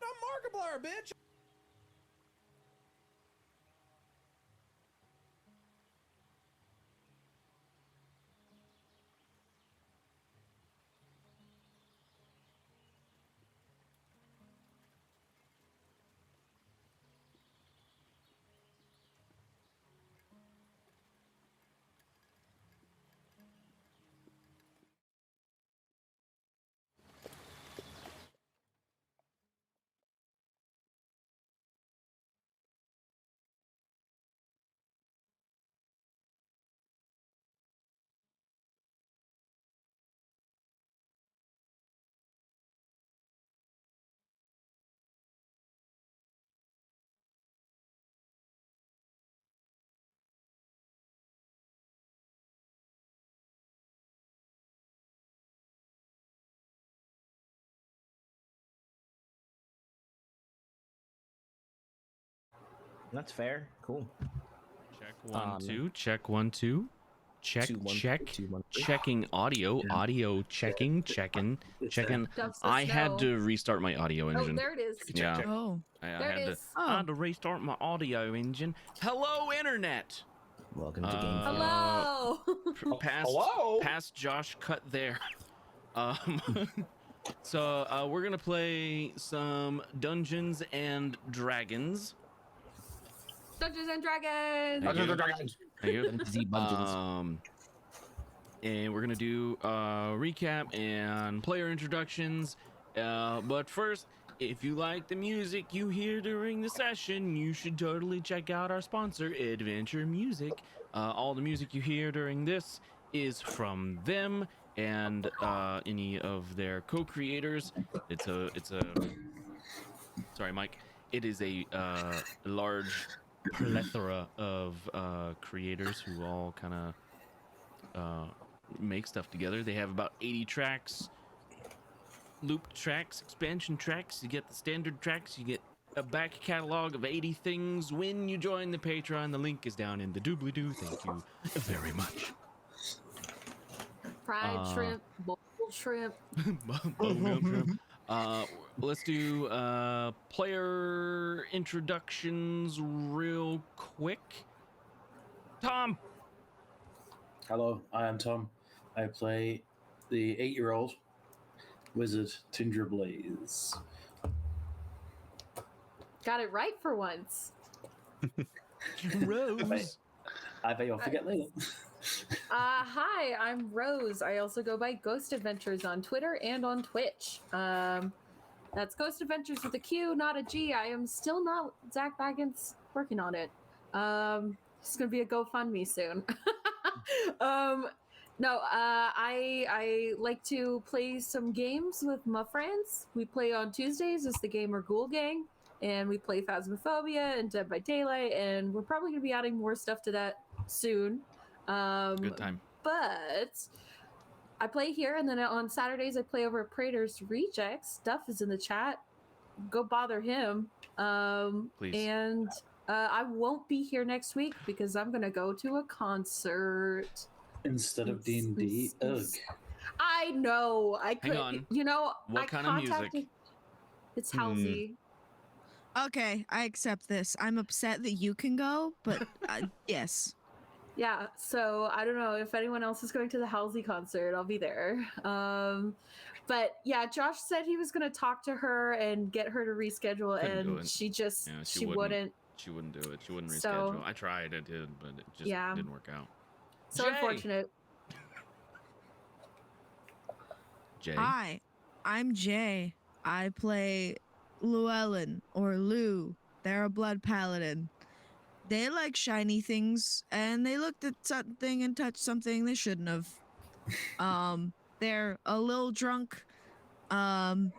I'm Markiplier, bitch. That's fair. Cool. Check 1 2. Check 1 2. Check 2 1 check. 2 1 3. Checking audio. Yeah. Audio checking. Checking. Checking. Duff's I had no. to restart my audio engine. Oh, there it is. Yeah. Oh. I There had it to. is. I had to restart my audio engine. Hello, internet. Welcome to Game Flow. Hello. Hello. Past Josh cut there. So we're gonna play some Dungeons and Dragons. Dungeons and Dragons. Dungeons and Dragons. Thank you. Z Bungeons. And we're gonna do recap and player introductions. But first, if you like the music you hear during the session, you should totally check out our sponsor, Adventure Music. All the music you hear during this is from them and any of their co-creators. It's a sorry, Mike. It is a large plethora of creators who all kind of make stuff together. They have about 80 tracks, loop tracks, expansion tracks. You get the standard tracks. You get a back catalog of 80 things when you join the Patreon. The link is down in the doobly-doo. Thank you very much. Fried shrimp, boiled shrimp. Bubblegum shrimp. Let's do player introductions real quick. Tom. Hello, I am Tom. I play the 8-year-old wizard Tinder Blaze. Got it right for once. Rose. I bet you'll forget later. Hi, I'm Rose. I also go by Ghost Adventures on Twitter and on Twitch. That's Ghost Adventures with a Q, not a G. I am still not Zach Baggins, working on it. It's gonna be a GoFundMe soon. I like to play some games with my friends. We play on Tuesdays as the Gamer Ghoul Gang, and we play Phasmophobia and Dead by Daylight, and we're probably gonna be adding more stuff to that soon. Good time. But I play here, and then on Saturdays I play over at Praetor's Rejects. Duff is in the chat. Go bother him. Please. And I won't be here next week because I'm gonna go to a concert Instead of D&D. Ugh. I know. I could. Hang on. You know. What I kind of music? contacted- It's Halsey. Okay, I accept this. I'm upset that you can go, but yes. Yeah, so I don't know if anyone else is going to the Halsey concert. I'll be there. But yeah, Josh said he was going to talk to her and get her to reschedule, Couldn't do and it. she just Yeah, she wouldn't. She wouldn't do it. She wouldn't reschedule. So- I tried. I did, but it just Yeah. didn't work out. So Jay! unfortunate. Jay. Hi, I'm Jay. I play Llewellyn or Lou. They're a blood paladin. They like shiny things, and they looked at something and touched something they shouldn't have. They're a little drunk, and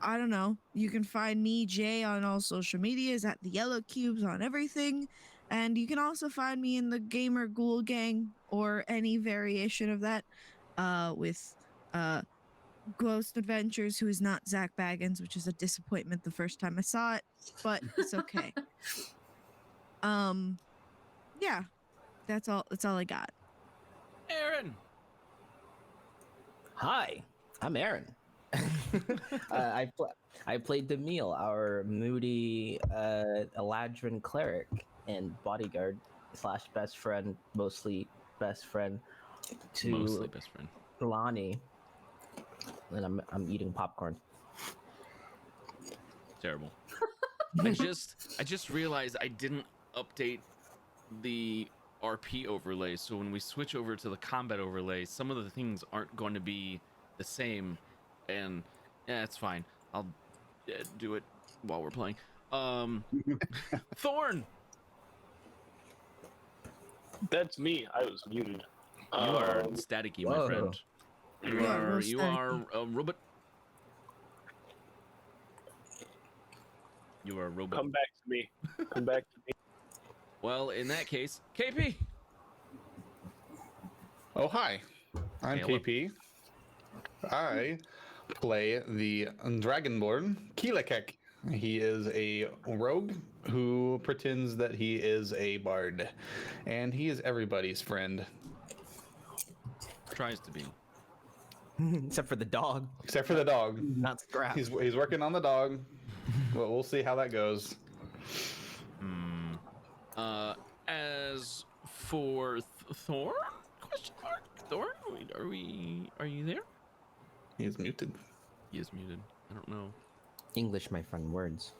I don't know. You can find me, Jay, on all social medias at the Yellow Cubes on everything, and you can also find me in the Gamer Ghoul Gang or any variation of that, with Ghost Adventures, who is not Zach Baggins, which is a disappointment the first time I saw it, but it's okay. Yeah, that's all I got. Aaron. Hi, I'm Aaron. I played Demille, our moody Eladrin cleric and bodyguard / best friend, mostly best friend to Mostly best friend. Lonnie. And I'm eating popcorn. Terrible. I just realized I didn't update the RP overlay, so when we switch over to the combat overlay, some of the things aren't going to be the same, and yeah, it's fine. I'll do it while we're playing. Thorn, That's me. I was muted. you are staticky, my Whoa. friend. You Yeah, are real you staticky. are a robot. You are a robot. Come back to me. Come back to me. Well, in that case, KP. Oh, hi. I'm Caleb. KP. I play the Dragonborn Keelakek. He is a rogue who pretends that he is a bard, and he is everybody's friend, Tries to be. Except for the dog, except for the dog. not Scrap. He's working on the dog. Well, we'll see how that goes. As for Thorn? Question mark. Thorn? Are you there? He's muted. He is muted. I don't know. English, my friend, words.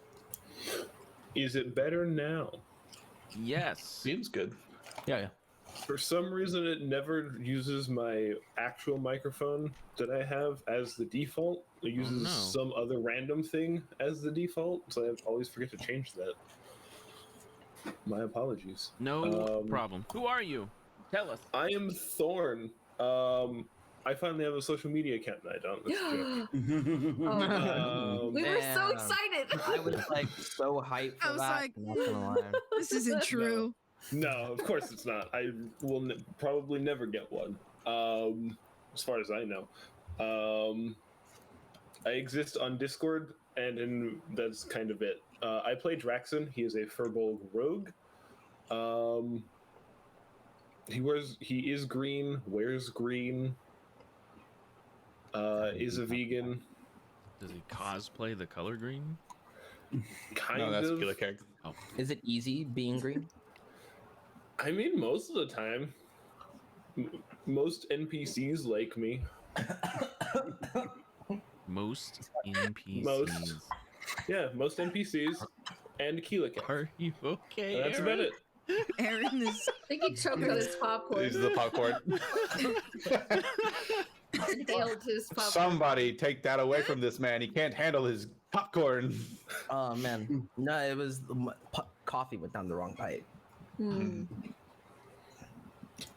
Is it better now? Yes. Seems good. Yeah. For some reason, it never uses my actual microphone that I have as the default. It uses no. some other random thing as the default, so I always forget to change that. My apologies. No problem. Who are you? Tell us. I am Thorn. I finally have a social media account, and I don't. That's a joke. Oh, we were so Man. excited. I was like so hyped for I was that. like, I'm not gonna lie. This isn't true. No, of course it's not. I will probably never get one. As far as I know. I exist on Discord, and that's kind of it. I play Draxon. He is a Furbolg rogue. He is green, wears green, is a vegan. Does he cosplay the color green? Kind No, that's of. Keelakek. Is it easy being green? I mean, most of the time. Most NPCs like me. Most NPCs. Most. Yeah, most NPCs and Keelakek. Are you okay? That's about Aaron? it. Aaron is. I think he choked on his popcorn. These are the popcorn. Inhaled his popcorn. Somebody take that away from this man. He can't handle his popcorn. Oh man, no, it was coffee went down the wrong pipe. Hmm.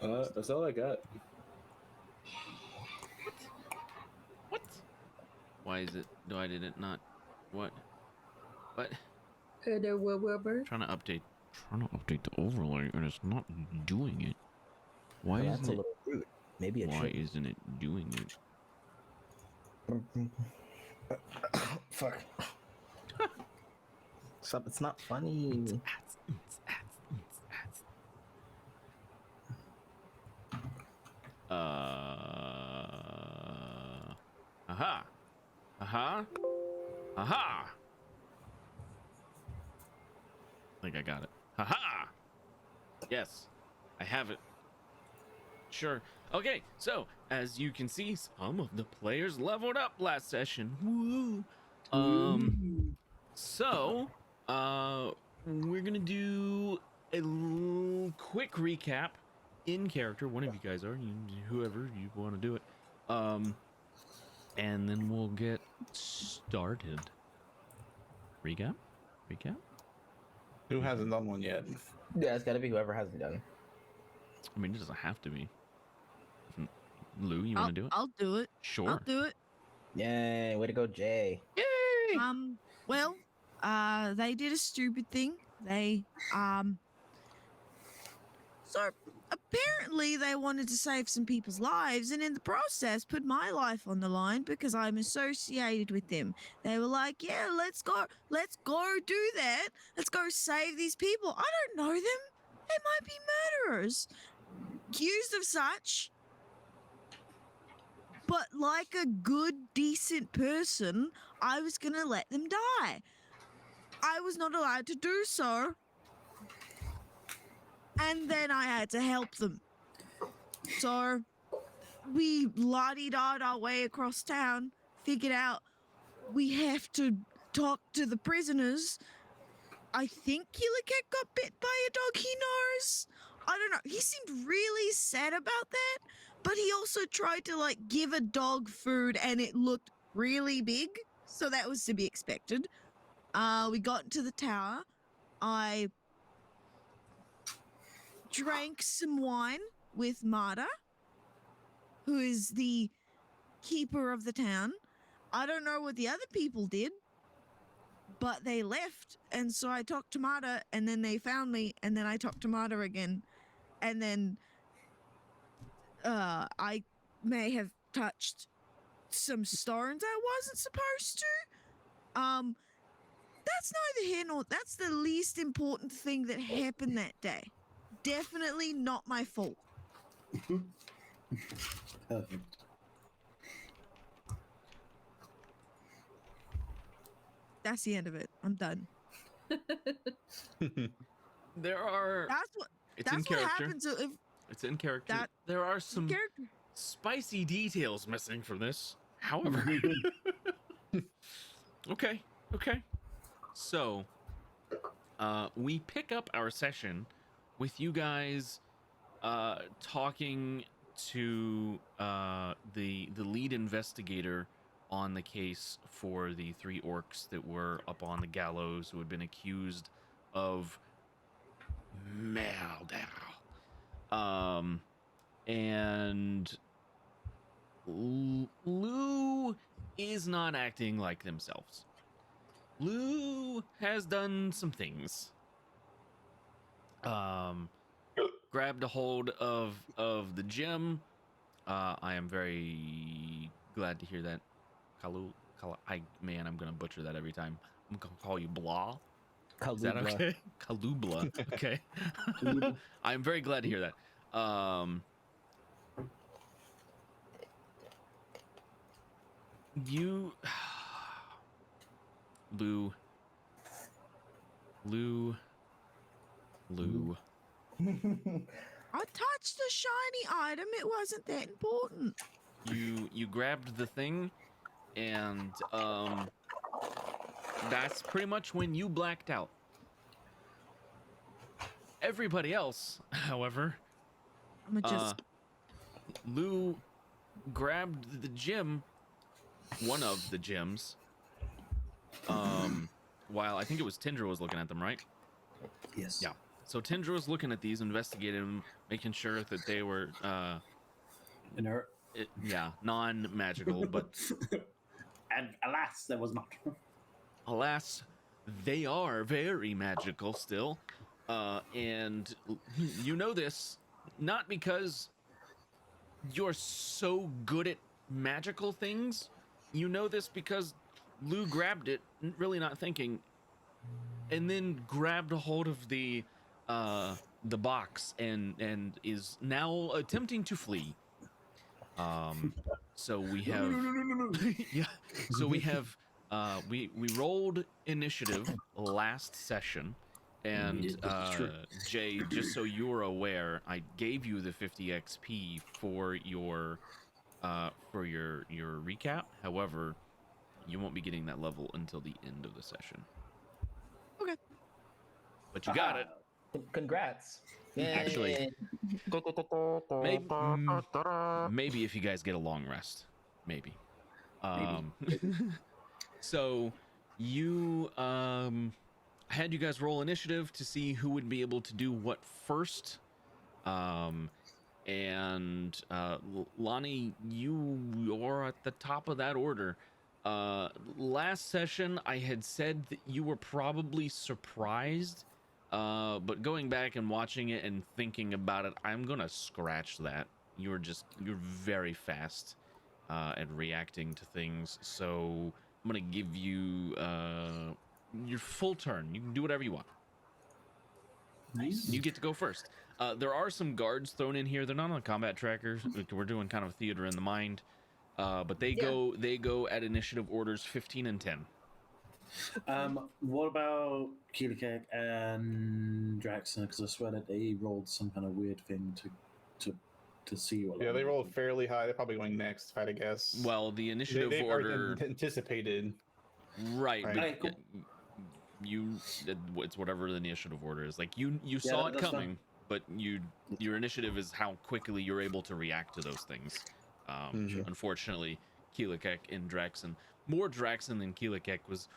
That's all I got. What? Why is it? Why did it not? What? What? Trying to update. Trying to update the overlay and it's not doing it. Why Well, that's a isn't it? little rude. Maybe it Why should. isn't it doing it? Fuck. Stop! It's not funny. Aha. Aha. Aha. I think I got it. Haha. Yes, I have it. Sure. Okay, so as you can see, some of the players leveled up last session. Woo. So, we're gonna do a quick recap in character. One of you guys are, whoever you want to do it. And then we'll get started. Recap? Who hasn't done one yet? Yeah, it's gotta be whoever hasn't done. I mean, it doesn't have to be. Lou, you want to do it? I'll do it. Sure. I'll do it. Yay! Way to go, Jay. Well, they did a stupid thing. So apparently they wanted to save some people's lives, and in the process put my life on the line because I'm associated with them. They were like, yeah, let's go do that. Let's go save these people. I don't know them. They might be murderers. Accused of such. But like a good, decent person, I was going to let them die. I was not allowed to do so. And then I had to help them. So we la-di-da'd our way across town, figured out we have to talk to the prisoners. I think Keelakek got bit by a dog he knows. I don't know. He seemed really sad about that, but he also tried to like give a dog food and it looked really big, so that was to be expected. We got into the tower. I drank some wine with Marta, who is the keeper of the town. I don't know what the other people did, but they left, and so I talked to Marta, and then they found me, and then I talked to Marta again, and then I may have touched some stones I wasn't supposed to. That's neither here nor that's the least important thing that happened that day. Definitely not my fault. Perfect. That's the end of it. I'm done. There are. It's in That's what character. happens if It's in character. That- There are some character. spicy details missing from this. However, okay. So, we pick up our session with you guys talking to the lead investigator on the case for the 3 orcs that were up on the gallows who had been accused of murder. And Lou is not acting like themselves. Lou has done some things. Grabbed a hold of the gem. I am very glad to hear that. Man, I'm gonna butcher that every time. I'm gonna call you Blah. Is that Kalubla. okay? Kalubla. Okay. I'm very glad to hear that. You, Lou. I touched a shiny item. It wasn't that important. You grabbed the thing, and that's pretty much when you blacked out. Everybody else, however, I'm just Lou grabbed the gem, one of the gems, while I think it was Tindra was looking at them, right? Yes. Yeah. So Tindra was looking at these, investigating them, making sure that they were, Inert. non-magical, but And alas, there was not. alas, they are very magical still. And you know this, not because you're so good at magical things. You know this because Lou grabbed it, really not thinking, and then grabbed a hold of the box and is now attempting to flee. So we have yeah. So we have we rolled initiative last session. And Jay, just so you're aware, I gave you the 50 XP for your recap. However, you won't be getting that level until the end of the session. okay. But you got it. Congrats. Actually, maybe if you guys get a long rest, maybe. So you had you guys roll initiative to see who would be able to do what first. And Lonnie, you are at the top of that order. Last session, I had said that you were probably surprised, but going back and watching it and thinking about it, I'm gonna scratch that. You're very fast at reacting to things, so I'm gonna give you your full turn. You can do whatever you want. Nice. You get to go first. There are some guards thrown in here. They're not on combat trackers. We're doing kind of theater in the mind. But they go at initiative orders 15 and 10. What about Keelikek and Draxon? Because I swear that they rolled some kind of weird thing to see what. Yeah, they rolled fairly high. They're probably going next, if I had to guess. Well, the initiative they order anticipated. right, Right. but it's whatever the initiative order is. Like you saw it that's coming, but your initiative is how quickly you're able to react to those things. Unfortunately, Keelikek and Draxon, more Draxon than Keelikek, was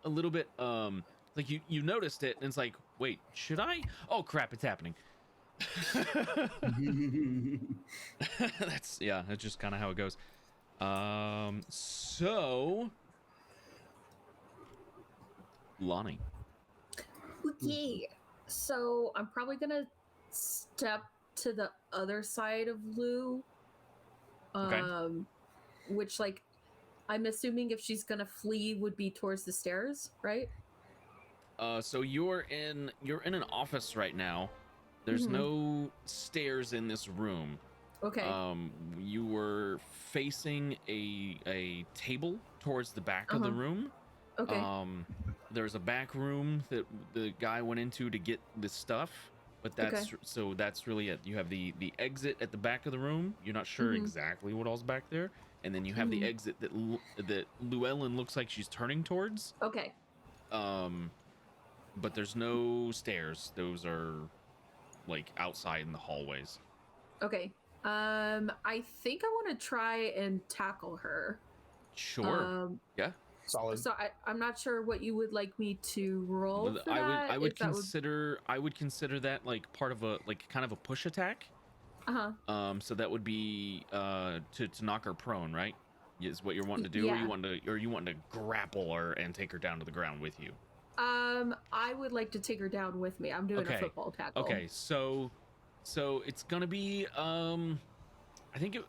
a little bit like you noticed it and it's like, wait, should I? Oh crap, it's happening. That's just kind of how it goes. So Lonnie. Okay, so I'm probably gonna step to the other side of Lou. Okay. Which, like, I'm assuming if she's gonna flee, would be towards the stairs, right? So you're in an office right now. There's no stairs in this room. Okay. You were facing a table towards the back of the room. Okay. There's a back room that the guy went into to get the stuff, but that's really it. You have the exit at the back of the room. You're not sure exactly what all's back there, and then you have the exit that Llewellyn looks like she's turning towards. Okay. But there's no stairs. Those are like outside in the hallways. Okay. I think I want to try and tackle her. Sure. Yeah. Solid. So I'm not sure what you would like me to roll for that. I would consider that like part of a kind of a push attack. So that would be to knock her prone, right? Is what you're wanting to do, Yeah. or you want to grapple her and take her down to the ground with you? I would like to take her down with me. I'm doing a football tackle. Okay, so it's gonna be I think it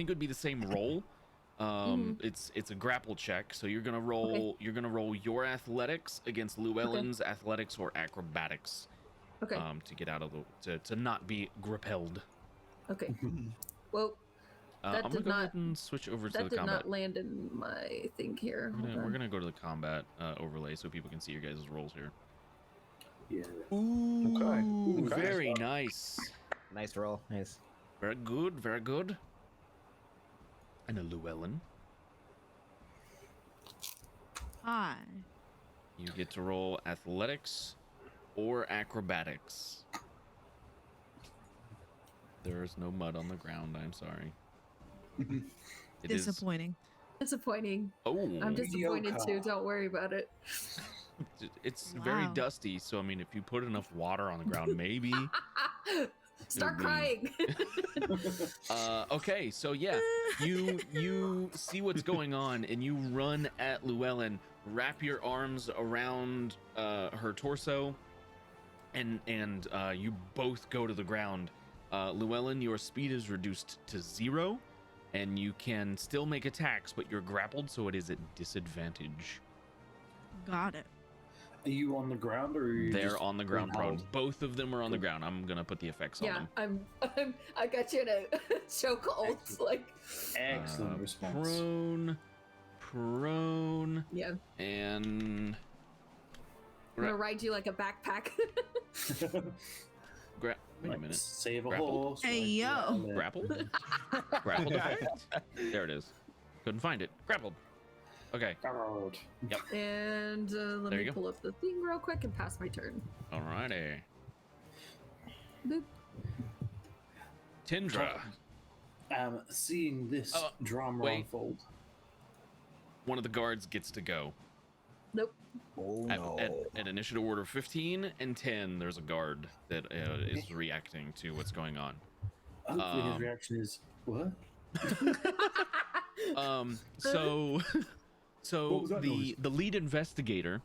would be the same roll. It's a grapple check, so you're gonna roll your athletics against Llewellyn's athletics or acrobatics. Okay. To get out of to not be grappled. Okay. Well, I'm gonna go ahead and switch over to the that did combat. not land in my thing here. We're gonna go to the combat overlay so people can see your guys' rolls here. Yeah. Ooh, Okay. very nice. Nice roll. Nice. Very good, very good. And a Llewellyn. Hi. You get to roll athletics or acrobatics. There's no mud on the ground, I'm sorry. It is. Disappointing. Disappointing. Oh, I'm disappointed too. Don't worry about it. it's very Wow. dusty, so I mean, if you put enough water on the ground, maybe. Start be- crying. Okay, so yeah, you see what's going on, and you run at Llewellyn, wrap your arms around her torso, and you both go to the ground. Llewellyn, your speed is reduced to 0, and you can still make attacks, but you're grappled, so it is at disadvantage. Got it. Are you on the ground or are you They're just on the ground prone. held? Both of them are on the ground. I'm gonna put the effects on Yeah, them. I got you in a chokehold. Like, Excellent response. Prone, yeah, and I'm gonna ride you like a backpack. wait a Like, minute. Save a Grappled? horse. Hey, like, yo. yeah, Grappled? Grappled effect? There it is. Couldn't find it. Grappled. Okay. Grappled. And let There me you go. pull up the thing real quick and pass my turn. Alrighty. Boop. Tindra. Seeing this drama wait. unfold. One of the guards gets to go. Nope. Oh At initiative order 15 and 10, there's a guard that is reacting to what's going on. Hopefully his reaction is, what? So What was that noise? the lead investigator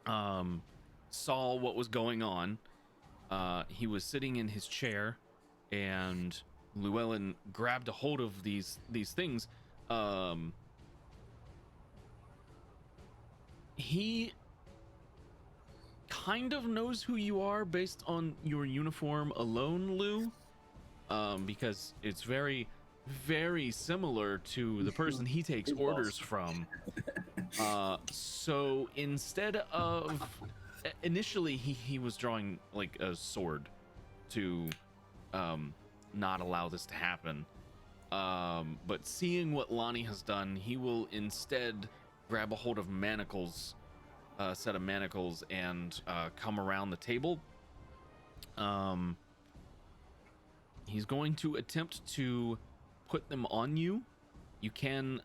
saw what was going on. He was sitting in his chair, and Llewellyn grabbed a hold of these things. He kind of knows who you are based on your uniform alone, Lou, because it's very, very similar to the person he takes His orders boss. from. So instead of initially he was drawing like a sword to not allow this to happen. But seeing what Lonnie has done, he will instead grab a hold of manacles, a set of manacles, and come around the table. He's going to attempt to put them on you. You can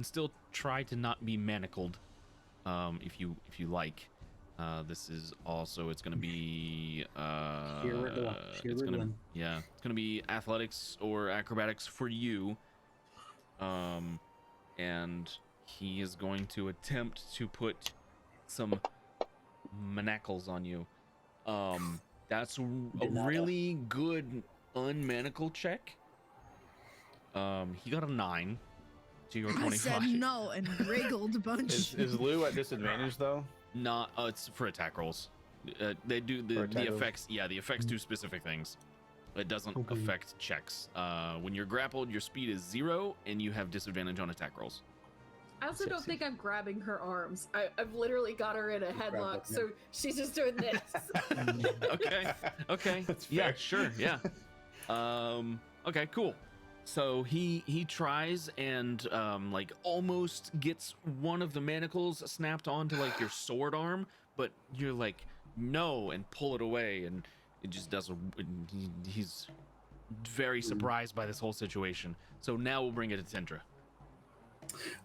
still try to not be manacled, if you like. This is also, it's going to be it's going to be athletics or acrobatics for you. And he is going to attempt to put some manacles on you. That's a really good unmanacle check. He got a 9 to your 25. I said no and wriggled a bunch. Is Lou at disadvantage though? Not it's for attack rolls. They do the effects. Yeah, the effects do specific things. It doesn't affect checks. When you're grappled, your speed is 0 and you have disadvantage on attack rolls. I also don't think I'm grabbing her arms. I've literally got her in a headlock, so she's just doing this. Okay. That's Yeah, fair. sure. Yeah. Okay, cool. So he tries and like almost gets one of the manacles snapped onto like your sword arm, but you're like no and pull it away, and it just doesn't. He's very surprised by this whole situation. So now we'll bring it to Tendra.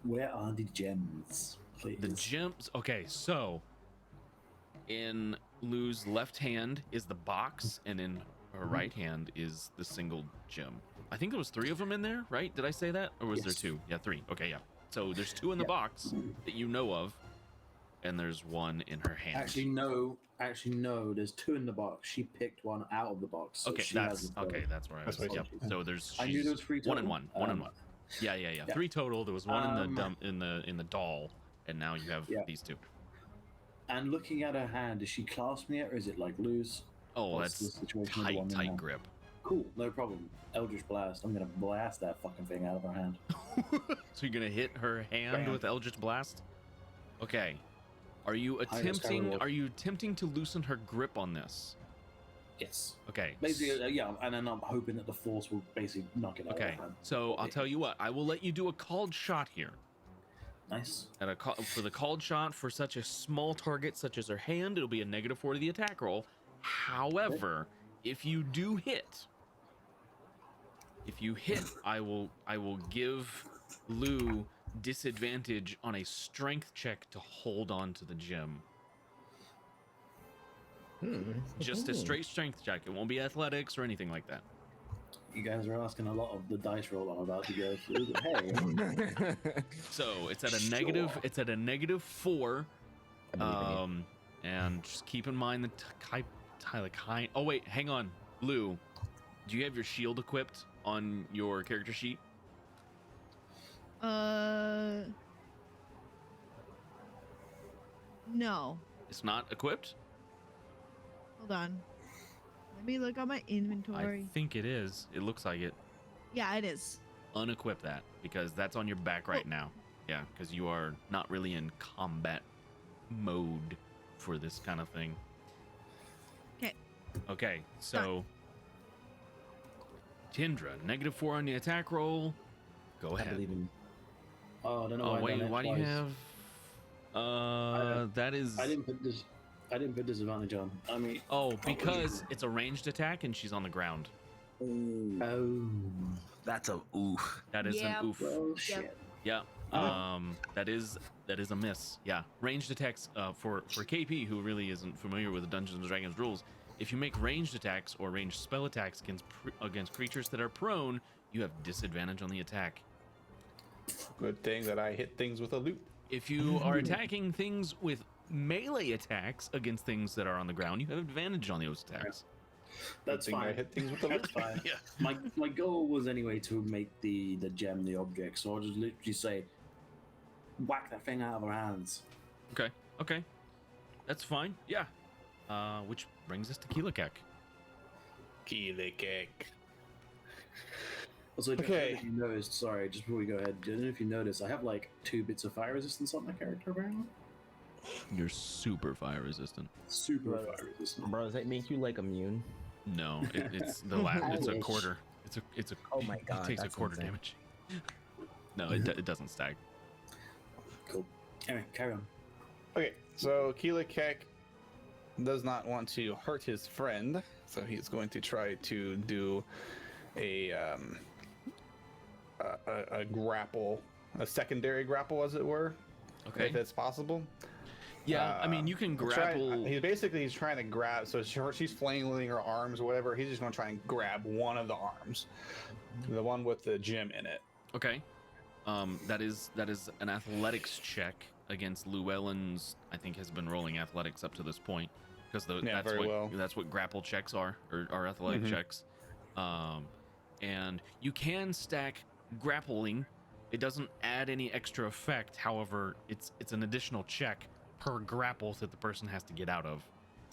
Where are the gems, please? The gems. Okay, so in Lou's left hand is the box, and in her right hand is the single gem. I think there was 3 of them in there, right? Did I say that, or was there 2? Yeah, 3. Okay, yeah. So there's 2 in the box that you know of, and there's 1 in her hand. Actually, no. There's 2 in the box. She picked 1 out of the box. So Okay, she that's has a okay. third. That's where I was. That's Yep. what So there's. I knew there was 3 1 and total. 1. 1 and 1. Yeah. 3 total. There was 1 in the Um, in the doll, and now you have these 2. And looking at her hand, is she clasping it or is it like loose? Oh, What's the that's situation with the one in tight hand? grip. Cool, no problem. Eldritch Blast. I'm gonna blast that fucking thing out of her hand. So you're gonna hit her hand Bam. with Eldritch Blast? Okay. Are you Highest attempting? reward. Are you attempting to loosen her grip on this? Yes. Okay. Basically, yeah, and then I'm hoping that the force will basically knock it out of Okay. her hand. So I'll tell you what. I will let you do a called shot here. Nice. For the called shot for such a small target such as her hand, it'll be a -4 to the attack roll. However, if you do hit, I will give Lou disadvantage on a strength check to hold on to the gem. Just a straight strength check. It won't be athletics or anything like that. You guys are asking a lot of the dice roll I'm about to go through, but hey. So it's at a negative. Sure. It's at a -4. I believe in you. And just keep in mind the kind. Oh wait, hang on, Lou. Do you have your shield equipped on your character sheet? No. It's not equipped. Hold on. Let me look at my inventory. I think it is. It looks like it. Yeah, it is. Unequip that because that's on your back right now. Yeah, because you are not really in combat mode for this kind of thing. Okay. Okay, so Tindra, -4 on the attack roll. Go I ahead. believe in. Oh, I don't know. Oh why wait, why do you twice. have? That is. I didn't put this. I didn't put disadvantage on. I mean. Oh, because it's a ranged attack and she's on the ground. Oh. That's a oof. That is Yep. an oof. Well, shit. Yeah. That is a miss. Yeah. Ranged attacks for KP who really isn't familiar with the Dungeons and Dragons rules. If you make ranged attacks or ranged spell attacks against creatures that are prone, you have disadvantage on the attack. Good thing that I hit things with a loop. If you are attacking things with melee attacks against things that are on the ground, you have advantage on those attacks. That's Good thing I fine. hit things with a loop. That's fine. Yeah. My goal was anyway to make the gem the object, so I'll just literally say, whack that thing out of her hands. Okay. That's fine. Yeah. Which brings us to Keelakek. Keelakek. Also, Okay. if you noticed, sorry, just before we go ahead, I don't know if you noticed, I have like 2 bits of fire resistance on my character apparently. You're super fire resistant. Super Right. fire resistant. Bro, does that make you like immune? No, it's the last. It's a Ouch. quarter. It's a. Oh my God, It takes a that's quarter insane. damage. No, it doesn't stack. Cool. Anyway, carry on. Okay, so Keela Keck does not want to hurt his friend, so he's going to try to do a grapple, a secondary grapple, as it were, Okay. if it's possible. Yeah, I mean you can grapple. He's trying to grab. So she's flailing her arms or whatever. He's just going to try and grab one of the arms, the one with the gem in it. Okay. That is an athletics check against Llewellyn's. I think has been rolling athletics up to this point because that's what grapple checks are, or athletic checks. And you can stack grappling. It doesn't add any extra effect. However, it's an additional check per grapple that the person has to get out of.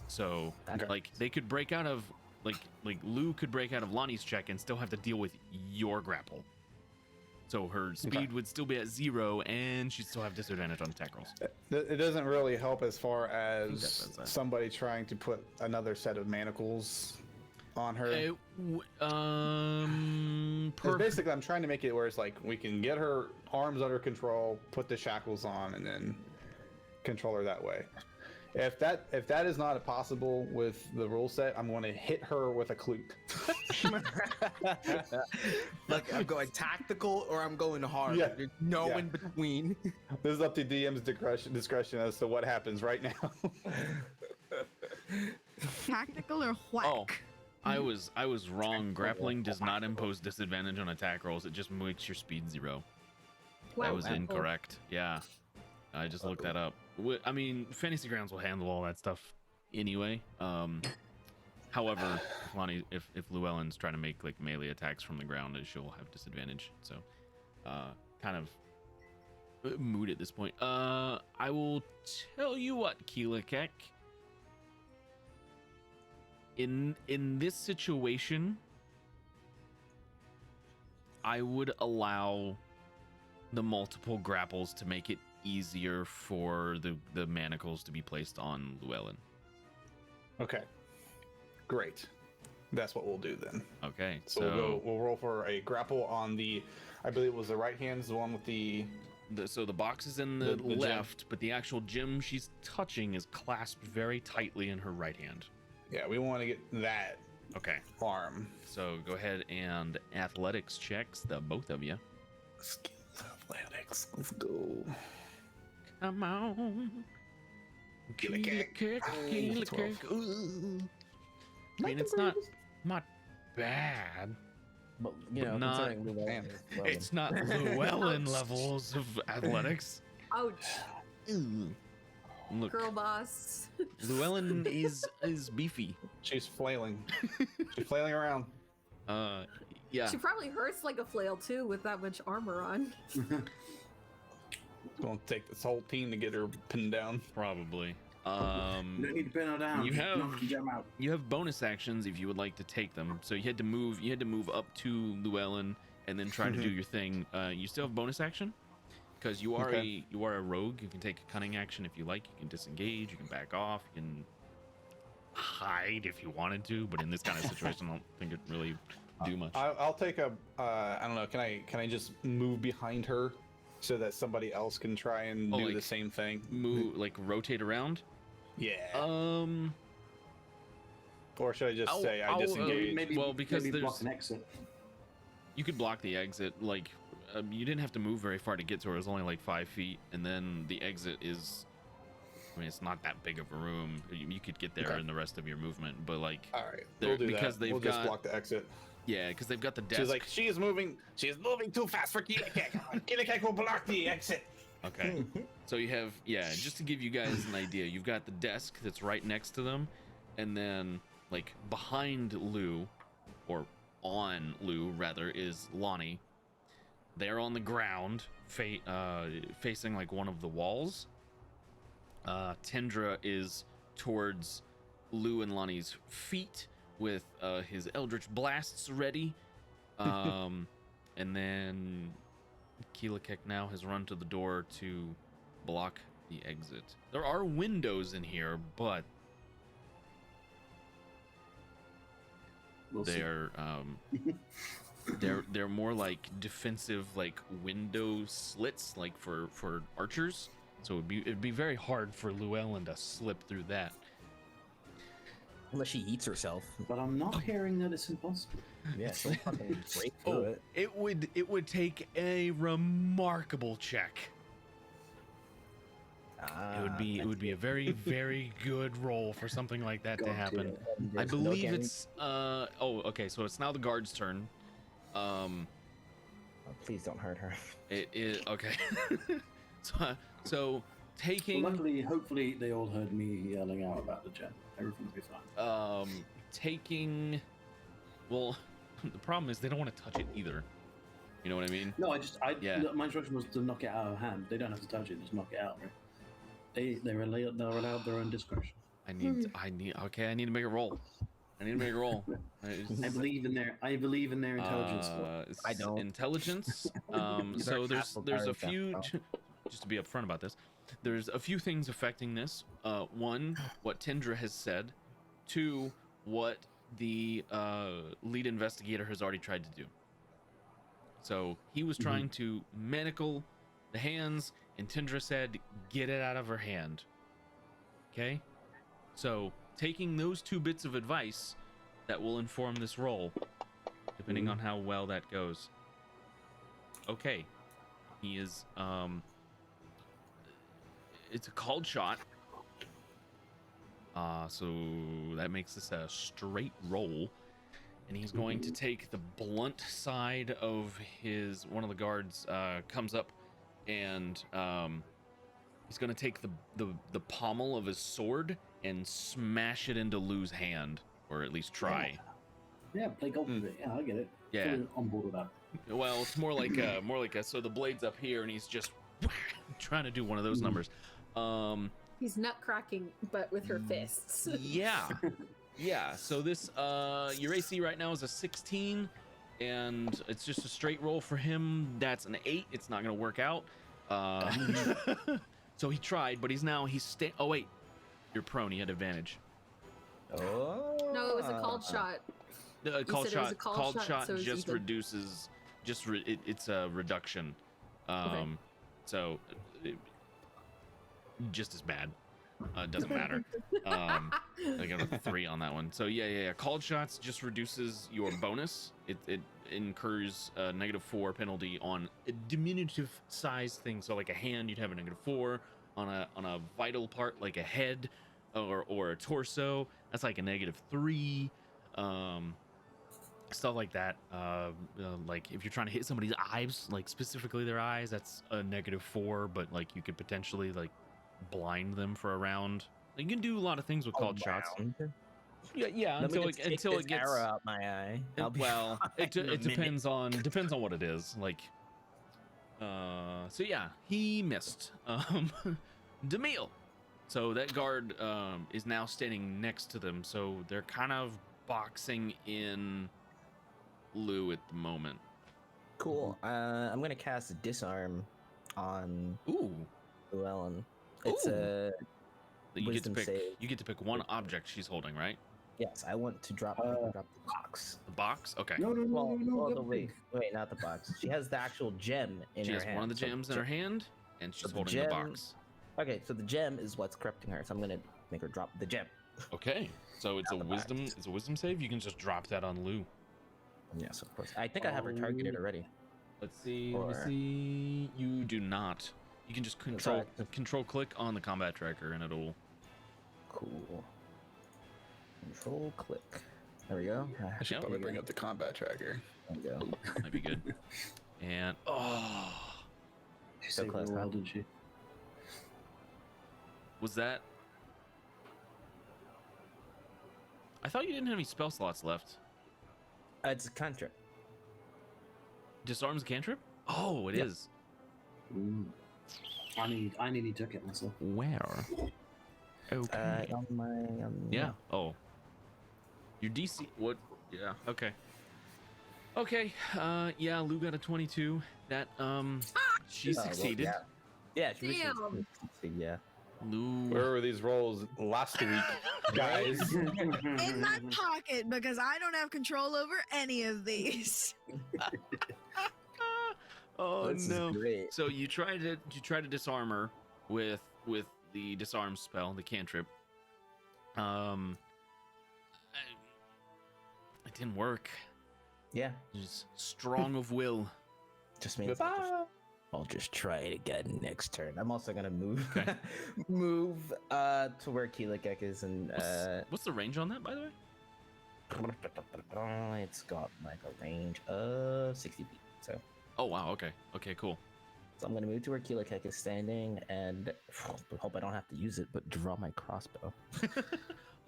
So like they could break out of like Lou could break out of Lonnie's check and still have to deal with your grapple. So her speed would still be at 0, and she'd still have disadvantage on attack rolls. It doesn't really help as far as somebody trying to put another set of manacles on her. Basically, I'm trying to make it where it's like we can get her arms under control, put the shackles on, and then control her that way. If that is not possible with the rule set, I'm going to hit her with a clute. Look, I'm going tactical or I'm going hard. Yeah. There's no Yeah. in between. This is up to DM's discretion as to what happens right now. Tactical or whack? Oh, I was wrong. Grappling does not impose disadvantage on attack rolls. It just makes your speed 0. That was incorrect. Yeah, I just looked that up. I mean, Fantasy Grounds will handle all that stuff anyway. However, if Llewellyn's trying to make like melee attacks from the ground, she'll have disadvantage. So, kind of moot at this point. I will tell you what, Keela Keck. In this situation, I would allow the multiple grapples to make it easier for the manacles to be placed on Llewellyn. Okay, great. That's what we'll do then. Okay, So we'll roll for a grapple on the, I believe it was the right hand, the one with the so the box is in the left, but the actual gem she's touching is clasped very tightly in her right hand. Yeah, we want to get that Okay, arm. so go ahead and athletics checks, the both of you. Skills athletics. Let's go. Come on. Keela Keck. Keela 12. Keck. Ooh. I mean, it's not bad. But you know, not- considering Llewellyn Man, is Llewellyn. It's not Llewellyn levels of athletics. Ouch. Look, Girl boss. Llewellyn is beefy. She's flailing. She's flailing around. Yeah. She probably hurts like a flail too with that much armor on. It's going to take this whole team to get her pinned down. Probably. You don't need to pin her down. You Just have- knock the gem out. You have bonus actions if you would like to take them. So you had to move up to Llewellyn and then try to do your thing. You still have bonus action because you are a rogue. You can take a cunning action if you like. You can disengage. You can back off. You can hide if you wanted to. But in this kind of situation, I don't think it really do much. I'll take a. I don't know. Can I just move behind her so that somebody else can try and do the same thing? Move, like rotate around. Yeah. Or should I just say I disengage? Because maybe there's block an exit. you could block the exit. Like you didn't have to move very far to get to her. It was only like 5 feet, and then the exit is. I mean, it's not that big of a room. You could get there in the rest of your movement, but like. All right. We'll do because that. We'll just block the exit. Yeah, because they've got the desk. She's like, she is moving too fast for Keela Keck. Keela Keck will block the exit. Okay. So you have, just to give you guys an idea, you've got the desk that's right next to them, and then, like, behind Lou, or on Lou, rather, is Lonnie. They're on the ground, facing, like, one of the walls. Tendra is towards Lou and Lonnie's feet with his Eldritch Blasts ready. And then Keelakek now has run to the door to block the exit. There are windows in here, but We'll see. they're more like defensive, like window slits, like for archers. So it'd be very hard for Llewellyn to slip through that. Unless she eats herself. But I'm not hearing that it's impossible. Yeah, she'll fucking break through it. It would take a remarkable check. It would be a very, very good roll for something like that to happen. I believe it's okay, so it's now the guard's turn. Oh, please don't hurt her. It is okay. so taking Well, luckily, hopefully they all heard me yelling out about the gem. Everything will be fine. Taking well, the problem is they don't want to touch it either. You know what I mean? No, Yeah. my instruction was to knock it out of hand. They don't have to touch it, just knock it out, right? They're allowed their own discretion. I need to make a roll. I I believe in their intelligence. I don't. Intelligence. These So are there's a castle few. cards, Just to be upfront about this, there's a few things affecting this. One, what Tindra has said. Two, what the lead investigator has already tried to do. So he was trying to manacle the hands, and Tindra said, "Get it out of her hand." Okay, so taking those two bits of advice, that will inform this roll, depending on how well that goes. Okay, he is it's a called shot. So that makes this a straight roll, and he's going to take the blunt side of one of the guards comes up, and he's going to take the pommel of his sword and smash it into Lou's hand, or at least try. Yeah, play golf with it. Yeah, I get it. Yeah. Fully on board with that. Well, it's more like so the blade's up here, and he's just trying to do one of those numbers. He's nut cracking, but with her fists. Yeah. So this your AC right now is a 16, and it's just a straight roll for him. That's an 8. It's not gonna work out. So he tried, but oh wait, you're prone. He had advantage. Oh. No, it was a called shot. The called said it was shot. a called shot, so it's just even. reduces. It's a reduction. Okay. So just as bad. It doesn't matter. I got a 3 on that one. So yeah. Called shots just reduces your bonus. It incurs a -4 penalty on a diminutive size thing. So like a hand, you'd have a -4. On a vital part like a head or a torso, that's like a -3. Stuff like that. Like if you're trying to hit somebody's eyes, like specifically their eyes, that's a -4. But like you could potentially like blind them for a round. You can do a lot of things with called shots. Yeah. Until it gets arrow out my eye. Well, it depends on what it is. Like, so yeah, he missed. Demille. So that guard is now standing next to them. So they're kind of boxing in Lou at the moment. Cool. I'm gonna cast disarm on Llewellyn. It's a you get to wisdom pick. save. You get to pick one object she's holding, right? Yes, I want to drop the box. The box. Okay. No, Wait, not the box. She has the actual gem in She her has hand. one of the gems in her hand, and she's the holding the gem- box. Okay, so the gem is what's corrupting her. So I'm gonna make her drop the gem. Okay. So it's Not a the wisdom. box. It's a wisdom save. You can just drop that on Lou. Yes, of course. I think I have her targeted already. Let's see. Or- Let me see. You do not. You can just control click on the combat tracker, and it'll. Cool. Control click. There we go. I should probably bring up the combat tracker. There we go. Might be good. And She So saved close, the huh? world, didn't she? was that? I thought you didn't have any spell slots left. It's a cantrip. Disarm's a cantrip? Oh, it Yep. is. I nearly took it myself. Where? Okay. On my Yeah. Oh. Your DC. What? Yeah. Okay. Okay. Yeah, Lou got a 22. That she Oh, well, succeeded. Yeah, she was Damn. yeah. Lou. Where were these rolls last week, guys? In my pocket because I don't have control over any of these. Oh This is no! great. So you try to disarm her with the disarm spell, the cantrip. It didn't work. Yeah, She's strong of will. just means I'll just try it again next turn. I'm also gonna move Okay. move to where Keelikek is, and What's the range on that, by the way? it's got like a range of 60 feet. So Oh wow. Okay. Okay. Cool. I'm gonna move to where Keelikek is standing, and hope I don't have to use it, but draw my crossbow.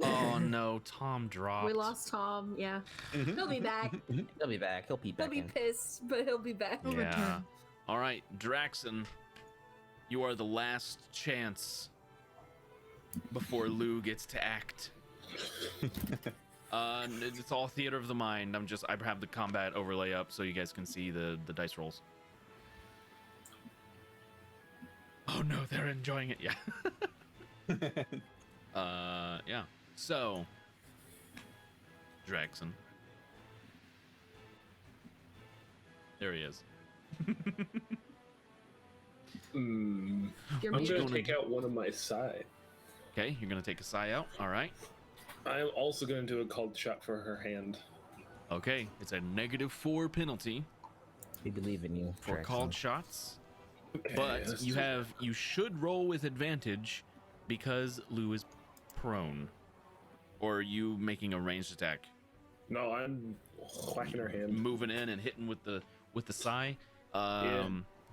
Oh no, Tom dropped. We lost Tom. Yeah, he'll be back. He'll be back. He'll be He'll back be in. pissed, but he'll be back. He'll Yeah. return. All right, Draxon, you are the last chance before Lou gets to act. It's all theater of the mind. I have the combat overlay up so you guys can see the dice rolls. Oh no, they're enjoying it. Yeah. Yeah. So, Draxon. There he is. You're I'm muted. going to take out one of my side. Okay, you're gonna take a sigh out. All right. I'm also going to do a called shot for her hand. Okay, it's a -4 penalty We believe in you. for Draxon. called shots, Okay, but let's you do- you should roll with advantage because Lou is prone, or are you making a ranged attack, No, I'm whacking her hand. moving in and hitting with the sigh.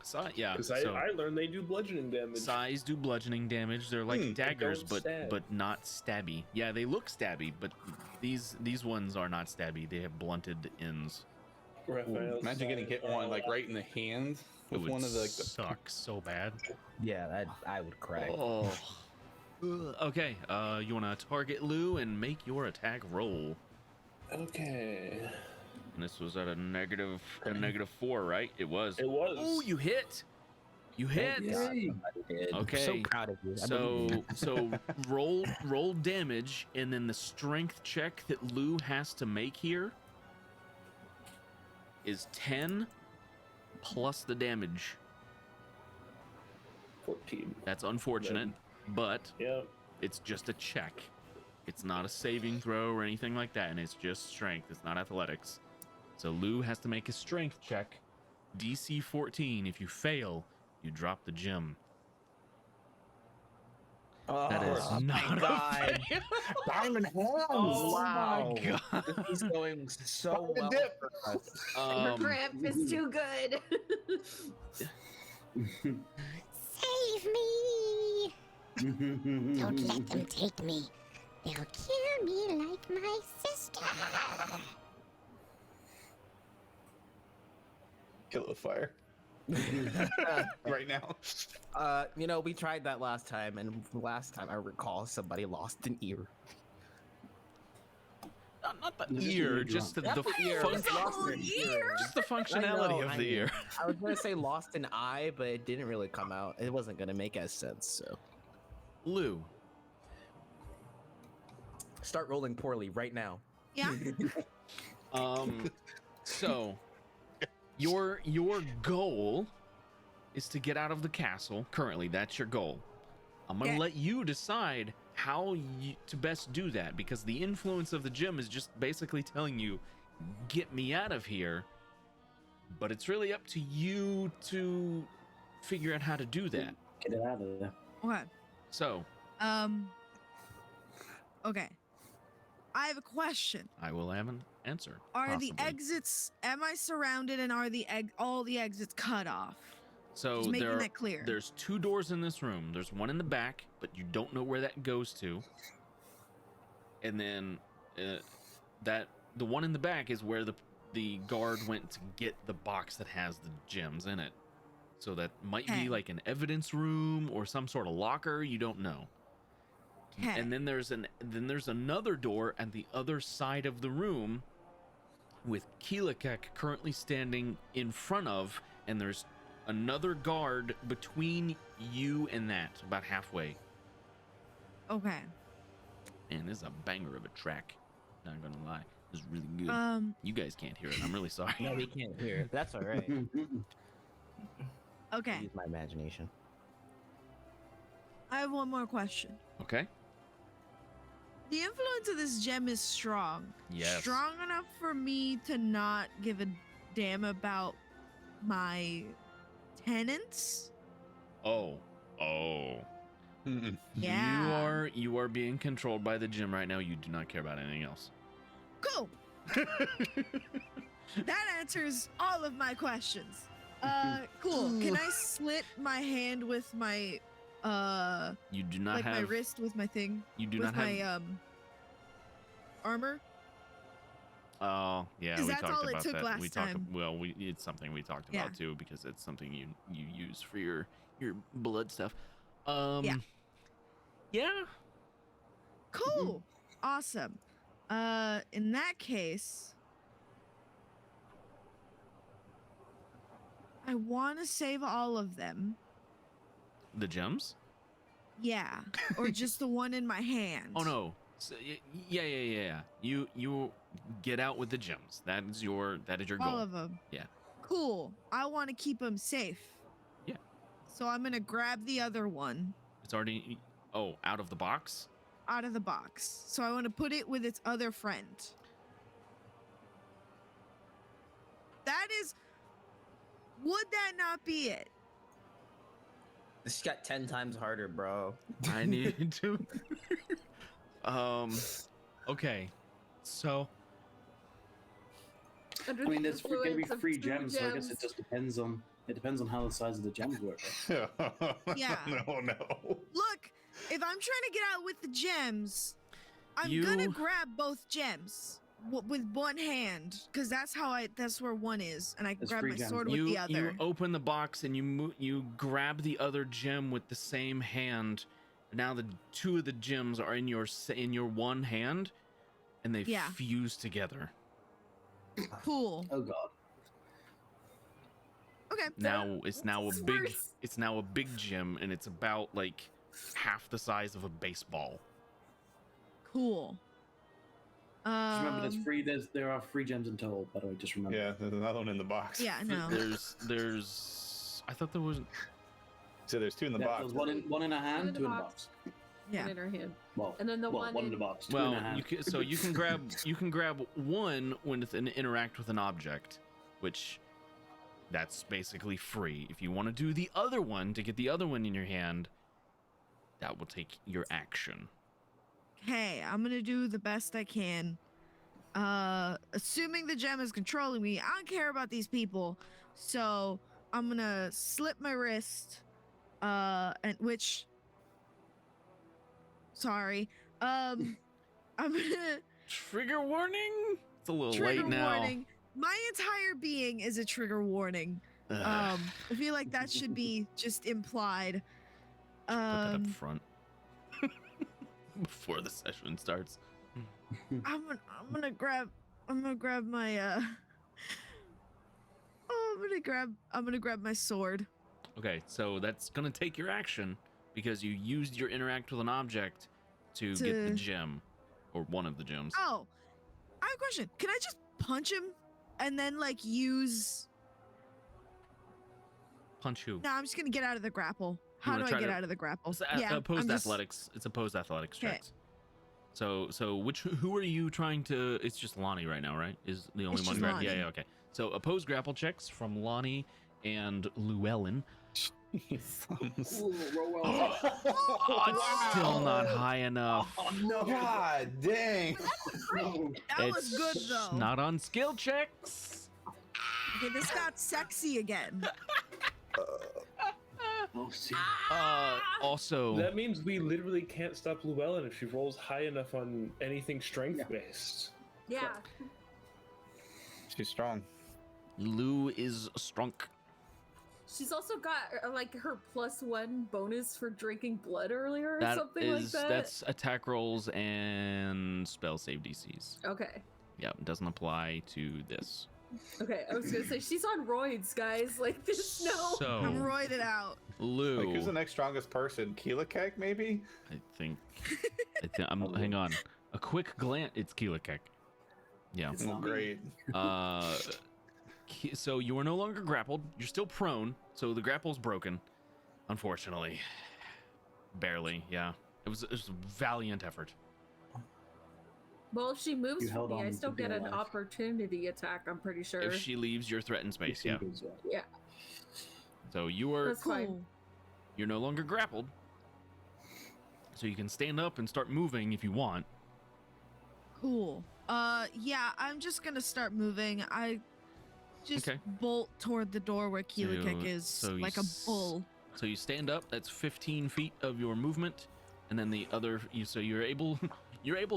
Sigh, yeah. Because So I learned they do bludgeoning damage. sighs do bludgeoning damage. They're like daggers, don't but stab. not stabby. Yeah, they look stabby, but these ones are not stabby. They have blunted ends. Raphael Imagine getting hit one like right in the hand It with would one of the suck so bad. Yeah, I would cry. Oh. Okay, you want to target Lou and make your attack roll. Okay. And this was at a -4, right? It was. It was. Oh, you hit. You hit. Yeah. Somebody did. I'm so Okay, proud of you. I believe in So you. roll damage, and then the strength check that Lou has to make here is 10 plus the damage. 14. That's unfortunate, but Yeah. it's just a check. It's not a saving throw or anything like that, and it's just strength. It's not athletics. So Lou has to make a strength check. DC 14. If you fail, you drop the gem. Oh, That is my not a God. fail. Diamond hands. Oh Wow. my god. This is going so well dip. for us. Her grip is too good. Save me! Don't let them take me. They'll kill me like my sister. kill it with fire. Right now. We tried that last time, and last time I recall somebody lost an ear. Not the ear, just the Not the ear, fun- just lost an ear. just the functionality I of the know. ear. I was gonna say lost an eye, but it didn't really come out. It wasn't gonna make as sense. So Lou, start rolling poorly right now. Yeah. So your goal is to get out of the castle. Currently, that's your goal. I'm gonna Yeah. let you decide how to best do that, because the influence of the gym is just basically telling you, get me out of here. But it's really up to you to figure out how to do that. Get it out of there. Okay. So Okay. I have a question. I will have an answer. Are the possibly. exits? Am I surrounded, and are the all the exits cut off? So Just making that clear. There's 2 doors in this room. There's one in the back, but you don't know where that goes to. And then the one in the back is where the guard went to get the box that has the gems in it. So that might Okay. be like an evidence room or some sort of locker. You don't know. Okay. And then there's another door at the other side of the room with Keelakek currently standing in front of, and there's another guard between you and that, about halfway. Okay. And this is a banger of a track. Not gonna lie, it's really good. You guys can't hear it. I'm really sorry. No, we can't hear it. That's all right. Okay. Use my imagination. I have one more question. Okay. The influence of this gem is strong. Yes. Strong enough for me to not give a damn about my tenants? Oh. Yeah. You are being controlled by the gym right now. You do not care about anything else. Cool. That answers all of my questions. Cool. Can I slit my hand with my You do not like have my wrist with my thing? You do with not have my armor? Oh, yeah, 'Cause we that's talked all it about took that. last We talked time. well, it's something we talked Yeah. about too because it's something you use for your blood stuff. Yeah. Yeah. Cool. Awesome. In that case, I want to save all of them. The gems? Yeah. Or just the one in my hand. Oh no. So, yeah. You get out with the gems. That is your goal. All of them. Yeah. Cool. I want to keep them safe. Yeah. So I'm going to grab the other one It's already out of the box. out of the box. So I want to put it with its other friend. That is... Would that not be it? This got 10 times harder, bro. I need to. Okay. So I mean, there's going to be free gems, so I guess it just depends on how the size of the gems work. Yeah. No. Look, if I'm trying to get out with the gems, I'm You- gonna grab both gems with one hand, because that's where one is, and I can It's grab free my gems. sword with the other. You open the box and you grab the other gem with the same hand. Now the two of the gems are in your one hand, and they Yeah. fuse together. Cool. Oh god. Okay. Now it's now a This is big worse. it's now a big gem, and it's about like half the size of a baseball. Cool. Just remember, there are free gems in total. By the way, just remember. Yeah, there's another one in the box. Yeah, no. There's I thought there was So there's two in the Yeah, box. there's one in a hand, two in a box. Yeah. in her hand. Well, And then the one in in- the box. Two in a well hand. you can grab one when interact with an object, which that's basically free. If you want to do the other one to get the other one in your hand, that will take your action. Okay, I'm gonna do the best I can. Assuming the gem is controlling me, I don't care about these people. So I'm gonna slip my wrist. Sorry. I'm gonna Trigger warning? It's a little trigger late now. warning. My entire being is a trigger warning. Ugh. I feel like that should be just implied. Put that up front before the session starts. I'm gonna grab my I'm gonna grab my sword. Okay, so that's gonna take your action because you used your interact with an object to get the To- gem, or one of the gems. Oh, I have a question. Can I just punch him and then like use? Punch who? No, I'm just gonna get out of the grapple. How do wanna I try get to- out of the grapple? It's I'm opposed just- athletics. It's opposed athletics Okay. checks. So who are you trying to? It's just Lonnie right now, right? Is the only It's one? just Lonnie. Yeah, okay. So opposed grapple checks from Lonnie and Llewellyn. Ooh, roll well. It's still not high enough. God dang. That was good It's though. Not on skill checks. Okay, this got sexy again. Oh, see. Also, That means we literally can't stop Llewellyn if she rolls high enough on anything strength based. Yeah. She's strong. Lou is strunk. She's also got like her +1 bonus for drinking blood earlier or That something is like that. that's attack rolls and spell save DCs. Okay. Yeah, it doesn't apply to this. Okay, I was gonna say she's on roids, guys. Like this, no. I'm So, roided out. Lou, Like, who's the next strongest person? Keelakek, maybe? I think hang on. A quick glance. It's Keelakek. Yeah. It's Oh, not me. great. So you are no longer grappled. You're still prone. So the grapple's broken, unfortunately. Barely. Yeah. It was a valiant effort. Well, if she moves You from held me, I on still to get be an alive. opportunity attack. I'm pretty sure. If she leaves your threatened space, yeah. Yeah, So you are that's fine. Cool. you're no longer grappled. So you can stand up and start moving if you want. Cool. Yeah, I'm just gonna start moving. I just Okay. bolt toward the door where Keelakek is, so you like a bull. So you stand up. That's 15 feet of your movement, and then the other. So you're able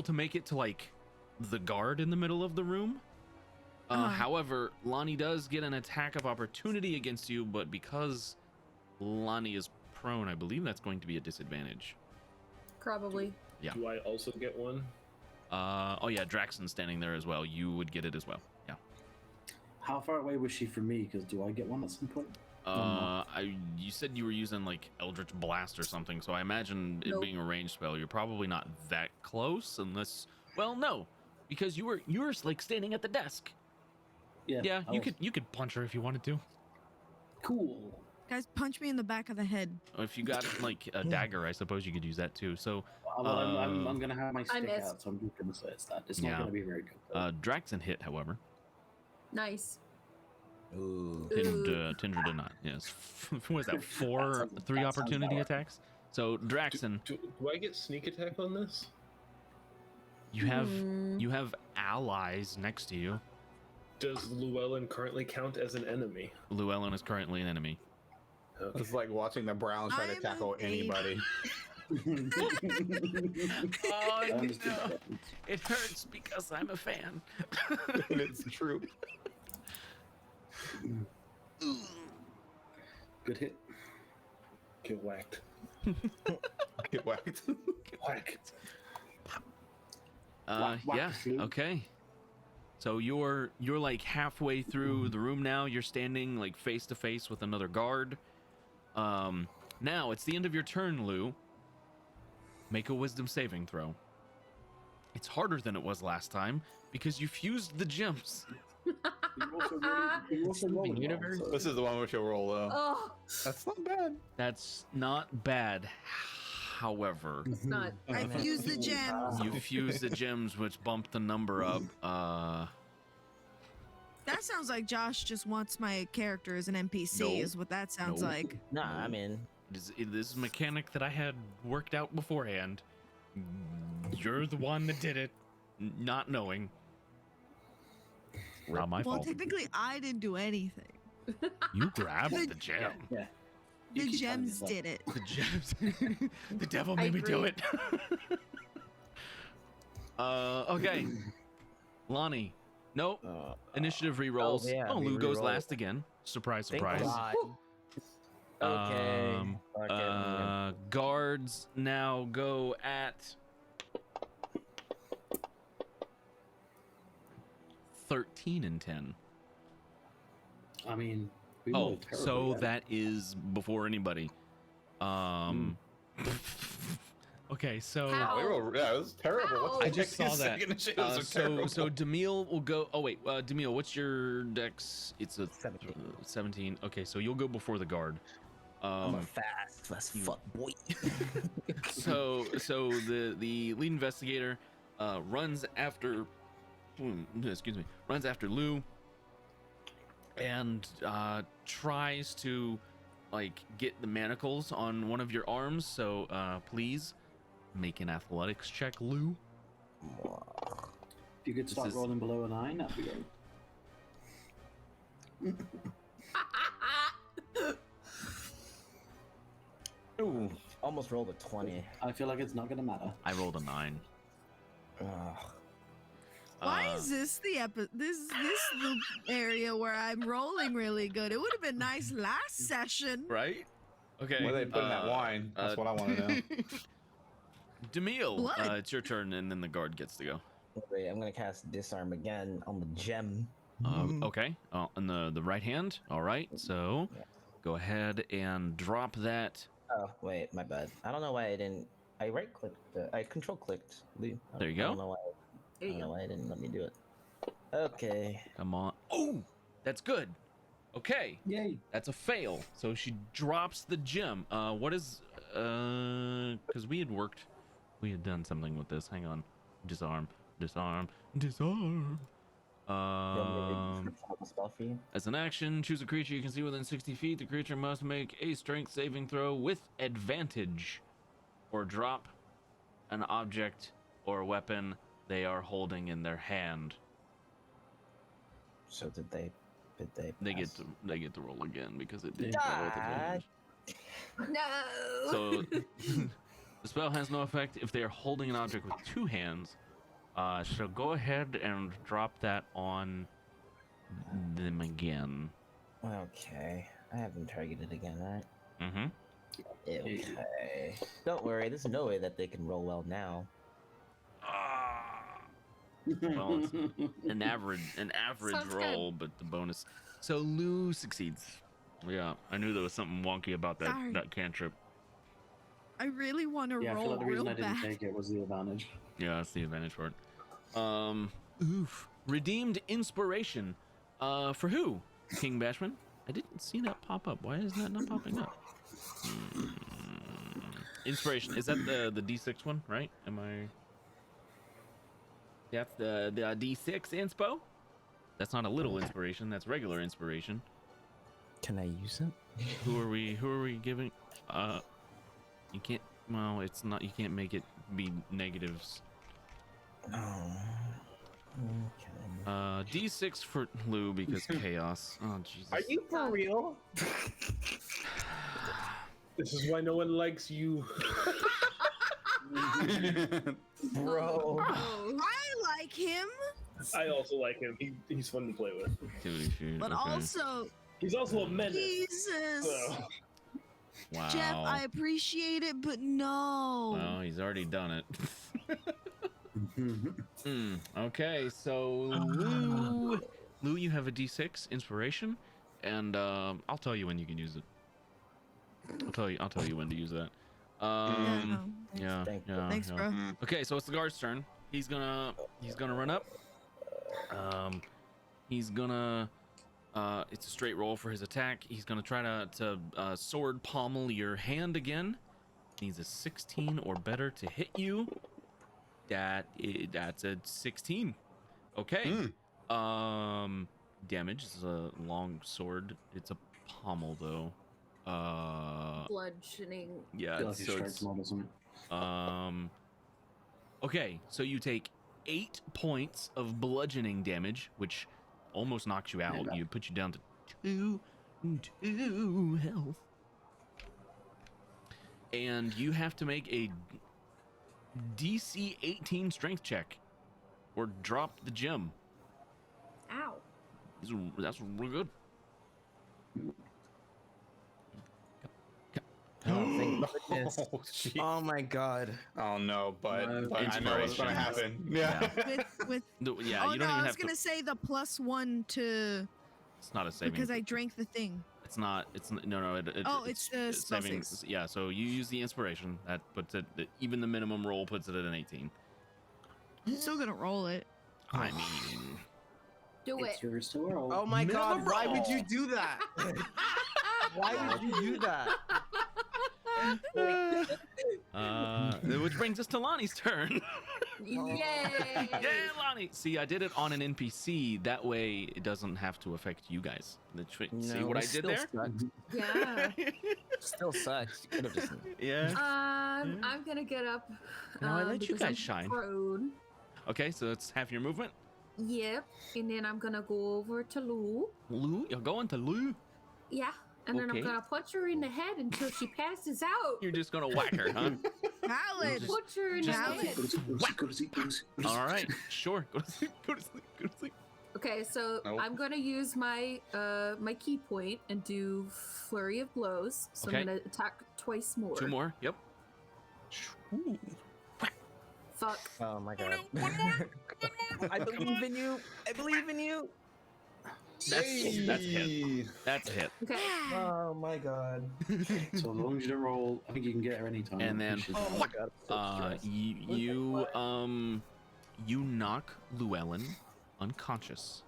to make it to like the guard in the middle of the room. Uh-huh. However, Lonnie does get an attack of opportunity against you, but because Lonnie is prone, I believe that's going to be a disadvantage. Probably. Yeah. Do I also get one? Oh yeah, Draxon's standing there as well. You would get it as well. Yeah. How far away was she from me? Because do I get one at some point? You said you were using like Eldritch Blast or something, so I imagine it Nope. being a ranged spell, you're probably not that close, unless. Well, no, because you were like standing at the desk. Yeah, I you was- could punch her if you wanted to. Cool. Guys, punch me in the back of the head. Or if you got like a dagger, I suppose you could use that too. So Well, I'm gonna have my stick missed. out, so I'm just gonna say it's that. It's Yeah. not gonna be very good. though. Draxon hit, however. Nice. Ooh. Tindra did not. Yes. What was that? Three that sounds opportunity about attacks. So Draxon, Do I get sneak attack on this? you have Hmm. you have allies next to you. Does Llewellyn currently count as an enemy? Llewellyn is currently an enemy. Okay. It's like watching the Browns try to I'm tackle okay. anybody. Oh, I understand. it hurts because I'm a fan. And it's true. Good hit. Get whacked. Get whacked. Whack. Whack, whack, Yeah. see? Okay. So you're like halfway through the room now. You're standing like face to face with another guard. Now it's the end of your turn, Lou. Make a wisdom saving throw. It's harder than it was last time because you fused the gems. You also roll Steven it well, Universe? so- This is the one which you'll roll, though. Oh, That's not bad. That's not bad. However, it's not. I fuse the gems. you fused the gems, which bumped the number up. That sounds like Josh just wants my character as an NPC, No. is what that sounds No. like. Nah, I mean, This is a mechanic that I had worked out beforehand. You're the one that did it, not knowing. Not my Well, fault. technically, I didn't do anything. You grabbed the gem. Yeah. You The keep telling gems yourself. did it. The gems. The devil I made me do agree. it. Okay. Lonnie. Nope. Initiative rerolls. oh, yeah, Oh, we Lou goes reroll. last again. Surprise, thank surprise. God. Okay. Fucking- Guards now go at 13 and 10. I mean, we Oh, rolled terribly, so right? that is before anybody. Okay, so How? We rolled, yeah, it was terrible. What's Ow. the I just saw next that. second initiatives are So terrible. Demille will go. Oh wait, Demille, what's your dex? It's a 17. 17. Okay, so you'll go before the guard. I'm a fast as fuck boy. So the lead investigator runs after runs after Lou and tries to like get the manacles on one of your arms. So please make an athletics check, Lou. If you could start is- rolling below a 9, that'd be great. Ooh. Almost rolled a 20. I feel like it's not gonna matter. I rolled a 9. Ugh. Why is this this the area where I'm rolling really good? It would have been nice last session. Right? Okay. Where they put in that wine? That's what I want to know. Demille, Blood. it's your turn, and then the guard gets to go. Wait, I'm gonna cast disarm again on the gem. Okay. On the right hand. All right. So go ahead and drop that. Oh wait, my bad. I don't know why I didn't. I right clicked. I control clicked. There you I go. don't know why. I don't know why it didn't let me do it. Okay. Come on. Oh, that's good. Okay. Yay. That's a fail. So she drops the gem. What is because we had done something with this. Hang on. Disarm. Spell for you? As an action, choose a creature you can see within 60 feet. The creature must make a strength saving throw with advantage, or drop an object or weapon they are holding in their hand. So did they? They get to roll again because it did roll with advantage. No. So the spell has no effect if they are holding an object with two hands. So go ahead and drop that on them again. Okay. I have them targeted again, right? Mm-hmm. Okay. Don't worry. There's no way that they can roll well now. Well, it's an average Sounds roll, but the bonus. So Lou succeeds. Yeah, I knew there was something wonky about Sorry. that cantrip. I really want to Yeah, I feel roll like the reason real I didn't bad. take it was the advantage. Yeah, that's the advantage for it. Redeemed inspiration. For who? King Bashman? I didn't see that pop up. Why is that not popping up? Inspiration. Is that the D6 one, right? Am I? That's the D6 inspo? That's not a little inspiration, that's regular inspiration. Can I use it? Who are we giving? You can't, well, it's not, you can't make it be negatives. Oh. Okay. D6 for Lou because chaos. Oh, Jesus. Are you for real? This is why no one likes you. Bro. I like him, I also like him. He's fun to play with. Activity sheet, but okay. also He's also a menace. Jesus. So. Wow. Jeff, I appreciate it, but no. Well, he's already done it. Okay, so Lou, you have a D6 inspiration, and I'll tell you when you can use it. I'll tell you when to use that. Yeah. Thanks, bro. Okay, so it's the guard's turn. He's gonna run up. He's gonna it's a straight roll for his attack. He's gonna try to sword pommel your hand again. Needs a 16 or better to hit you. That's a 16. Okay. Damage is a long sword. It's a pommel though. Bludgeoning. Yeah. So it's, okay, so you take 8 points of bludgeoning damage, which almost knocks you out. You put you down to 2 health. And you have to make a DC 18 strength check or drop the gem. Ow. That's real good. Oh, thank goodness. Oh, jeez. Oh my god. Oh no, but I know what's gonna Inspiration. happen. Yeah. With Yeah, oh you no, don't even I was have gonna to. say the +1 to It's not a saving. because I drank the thing. It's not. It's no. It's the spell saving. saves. Yeah. So you use the inspiration. That puts it. Even the minimum roll puts it at an 18. I'm still gonna roll it. I mean, Do it. It's yours to roll. Oh my god, why would you do that? Why would you do that? which brings us to Lonnie's turn. Yay. Yeah, Lonnie. See, I did it on an NPC. That way, it doesn't have to affect you guys. See what I did there? Sucks. Yeah. Still sucks. You could have just. Yeah. I'm gonna get up. No, I let you because guys I'm shine. prone. Okay, so that's half your movement. Yep. And then I'm gonna go over to Lou. Lou, you're going to Lou. Yeah. And then Okay. I'm gonna punch her in the head until she passes out. You're just gonna whack her, huh? Valid. Punch her in the just- head. All right, sure. Go to sleep. Go to sleep. Go to sleep. Okay, so Nope. I'm gonna use my my key point and do flurry of blows. So Okay. I'm gonna attack twice more. 2 more. Yep. Fuck. Oh my god. no, one more. I believe in you. I believe in you. That's hit. Yay! That's a hit. Okay. Oh my god. So as long as you don't roll, I think you can get her anytime. And then Oh my god. I'm so stressed. you knock Llewellyn unconscious,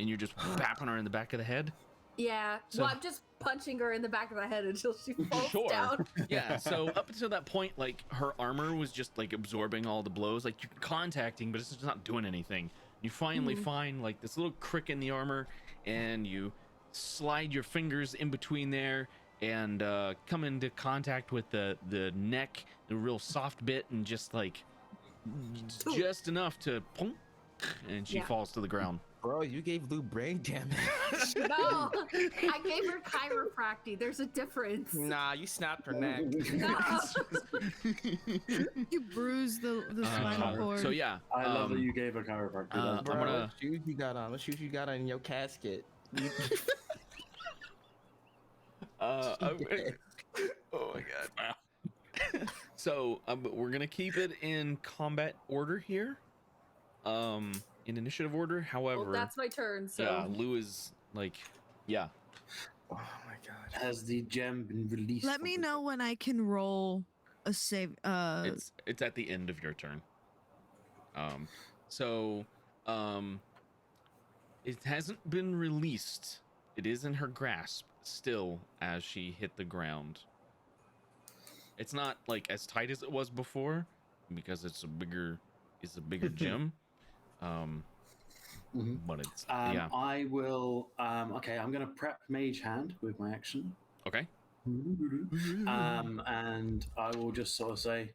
and you're just bapping her in the back of the head. Yeah. So- Well, I'm just punching her in the back of the head until she falls Sure. down. Yeah. So up until that point, like her armor was just like absorbing all the blows, like you're contacting, but it's just not doing anything. You finally find like this little crick in the armor, and you slide your fingers in between there and come into contact with the neck, the real soft bit, and just like just enough to punk, and she falls to the ground. Bro, you gave Lou brain damage. No, I gave her chiropractic. There's a difference. Nah, you snapped her neck. No. You bruised the spinal cord. So yeah, I love that you gave her chiropractic. I'm Bro, gonna- what shoes you got on? What shoes you got on in your casket? oh my god. So we're gonna keep it in combat order here, in initiative order. However, Well, that's my turn. So yeah, Lou is like, yeah. Oh my god. Has the gem been released? Let me know when I can roll a save. It's at the end of your turn. So it hasn't been released. It is in her grasp still as she hit the ground. It's not like as tight as it was before because it's a bigger gem. But it's yeah. I will. Okay, I'm gonna prep Mage Hand with my action. Okay. And I will just sort of say,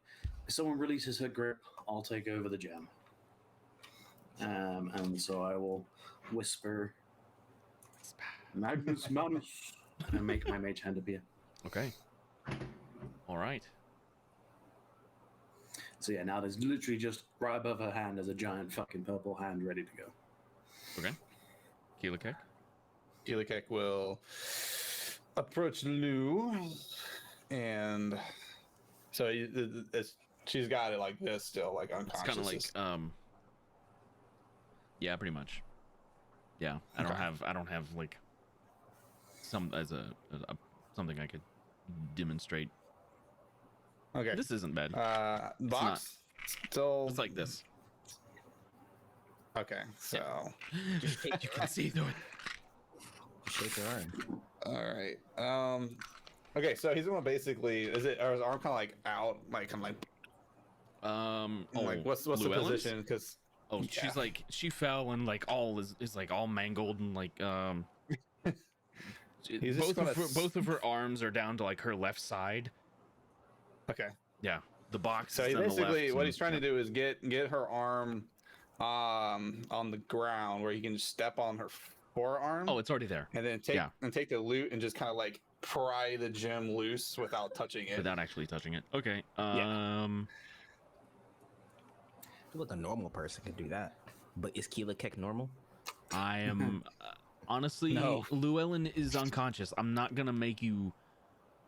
if someone releases her grip, I'll take over the gem. And so I will whisper, Magnus Manus, and make my Mage Hand appear. Okay. All right. So yeah, now there's literally just right above her hand, there's a giant fucking purple hand ready to go. Okay. Keelakek. Keelakek will approach Lou, and so she's got it like this still, like unconscious. It's kind of like yeah, pretty much. Yeah, I don't have like some as a something I could demonstrate. Okay. This isn't bad. Box still. It's like this. Okay, so You can see through it. Shake her arm. all right. Okay, so he's gonna basically or his arm kind of like out, like kind of like like what's the Llewellyn's? position? Because Oh, yeah. she's like she fell and like all is like all mangled and like He's just both of her arms are down to like her left side. Okay. Yeah, the box. So is he on the basically left what and- he's trying to do is get her arm on the ground where he can just step on her forearm. Oh, it's already there and then take the loot and just kind of like pry the gem loose without touching it. without actually touching it. Okay. I feel like a normal person could do that. But is Keelakek normal? I am honestly, No. Llewellyn is unconscious. I'm not gonna make you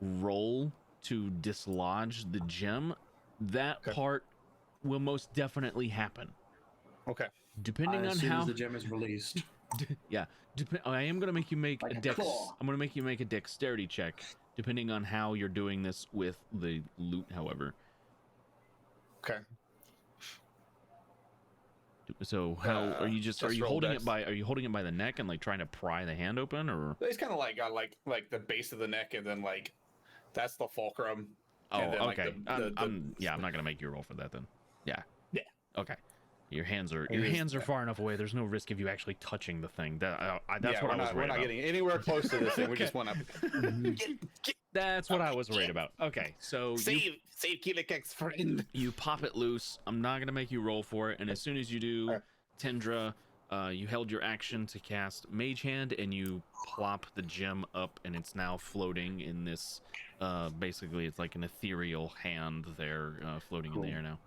roll to dislodge the gem. That Okay. part will most definitely happen. Okay. Depending As on soon how as the gem is released. yeah, I am gonna make you make Like a a dex. claw. I'm gonna make you make a dexterity check, depending on how you're doing this with the loot. However, Okay. so how are you just are you roll holding dex. it by the neck and like trying to pry the hand open, or He's kind of like got like the base of the neck, and then like that's the fulcrum. oh and then, like, okay, the- I'm not gonna make you roll for that then. Yeah. Yeah. Okay. Your hands are is- far enough away. There's no risk of you actually touching the thing. That's Yeah, what I was we're worried not about. getting anywhere close to this thing. We just want to That's what I was worried about. Okay, so save Keelakek's friend. you pop it loose. I'm not gonna make you roll for it. And as soon as you do, Alright. Tendra, you held your action to cast Mage Hand, and you plop the gem up, and it's now floating in this. Basically, it's like an ethereal hand there, floating in the Cool. air now.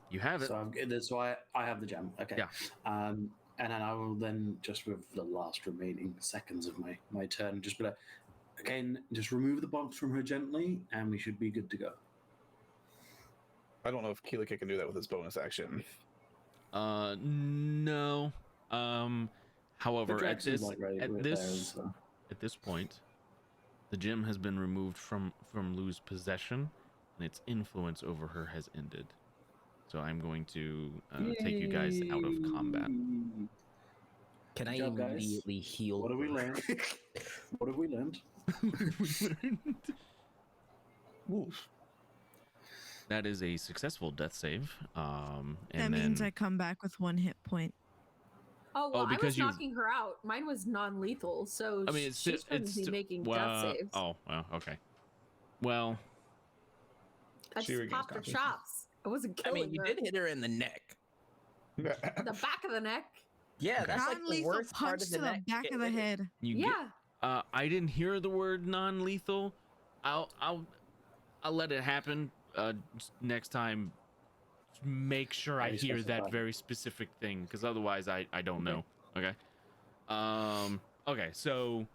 You have it. So that's why I have the gem. Okay. Yeah. And then I will then just with the last remaining seconds of my turn, just be like, again, just remove the box from her gently, and we should be good to go. I don't know if Keelika can do that with his bonus action. No. However, at Drax is, this like, right there, so. at this point, the gem has been removed from Lou's possession, and its influence over her has ended. So I'm going to take you guys out of combat. Can Good I job, guys. immediately heal? What have we learned? What have we learned? Oof. That is a successful death save. And That means I come back with 1 hit point. Oh, well, I because was you've- knocking her out. Mine was non-lethal, so I mean, it's she's going to be making death saves. Oh, well, okay. Well, I she just regains popped her consciousness. chops. I wasn't I killing mean, you her. did hit her in the neck. The back of the neck. Yeah, that's like the Non-lethal worst part punch of to the the neck. back of the head. you Yeah. get. I didn't hear the word non-lethal. I'll let it happen. Just next time, make sure I Very hear that specified. very specific thing, because otherwise I don't know. Okay. Okay. So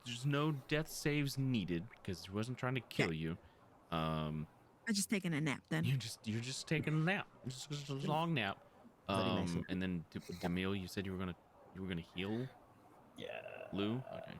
there's no death saves needed because he wasn't trying to kill you. I just taking a nap then. You're just taking a nap. Just a long nap. Very nice of And then Demille, you said you were gonna heal. Yeah. Lou. Okay.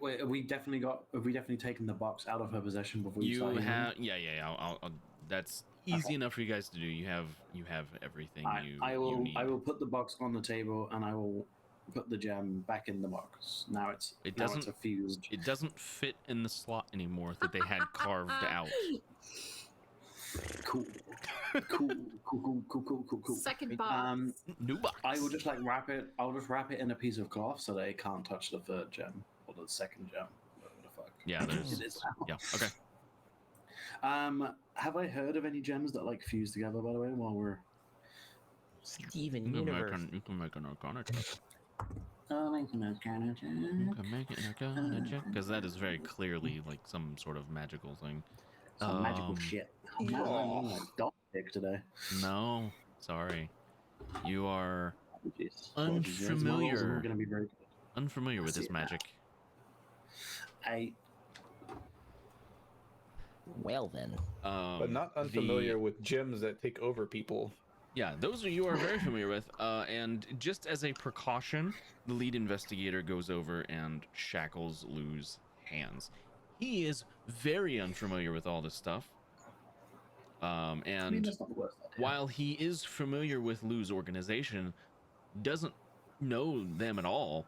Wait. Have we definitely taken the box out of her possession before you You start healing? have. Yeah. I'll that's easy enough for you guys to do. You have everything I you will. need. I will put the box on the table, and I will put the gem back in the box. Now it's a fused. It doesn't fit in the slot anymore that they had carved out. Cool. Second box. New box. I will just wrap it. I'll just wrap it in a piece of cloth so they can't touch the third gem or the second gem. Whatever the fuck. Yeah, there's. It is. Yeah. Okay. Have I heard of any gems that fuse together? By the way, while we're Steven You can Universe. make an Arcana check. oh, Arcana check. You can make an Arcana check because that is very clearly some sort of magical thing. Some magical shit. Yeah. I'm like dog dick today. No, sorry. You are Apologies. Unfamiliar. My rolls are gonna be very good. unfamiliar with See this that. magic. Well then. But not unfamiliar with gems that take over people. Yeah, those you are very familiar with. And just as a precaution, the lead investigator goes over and shackles Lou's hands. He is very unfamiliar with all this stuff. And that's not the worst idea. while he is familiar with Lou's organization, doesn't know them at all.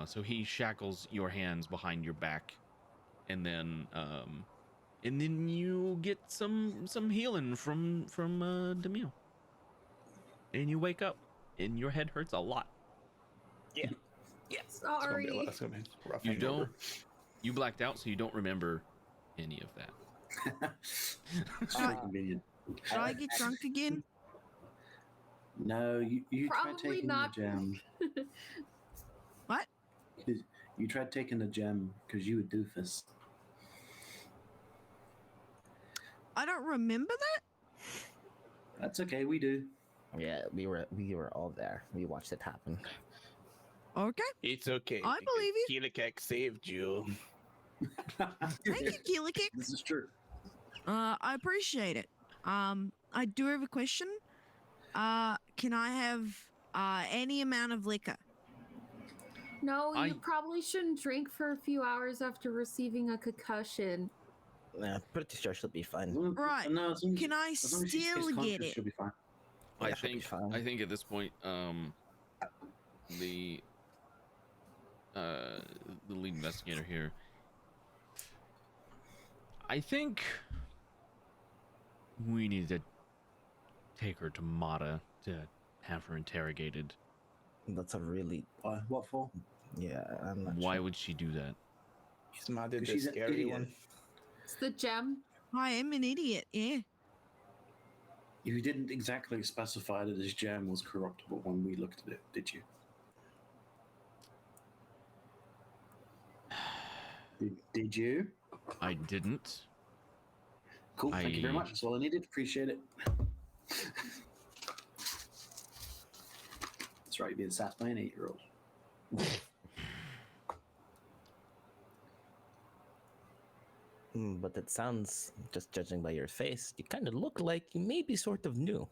So he shackles your hands behind your back, and then you get some healing from Demille. And you wake up, and your head hurts a lot. Yeah. Sorry. That's gonna be a rough You hangover. don't. You blacked out, so you don't remember any of that. It's very convenient. Should I get drunk again? No, you tried Probably taking not. the gem. What? You tried taking the gem because you a doofus. I don't remember that. That's okay, we do. Yeah, we were all there. We watched it happen. Okay. It's okay. I believe you. Keelakek saved you. Thank you, Keelakik. This is true. I appreciate it. I do have a question. Can I have any amount of liquor? No, I- you probably shouldn't drink for a few hours after receiving a concussion. Yeah, pretty sure she'll be fine. Right. No, as long as- Can I as long as she still stays get conscious, it? She'll be fine. I Yeah, she'll be think fine. at this point, the lead investigator here. I think we need to take her to Mata to have her interrogated. That's a really What for? yeah. I'm not Why sure. would she do that? He's modded the She's an scary idiot. one. It's the gem. I am an idiot. Yeah. You didn't exactly specify that this gem was corruptible when we looked at it, did you? Did you? I didn't. Cool. Thank you very I- much. That's all I needed. Appreciate it. That's right. You're being sassed by an 8-year-old. But it sounds, just judging by your face, you kind of look like you may be sort of new.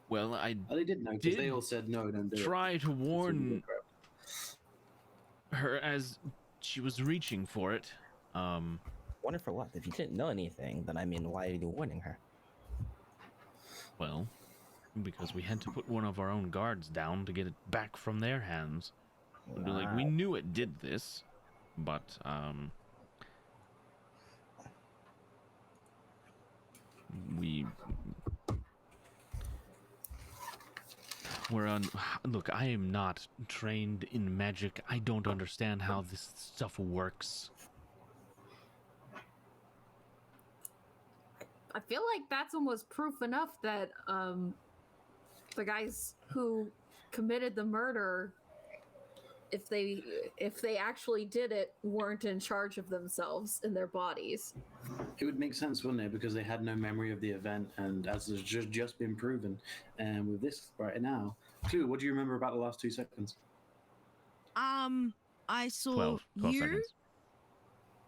Well, I Oh, they did know because they Did all said no, don't do it. try to That's what we warn did, crap. her as she was reaching for it. Warn her for what? If you didn't know anything, then I mean, why are you warning her? Well, because we had to put one of our own guards down to get it back from their hands. Like, we knew it did this, but we're on. Look, I am not trained in magic. I don't understand how this stuff works. I feel like that's almost proof enough that the guys who committed the murder, if they actually did it, weren't in charge of themselves and their bodies. It would make sense, wouldn't it? Because they had no memory of the event, and as has just been proven, and with this right now, Clue, what do you remember about the last 2 seconds? I saw 12 you. seconds.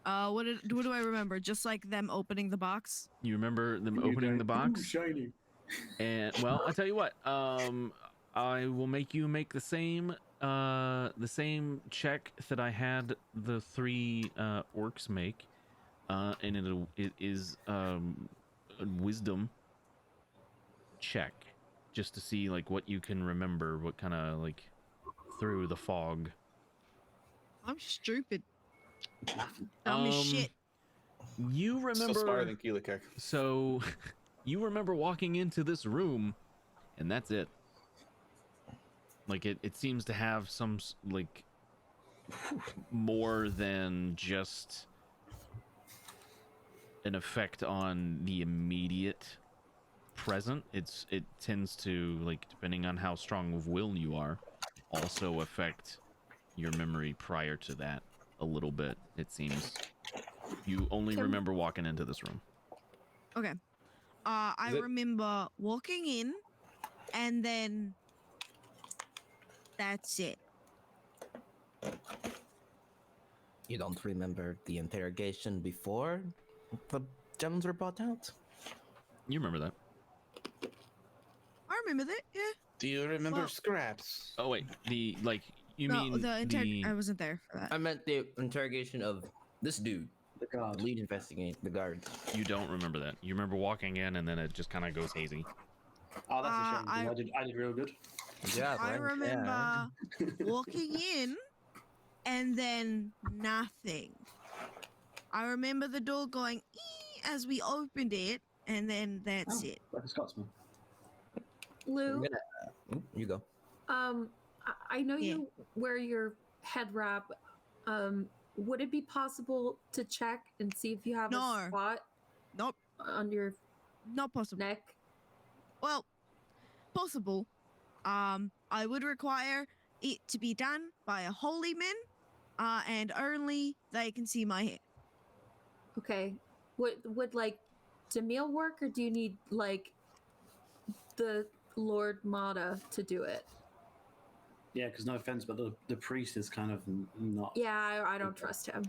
What do I remember? Just like them opening the box. You remember them You opening go, the box? "Ooh, shiny." And well, I tell you what. I will make you make the same check that I had the 3 orcs make, and it is a wisdom check, just to see like what you can remember, what kind of like through the fog. I'm stupid. Tell me shit. You Still remember? smarter than Keelikek. So, you remember walking into this room, and that's it. Like, it seems to have some, like, more than just an effect on the immediate present. It tends to, like, depending on how strong of will you are, also affect your memory prior to that a little bit, it seems. You only remember walking into this room. Okay. I remember walking in, and then that's it. You don't remember the interrogation before the gems were brought out? You remember that. I remember that. Yeah. Do you remember Well- scraps? Oh, wait. You No, mean I wasn't there for that. I meant the interrogation of this dude, The guard. the lead investigator, the guard. You don't remember that. You remember walking in, and then it just kind of goes hazy. Oh, that's a shame. 'Cause I- I did real good. Yeah, I remember walking in, and then nothing. I remember the door going ee as we opened it, and then that's it. Like a Scotsman. Lou, You go. I know Yeah. you wear your head wrap. Would it be possible to check and see if you have No. a spot Nope, on your not possible. neck? Well, possible. I would require it to be done by a holy man, and only they can see my hair. Okay. Would like Demille work, or do you need like the Lord Mata to do it? Yeah, because no offense, but the priest is kind of not. Yeah, I don't trust him.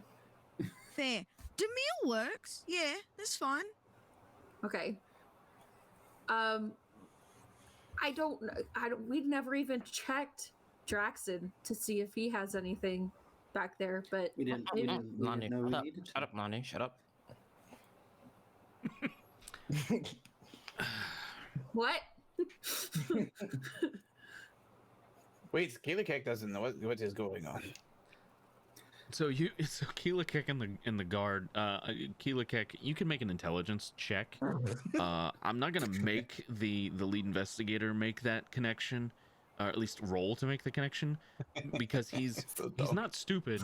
Fair. Demille works. Yeah, that's fine. Okay. I don't. We'd never even checked Draxon to see if he has anything back there, but We didn't. We didn't, we Nani, didn't know we shut up. needed to. Shut up, Nani. Shut up. what? Wait, Keelikek doesn't know what is going on. So Keelikek and the guard, Keelikek, you can make an intelligence check. I'm not gonna make the lead investigator make that connection, or at least roll to make the connection, because he's not stupid.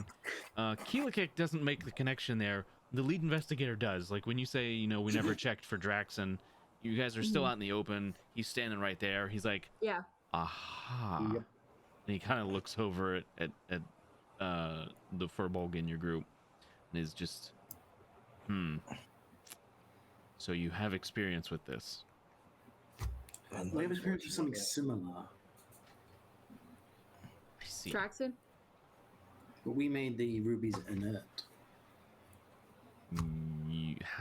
Keelikek doesn't make the connection there. The lead investigator does. Like when you say, we never checked for Draxon, you guys are still out in the open. He's standing right there. He's like, Yeah. aha. Yep. And he kind of looks over at the Furbolg in your group and is just, so you have experience with this. We have experience with something similar, I see. Draxon? but we made the rubies inert.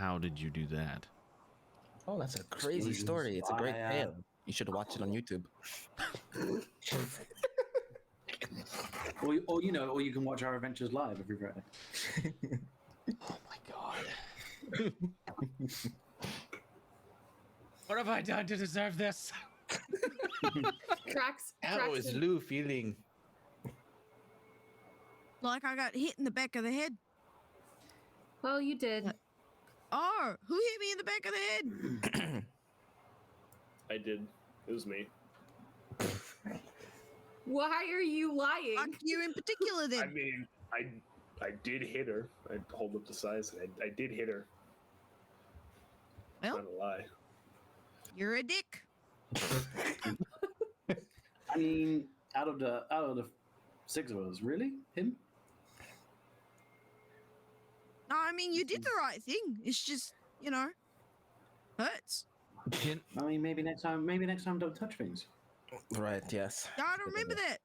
how did you do that? Oh, that's a crazy Explosions. story. It's a great I, tale. You should watch it on YouTube. or you can watch our adventures live every Friday. Oh my god. What have I done to deserve this? How is Lou feeling? Like I got hit in the back of the head. Well, you did. Oh, who hit me in the back of the head? I did. It was me. Why are you lying? Fuck you in particular, I then. mean, I did hit her. I hold up the size. I did hit her. Well, Not a lie. you're a dick. I mean, out of the 6 of us, really? Him? No, I mean, you did the right thing. It's just, hurts. I mean, maybe next time don't touch things. Right, yes. I don't remember that.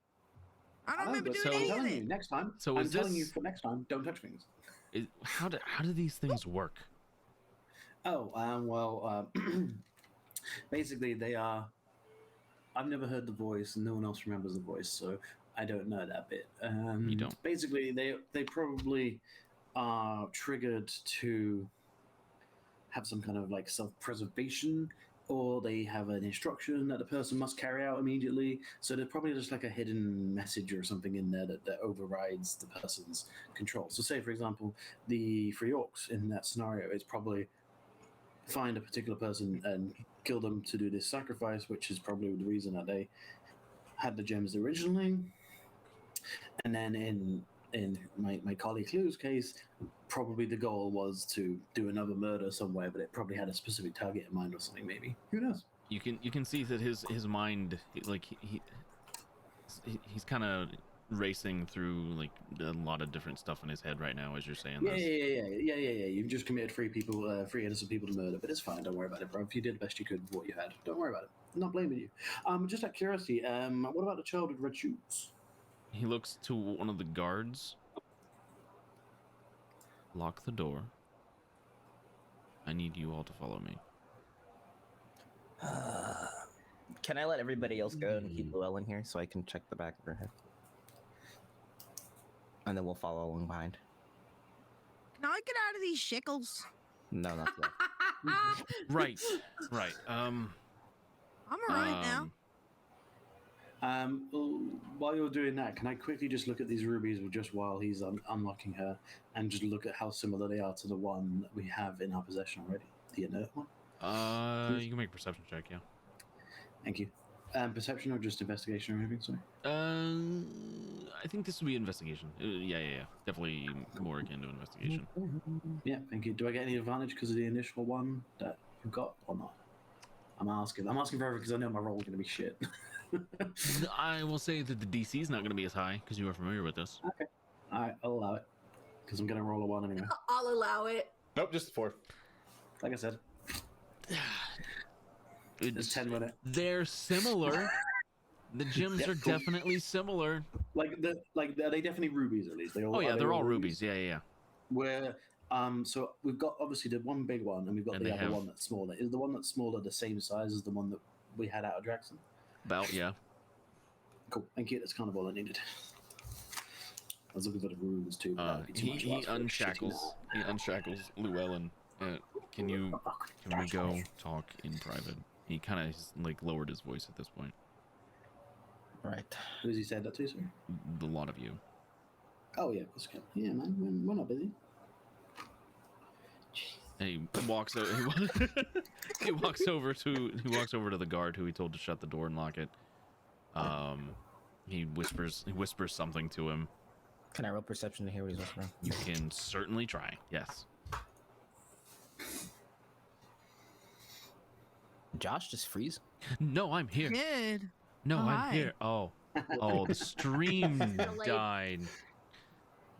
I don't I know, remember but doing I'm any of telling that. you, next time. So I'm is telling you this- for next time, don't touch things. How do these things work? Oh, basically they are. I've never heard the voice, and no one else remembers the voice, so I don't know that bit. You don't. Basically, they probably are triggered to have some kind of like self-preservation, or they have an instruction that the person must carry out immediately. So there's probably just like a hidden message or something in there that overrides the person's control. So say, for example, the three orcs in that scenario is probably find a particular person and kill them to do this sacrifice, which is probably the reason that they had the gems originally. And then in my colleague Lou's case, probably the goal was to do another murder somewhere, but it probably had a specific target in mind or something. Maybe, who knows? You can see that his mind, like he's kind of racing through like a lot of different stuff in his head right now as you're saying Yeah. this. You've just committed three innocent people to murder, but it's fine. Don't worry about it, bro. If you did the best you could with what you had, don't worry about it. I'm not blaming you. Just out of curiosity, what about the child with red shoes? He looks to one of the guards. Lock the door. I need you all to follow me. Can I let everybody else go and keep Llewellyn here so I can check the back of her head? And then we'll follow along behind. Can I get out of these shackles? No, not yet. Right. I'm alright now. While you're doing that, can I quickly just look at these rubies just while he's unlocking her, and just look at how similar they are to the one that we have in our possession already, the inert one? You can make a perception check, yeah. Thank you. Perception or just investigation or anything? Sorry. I think this would be investigation. Yeah. Definitely more akin to investigation. Yeah, thank you. Do I get any advantage because of the initial one that you've got, or not? I'm asking for everything because I know my roll is going to be shit. I will say that the DC is not going to be as high because you are familiar with this. Okay. All right, I'll allow it because I'm going to roll a 1 anyway. I'll allow it. Nope, just 4. Like I said, there's 10 with it. They're similar. The gems Yeah, are cool. definitely similar. Are they definitely rubies at least? They all, Oh yeah, are they they're all rubies. Yeah. Where so we've got obviously the one big one, and we've got And the they other have- one that's smaller. Is the one that's smaller the same size as the one that we had out of Draxon? About yeah. Cool, thank you. That's kind of all I needed. I was looking for the runes too. But that'd be too much He to ask for a shitty unshackles Llewellyn. Can we go talk in private? He kind of like lowered his voice at this point. Right. Who's he said that to, sir? A lot of you. Oh yeah, of course we can. Yeah, man, we're not busy. And he walks over. He walks over to the guard who he told to shut the door and lock it. He whispers something to him. Can I roll perception to hear what he's whispering? You can certainly try. Yes. Josh, just freeze. No, I'm here. Good. No, Oh, I'm hi. here. Oh, the stream died.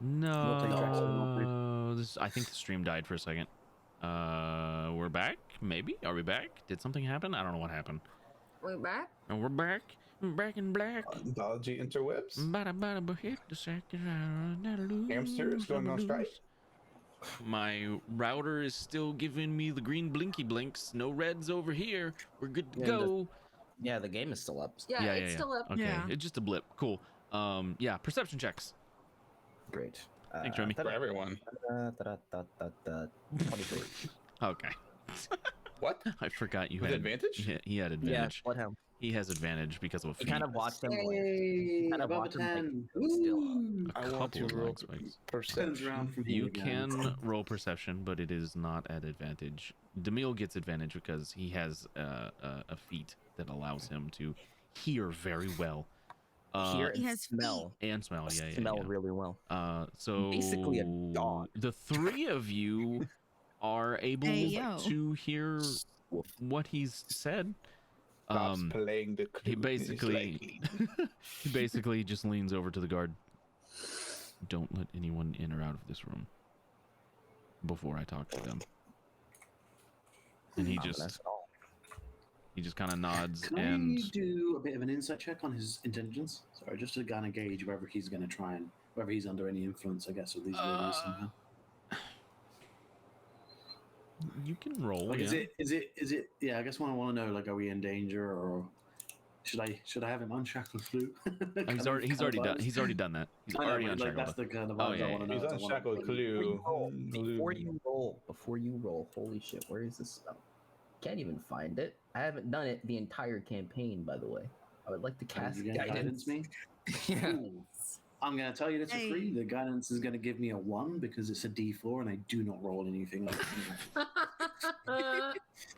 We'll take No, I think the stream died for a second. We're back. Maybe. Are we back? Did something happen? I don't know what happened. We're back. And we're back. Back in black. Anthology interwebs. Bada bada but hit the second. Hamsters going on strike. My router is still giving me the green blinky blinks. No reds over here. We're good to Yeah, go. Yeah, the game is still up. Yeah, it's still up. Okay, Yeah. it's just a blip. Cool. Yeah, perception checks. Great. Thanks, Remy. For everyone. 23. Okay. What? I forgot you With had advantage? Yeah, he had Yeah, advantage. let him. He has advantage because of a He feat. kind of watched him. Hey, kind of above a watch him, like, 10. still up. Woo! A I want couple to of roll lag spikes. Turns around perception. from here You again. can roll perception, but it is not at advantage. Demille gets advantage because he has a feat that allows him to hear very well. Hear He and has smell. And smell. Yeah, yeah, Smell yeah. really well. So Basically a dog. the three of you are able Hey, yo. to hear what he's said. Stops playing the He flute. basically he basically just leans over to the guard. Don't let anyone in or out of this room before I talk to them. And he just kind of nods Can and I do a bit of an insight check on his intentions? Sorry, just to kind of gauge whether he's going to try and whether he's under any influence, I guess, of these rumors somehow. you can roll. Like, yeah. is it? Yeah, I guess what I want to know, like, are we in danger, or should I have him unshackle flute? He's already done. He's already done that. He's I know, already but, like, unshackled. that's the kind of Oh, vibes yeah, I want to know. He's I wanna- unshackled clue. Before you roll, holy shit, where is this spell? Can't even find it. I haven't done it the entire campaign, by the way. I would like to Can cast you get guidance. me? Yeah. Ooh. I'm going to tell you this for free. The guidance is going to give me a 1 because it's a D4 and I do not roll anything.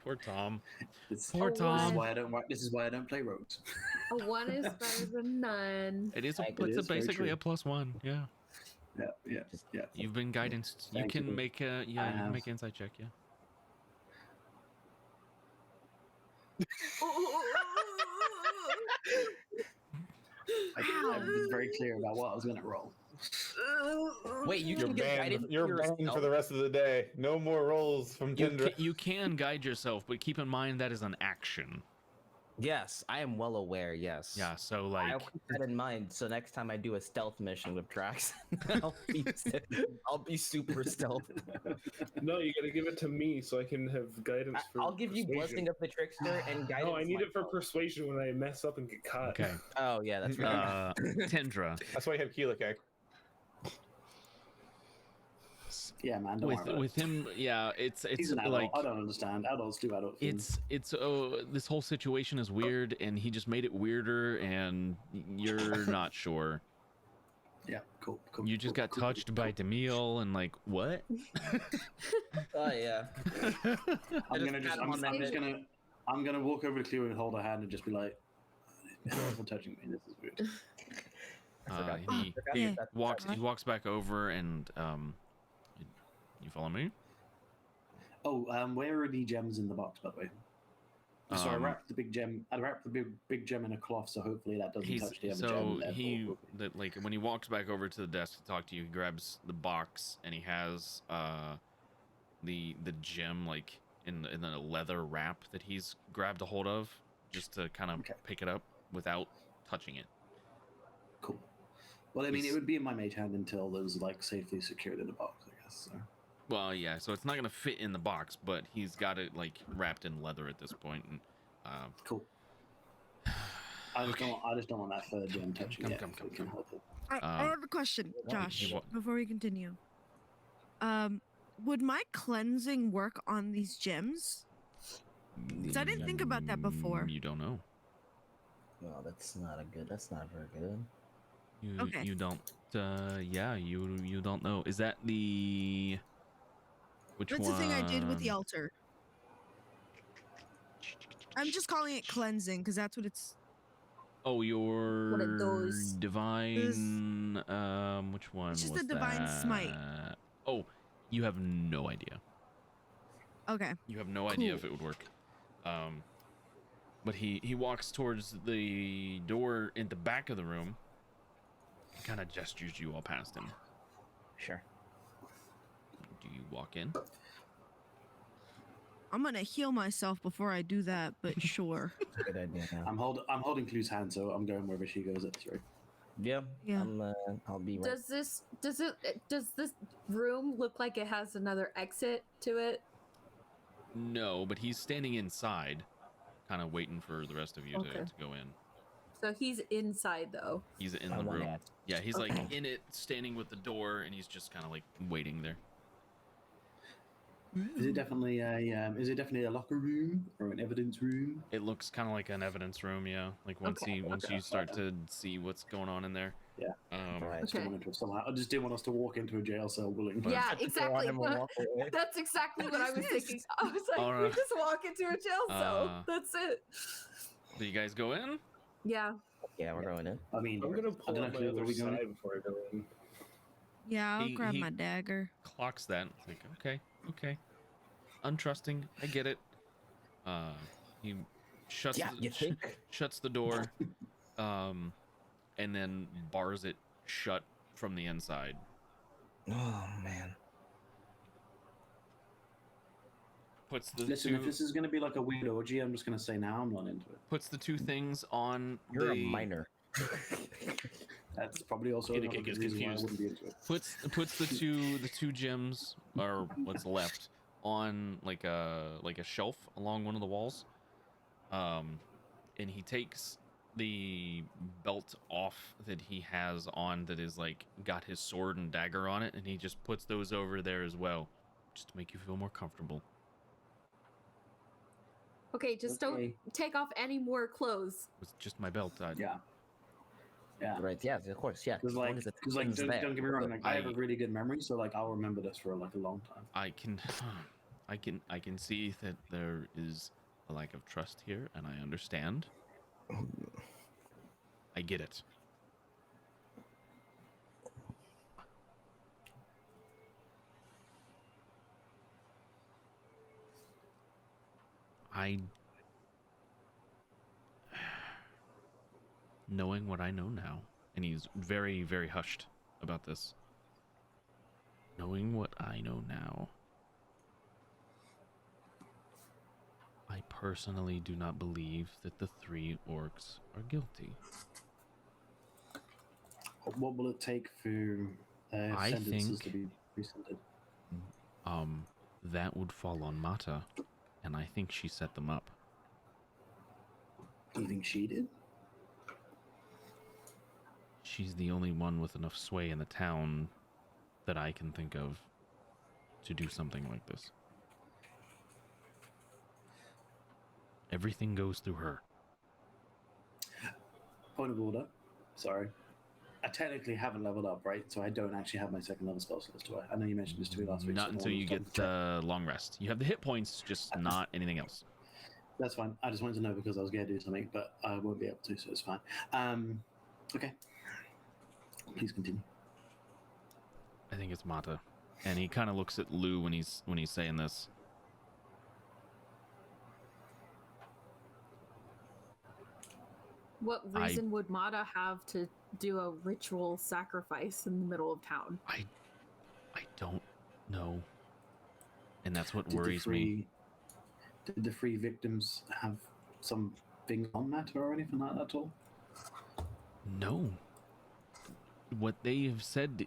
Poor Tom. This Poor is Tom. why I don't. This is why I don't play rogues. A 1 is better than none. It is. It It's is very basically true. a +1. Yeah. Yeah. You've been guidanced. You Thank can you. make a I you can have. make an insight check. Yeah. I was very clear about what I was going to roll. Wait, you You're can get banned. guidance You're yourself? banned for the rest of the day. No more rolls from You Kendra. you can guide yourself, but keep in mind that is an action. Yes, I am well aware. Yes. Yeah. So I'll like. keep that in mind. So next time I do a stealth mission with Drax, I'll be super stealth. No, you gotta give it to me so I can have guidance for. I'll give you persuasion. Blessing of the Trickster and guidance. No, I need it for myself. persuasion when I mess up and get caught. Okay. Oh yeah, that's right. Tendra. That's why you have Keelik. Yeah, man. Don't worry about With him, yeah, it's He's an adult. like I don't understand. Adults do adult things. it's this whole situation is weird, and he just made it weirder, and you're not sure. Yeah, cool. You just got touched by Demille, and like what? Oh yeah. I'm gonna walk over to Cleo and hold her hand and just be like, "You're touching me. This is weird." He Yeah. walks back over, and you follow me? Oh, where are the gems in the box, by the way? So I wrapped the big gem. I wrapped the big gem in a cloth, so hopefully that doesn't touch the other gem. Like when he walks back over to the desk to talk to you, he grabs the box and he has the gem like in the leather wrap that he's grabbed a hold of, just to kind of pick it up without touching it. Cool. Well, I mean, it would be in my mage hand until it was like safely secured in the box, I guess. So. Well, yeah, so it's not gonna fit in the box, but he's got it like wrapped in leather at this point. And cool. I just don't want that third gem touching it. Come. Can help it. I have a question, Josh, before we continue. Would my cleansing work on these gems? Because I didn't think about that before. You don't know. Well, that's not very good. You don't. Yeah, you don't know. Is that the? Which That's one? the thing I did with the altar. I'm just calling it cleansing because that's what it's. Oh, your What it does. divine. Which one? It's just was a divine that? smite. Oh, you have no idea. Okay. You have no idea if it would work. But he walks towards the door in the back of the room. He kind of gestures you all past him. Sure. Do you walk in? I'm gonna heal myself before I do that, but sure. Good idea. Yeah. I'm holding Clue's hand, so I'm going wherever she goes at this rate. Yeah. Yeah. I'll be right. Does this room look like it has another exit to it? No, but he's standing inside, kind of waiting for the rest of you Okay. to go in. So he's inside though. He's in On the one room. hand. Yeah, he's Okay. like in it, standing with the door, and he's just kind of like waiting there. Is it definitely a locker room or an evidence room? It looks kind of like an evidence room, yeah. Like once Okay. you start to see what's going on in there. Yeah. Right. Okay. I just didn't want us to walk into a jail cell willingly. Yeah, Go on exactly. and we'll walk away. That's exactly what I was thinking. I was like, All we right. just walk into a jail cell. That's it. Do you guys go in? Yeah. Yeah, we're going in. I mean, I'm gonna I pull don't out my know where other we going. side before I go in. Yeah, I'll He- grab he- my dagger. Clocks that. It's like, okay. Untrusting. I get it. He shuts Yeah, you think? shuts the door, and then bars it shut from the inside. Oh man. Puts the Listen, if two this is going to be like a weird orgy, I'm just going to say now I'm not into it. puts the two things on You're the a minor. That's probably also Kid another gets good reason why I confused. wouldn't be into it. puts the two gems, or what's left, on like a shelf along one of the walls. And he takes the belt off that he has on that is like got his sword and dagger on it, and he just puts those over there as well, just to make you feel more comfortable. Okay, just Okay. don't take off any more clothes. It's just my belt. Yeah. Right. Yeah. Of course. Yeah. Because as long like, as the cause, like thing's don't, there. don't get me wrong, like, I have a I- really good memory, so like I'll remember this for like a long time. I can see that there is a lack of trust here, and I understand. I get it. Knowing what I know now, and he's very, very hushed about this. Knowing what I know now, I personally do not believe that the three orcs are guilty. What will it take for I sentences think- to be rescinded? That would fall on Mata, and I think she set them up. Do you think she did? She's the only one with enough sway in the town that I can think of to do something like this. Everything goes through her. Point of order. Sorry. I technically haven't leveled up, right? So I don't actually have my second level spell list, do I? I know you mentioned this to me last week. Not so until I you wanted to get double check. long rest. You have the hit points, just not anything else. That's fine. I just wanted to know because I was going to do something, but I won't be able to, so it's fine. Okay. Please continue. I think it's Mata, and he kind of looks at Lou when he's saying this. What reason would Mata have to do a ritual sacrifice in the middle of town? I don't know, and that's what Did the worries me. Did the three victims have something on that or anything like that at all? No. What they have said,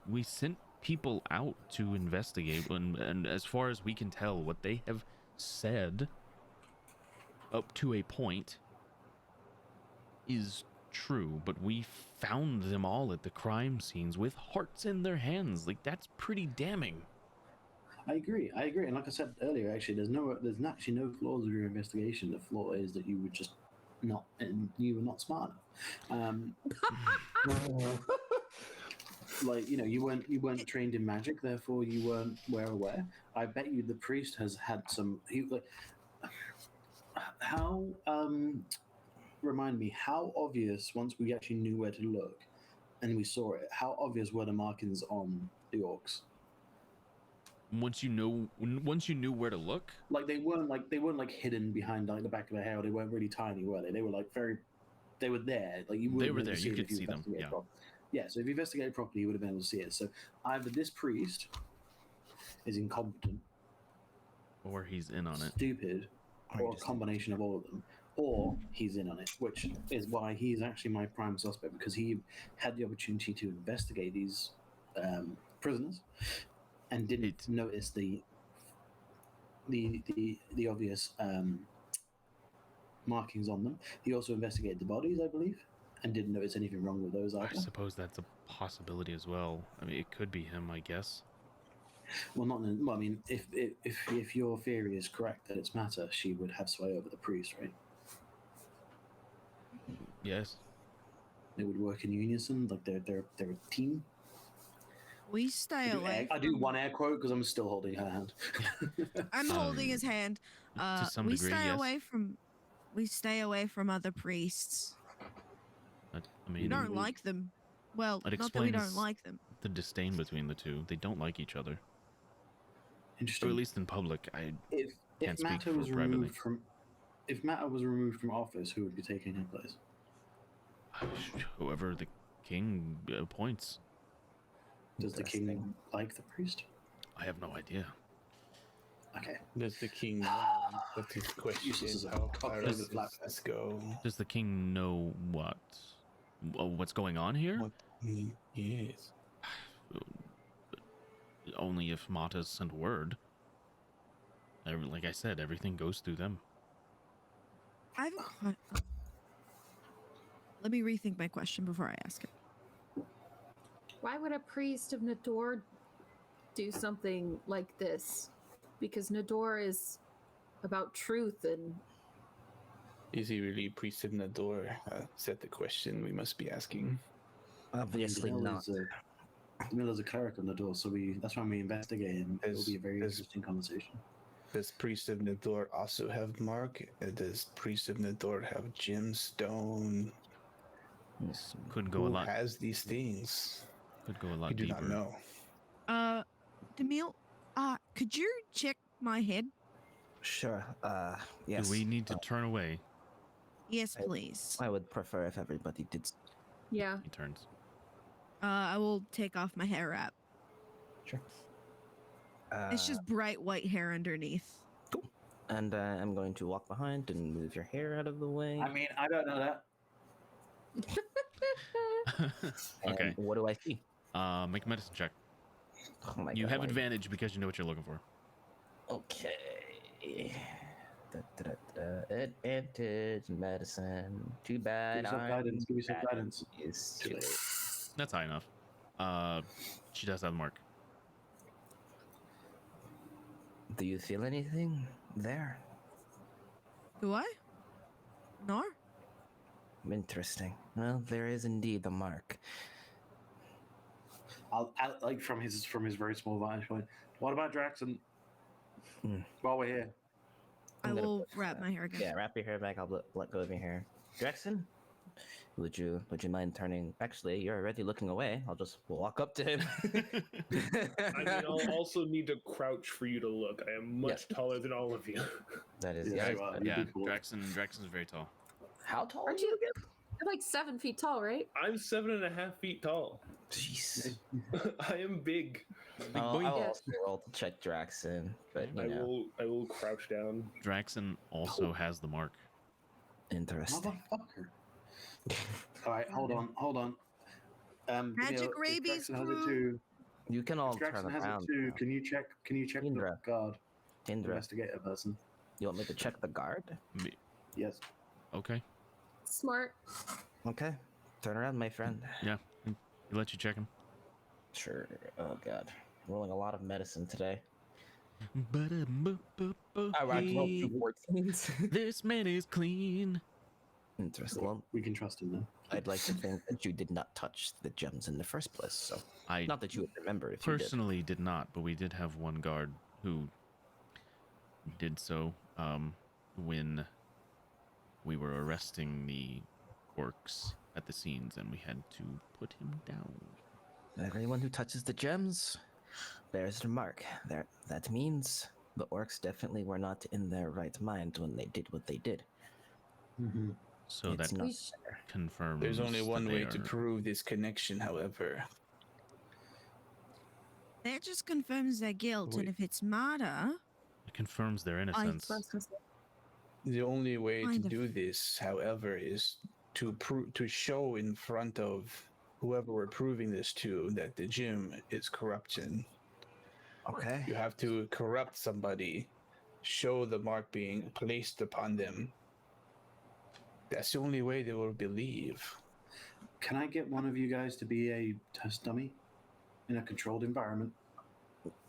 we sent people out to investigate, and as far as we can tell, what they have said up to a point is true, but we found them all at the crime scenes with hearts in their hands. Like, that's pretty damning. I agree, and like I said earlier, actually, there's actually no flaws with your investigation. The flaw is that you were just not, and you were not smart enough. Like, you know, you weren't trained in magic, therefore you weren't aware. I bet you the priest has had some. How remind me how obvious, once we actually knew where to look and we saw it, how obvious were the markings on the orcs? Once you knew where to look, Like they weren't hidden behind like the back of their hair, or they weren't really tiny, were they? They were like they were there. Like you they wouldn't were be able there. to You it could if you see them. investigated Yeah. properly. Yeah, so if you investigated properly, you would have been able to see it. So either this priest is incompetent, Or he's in on it. stupid, or a combination of all of them, or he's in on it, which is why he's actually my prime suspect, because he had the opportunity to investigate these prisoners, and didn't notice the obvious markings on them. He also investigated the bodies, I believe, and didn't notice anything wrong with those I either. suppose that's a possibility as well. I mean, it could be him, I guess. Well, I mean, if your theory is correct that it's Matter, she would have sway over the priest, right? Yes. They would work in unison, like they're a team. We stay away. I do from- one air quote because I'm still holding her hand. I'm holding his hand. To some we degree, stay yes. away from. We stay away from other priests. I We mean, don't like them. Well, It not that we don't explains- like them. the disdain between the two. They don't like each other. Interesting. Or at least in public. I if can't speak Matter for was privately. removed from, if Matter was removed from office, who would be taking her place? whoever the king appoints. Does the king like the priest? I have no idea. Okay. Does the king know? That's his question. Useless as a How cock does over flat. this go? Does the king know what? What's going on here? What he is. Only if Mata's sent word. Like I said, everything goes through them. I have a Let me rethink my question before I ask it. Why would a priest of Nador do something like this? Because Nador is about truth and Is he really priest of Nador? Is that the question we must be asking? Obviously not. Miller's a cleric on the door, so that's why we investigate him. It'll be a very interesting conversation. Does priest of Nador also have mark? Does priest of Nador have gemstone? Could go Who a lot. has these things? Could go a lot We do deeper. not know. Demille, could you check my head? Sure. Yes. Do we need to turn away? Yes, please. I would prefer if everybody did. yeah. He turns. I will take off my hair wrap. Sure. It's just bright white hair underneath. And I'm going to walk behind and move your hair out of the way. I mean, I don't know that. Okay. And what do I see? Make a medicine check. Oh my You God, have why- advantage because you know what you're looking for. Okay. Advantage medicine. Too bad. Give me some guidance. Give me some guidance. Is Too late. That's high enough. She does have a mark. Do you feel anything there? Do I? No. Interesting. Well, there is indeed a mark. I'll like from his very small vantage point. What about Draxon? While we're here, I I'm gonna will put, wrap my hair again. Yeah, wrap your hair back. I'll let go of your hair. Jackson, would you mind turning? Actually, you're already looking away. I'll just walk up to him. I mean, I'll also need to crouch for you to look. I am much taller than all of you. That is Yeah, yes. well, but- You'd Yeah, be cool. Draxon's very tall. How tall Aren't are you you? again? You're like 7 feet tall, right? I'm 7.5 feet tall. Jeez. I am big. Big I'll boy. also roll to check Draxon, but you know, I will crouch down. Draxon also has the mark. interesting. Motherfucker. All right, hold on. Magic if rabies, Draxon has crew. it too. You can all If turn Draxon has around. it too. now. Can you check the Indra. guard? Indra, Investigator person. you want me to check the guard? Yes. Okay. Smart. Okay, turn around, my friend. Yeah. He let you check him. Sure. Oh God, rolling a lot of medicine today. I rolled Hey, 2 14s. this man is clean. Interesting. Well, We can trust him now. I'd like to think that you did not touch the gems in the first place. So, I not that you would remember if you did. personally did not, but we did have one guard who did so when we were arresting the orcs at the scenes, and we had to put him down. Everyone who touches the gems bears their mark. That means the orcs definitely were not in their right mind when they did what they did. Mm-hmm. So It's that not We fair. confirms. There's only that one they way to are- prove this connection, however. That just confirms their guilt, and Wait. if it's murder, It confirms their That's innocence. what I was gonna say. The only way Kind to of. do this, however, is to show in front of whoever we're proving this to that the gym is corruption. Okay. You have to corrupt somebody, show the mark being placed upon them. That's the only way they will believe. Can I get one of you guys to be a test dummy in a controlled environment?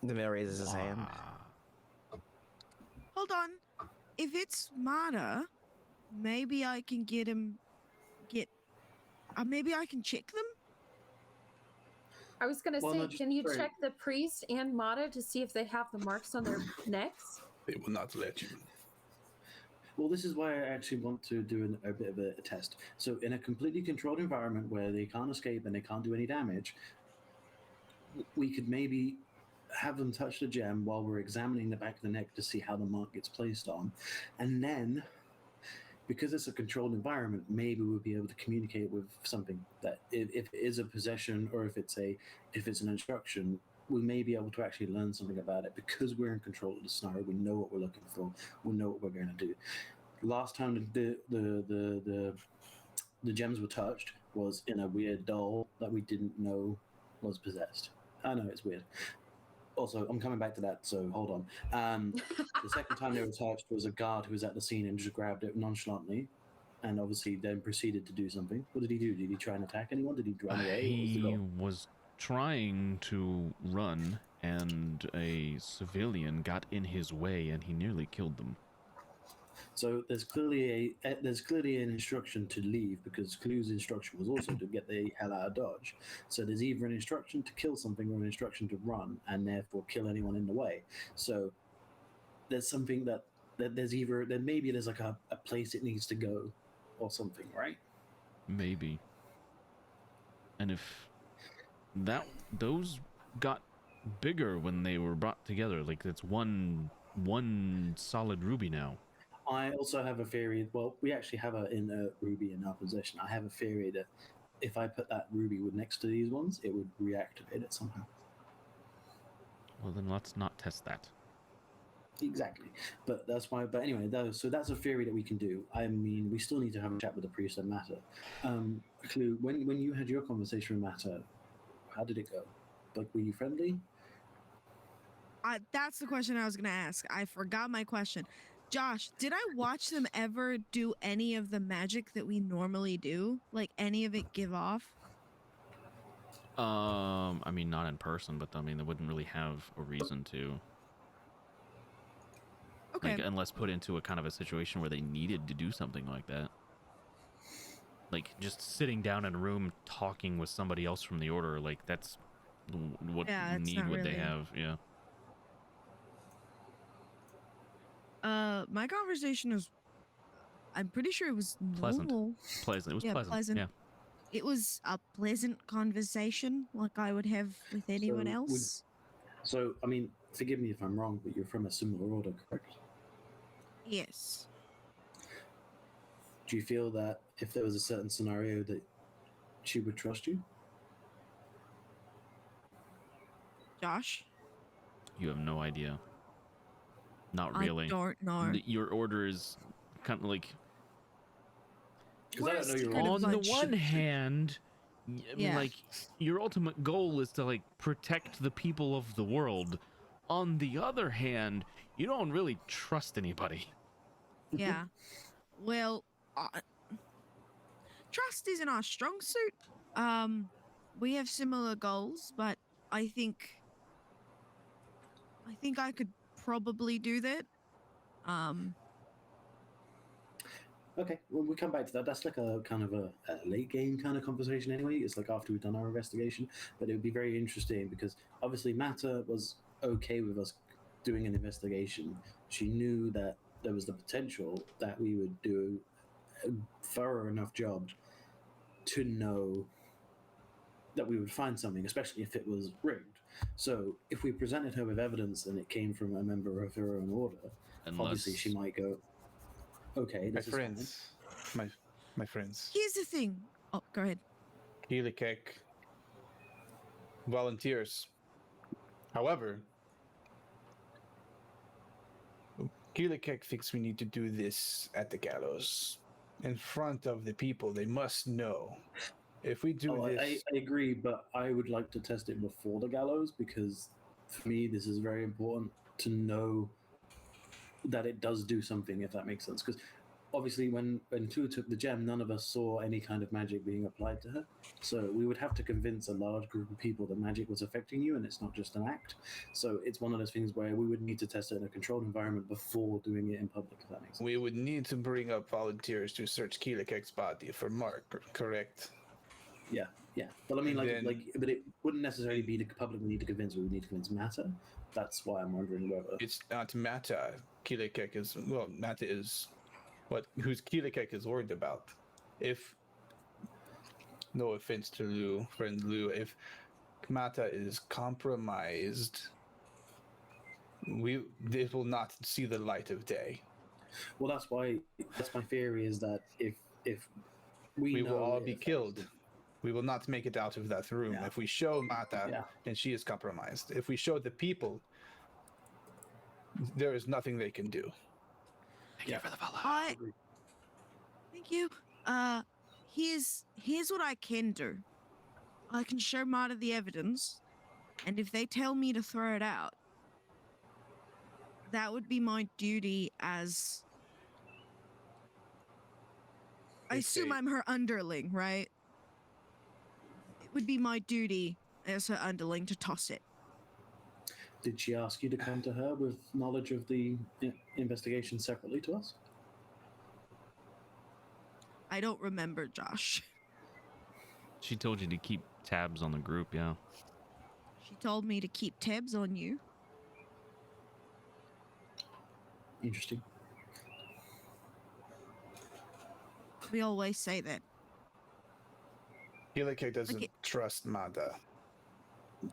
The male raises his hand. Hold on. If it's Mana, maybe I can get him. Maybe I can check them. I was gonna Well, say, no, just can you sorry. check the priest and Mata to see if they have the marks on their necks? They will not let you. Well, this is why I actually want to do a bit of a test. So, in a completely controlled environment where they can't escape and they can't do any damage, we could maybe have them touch the gem while we're examining the back of the neck to see how the mark gets placed on. And then, because it's a controlled environment, maybe we'll be able to communicate with something that if it is a possession or if it's an instruction, we may be able to actually learn something about it because we're in control of the scenario. We know what we're looking for. We know what we're going to do. Last time the gems were touched was in a weird doll that we didn't know was possessed. I know it's weird. Also, I'm coming back to that, so hold on. The second time they were touched was a guard who was at the scene and just grabbed it nonchalantly, and obviously then proceeded to do something. What did he do? Did he try and attack anyone? Did he run away? What was the He goal? was trying to run, and a civilian got in his way, and he nearly killed them. So there's clearly an instruction to leave because Clue's instruction was also to get the hell out of Dodge. So there's either an instruction to kill something or an instruction to run and therefore kill anyone in the way. So there's something that maybe there's like a place it needs to go or something, right? Maybe. And if those got bigger when they were brought together, like it's one solid ruby now. I also have a theory. Well, we actually have a ruby in our possession. I have a theory that if I put that ruby next to these ones, it would reactivate it somehow. Well, then let's not test that. Exactly. But that's why. But anyway, so that's a theory that we can do. I mean, we still need to have a chat with the priest and Matter. Clue, when you had your conversation with Matter, how did it go? Like, were you friendly? That's the question I was gonna ask. I forgot my question. Josh, did I watch them ever do any of the magic that we normally do? Like any of it give off? I mean, not in person, but I mean, they wouldn't really have a reason to. Okay. Like, unless put into a kind of a situation where they needed to do something like that. Like, just sitting down in a room talking with somebody else from the order, like, that's what need would they have, yeah. My conversation was, I'm pretty sure it was Pleasant. normal. Pleasant. It was pleasant. Pleasant. Yeah. It was a pleasant conversation like I would have with anyone else. So, I mean, forgive me if I'm wrong, but you're from a similar order, correct? Yes. Do you feel that if there was a certain scenario that she would trust you? Josh? You have no idea. Not really. I don't know. Your order is kind of like... Because I don't know your On order. the one hand, I mean, Yeah. like, your ultimate goal is to, like, protect the people of the world. On the other hand, you don't really trust anybody. Yeah. Well, trust isn't our strong suit. We have similar goals, but I think I could probably do that. Okay, well, we come back to that. That's like a kind of a late game kind of conversation anyway. It's like after we've done our investigation. But it would be very interesting because obviously Matter was okay with us doing an investigation. She knew that there was the potential that we would do a thorough enough job to know that we would find something, especially if it was rigged. So if we presented her with evidence and it came from a member of her own order, obviously she might go, okay, My this is friends. My friends. Here's the thing. Oh, go ahead. Helikek volunteers. However, Helikek thinks we need to do this at the gallows. In front of the people, they must know If we do Oh, this, I agree, but I would like to test it before the gallows because for me, this is very important to know that it does do something, if that makes sense. Because obviously, when Clue took the gem, none of us saw any kind of magic being applied to her. So we would have to convince a large group of people that magic was affecting you and it's not just an act. So it's one of those things where we would need to test it in a controlled environment before doing it in public, if that makes sense. we would need to bring up volunteers to search Keelakek's body for Mark, correct? Yeah, yeah. But I mean, Then- but it wouldn't necessarily be the public we need to convince. We would need to convince Matter. That's why I'm wondering whether. It's not Mata. Keelakek is, well, Mata is who's Keelakek is worried about. If, no offense to Lou, friend Lou, if Mata is compromised, it will not see the light of day. Well, that's my theory is that if We know will all it be affects killed. the- We will not make it out of that room Yeah. if we show Mata Yeah. and she is compromised. If we show the people, there is nothing they can do. Thank you for the follow. Thank you. Here's what I can do. I can show Marta the evidence, and if they tell me to throw it out, that would be my duty as. I It's assume a- I'm her underling, right? It would be my duty as her underling to toss it. Did she ask you to come to her with knowledge of the investigation separately to us? I don't remember, Josh. She told you to keep tabs on the group, yeah. She told me to keep tabs on you. Interesting. We always say that. Keelakek doesn't Okay. trust Mata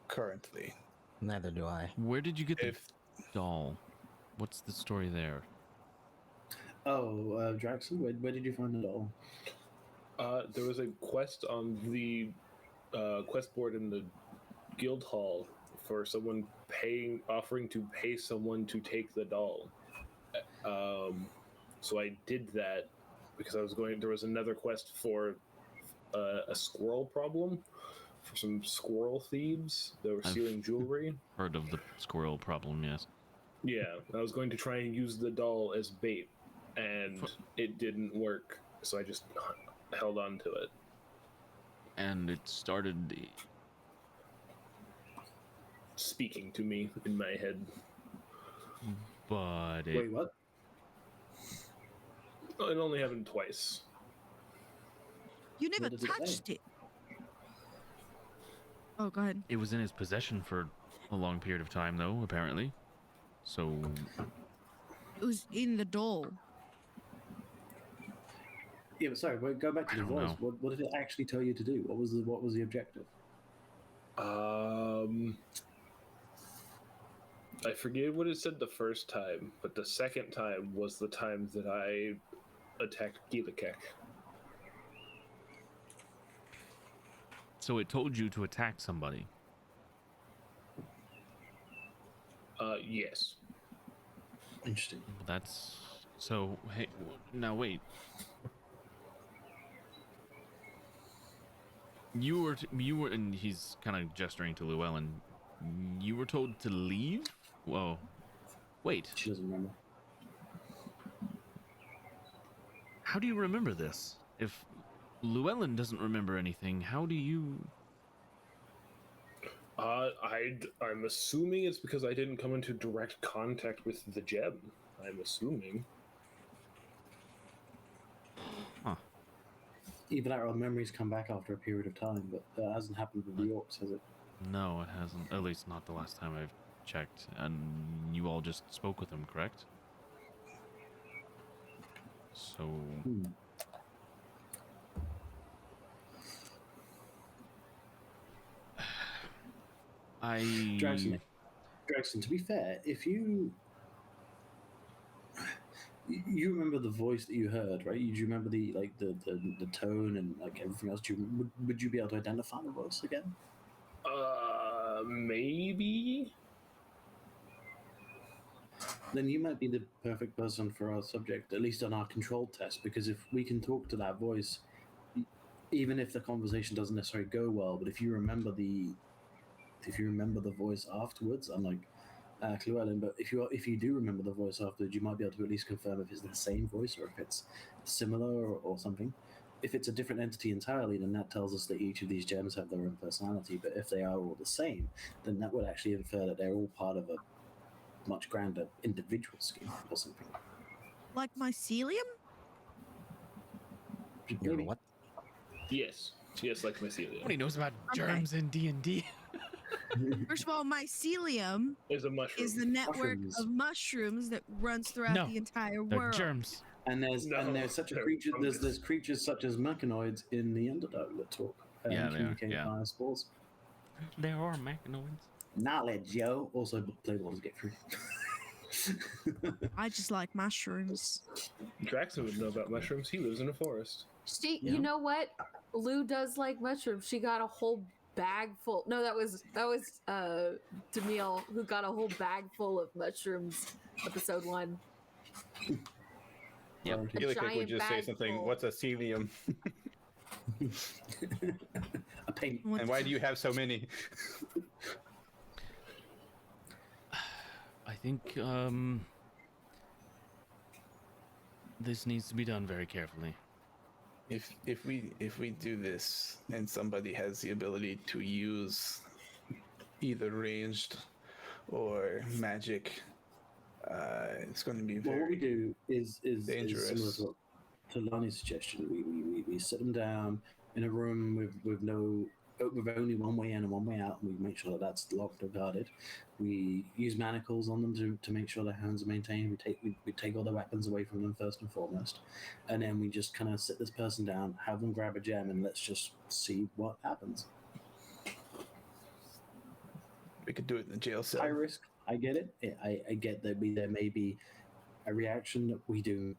currently. Neither do I. Where did you get the If doll? What's the story there? Oh, Draxon, where did you find it all? There was a quest on the quest board in the guild hall for someone offering to pay someone to take the doll. So I did that because there was another quest for a squirrel problem for some squirrel thieves that were I've- stealing jewelry. Heard of the squirrel problem, yes. Yeah, I was going to try and use the doll as bait, and it didn't work, so I just held on to it. And it started Speaking to me in my head. but it Wait, what? It only happened twice. You never What did it say? touched it. Oh, go ahead. it was in his possession for a long period of time though, apparently. So It was in the doll. Yeah, but sorry, go back to I the don't voice. know. What did it actually tell you to do? What was the objective? I forget what it said the first time, but the second time was the time that I attacked Keelakek. so it told you to attack somebody. Yes. Interesting. That's so hey now wait. You were and he's kind of gesturing to Llewellyn. You were told to leave? Whoa. Wait, She doesn't remember. how do you remember this? If Llewellyn doesn't remember anything, how do you? I'm assuming it's because I didn't come into direct contact with the gem. I'm assuming. Even our memories come back after a period of time, but that hasn't happened with the orcs, has it? No, it hasn't. At least not the last time I've checked. And you all just spoke with him, correct? So Hmm. Draxon, to be fair, if you remember the voice that you heard, right? You remember the tone and like everything else. Would you be able to identify the voice again? Maybe. Then you might be the perfect person for our subject, at least on our control test, because if we can talk to that voice, even if the conversation doesn't necessarily go well, but if you remember the voice afterwards, unlike Llewellyn, but if you do remember the voice afterwards, you might be able to at least confirm if it's the same voice or if it's similar or something. If it's a different entity entirely, then that tells us that each of these gems have their own personality. But if they are all the same, then that would actually infer that they're all part of a much grander individual scheme or something. Like mycelium? Maybe. What? Yes, like mycelium. Nobody knows about Okay. germs in D&D. First of all, mycelium Is a mushroom. is the network Mushrooms. of mushrooms that runs throughout No, the entire They're world. germs. And there's No, such a they're creature. fungus. There's creatures such as mechanoids in the Underdark that talk and Yeah, they are, communicate yeah. via spores. There are mechanoids. Knowledge, yo. Also, play Baldur's Gate 3. I just like mushrooms. Draxon would know about mushrooms. He lives in a forest. You know what? Lou does like mushrooms. She got a whole bag full. No, that was Demille who got a whole bag full of mushrooms. Episode 1. Yep. A Keylakek would giant just say bag something. full. What's a celium? A paint. What And the why do you have so many? I think this needs to be done very carefully. If we do this and somebody has the ability to use either ranged or magic, it's going to be Well, what we very do is dangerous. similar to Lonnie's suggestion. We sit them down in a room with only one way in and one way out, and we make sure that that's locked or guarded. We use manacles on them to make sure their hands are maintained. We take all their weapons away from them first and foremost, and then we just kind of sit this person down, have them grab a gem, and let's just see what happens. We could do it in the jail cell. High risk. I get it. I get that there may be a reaction that we do.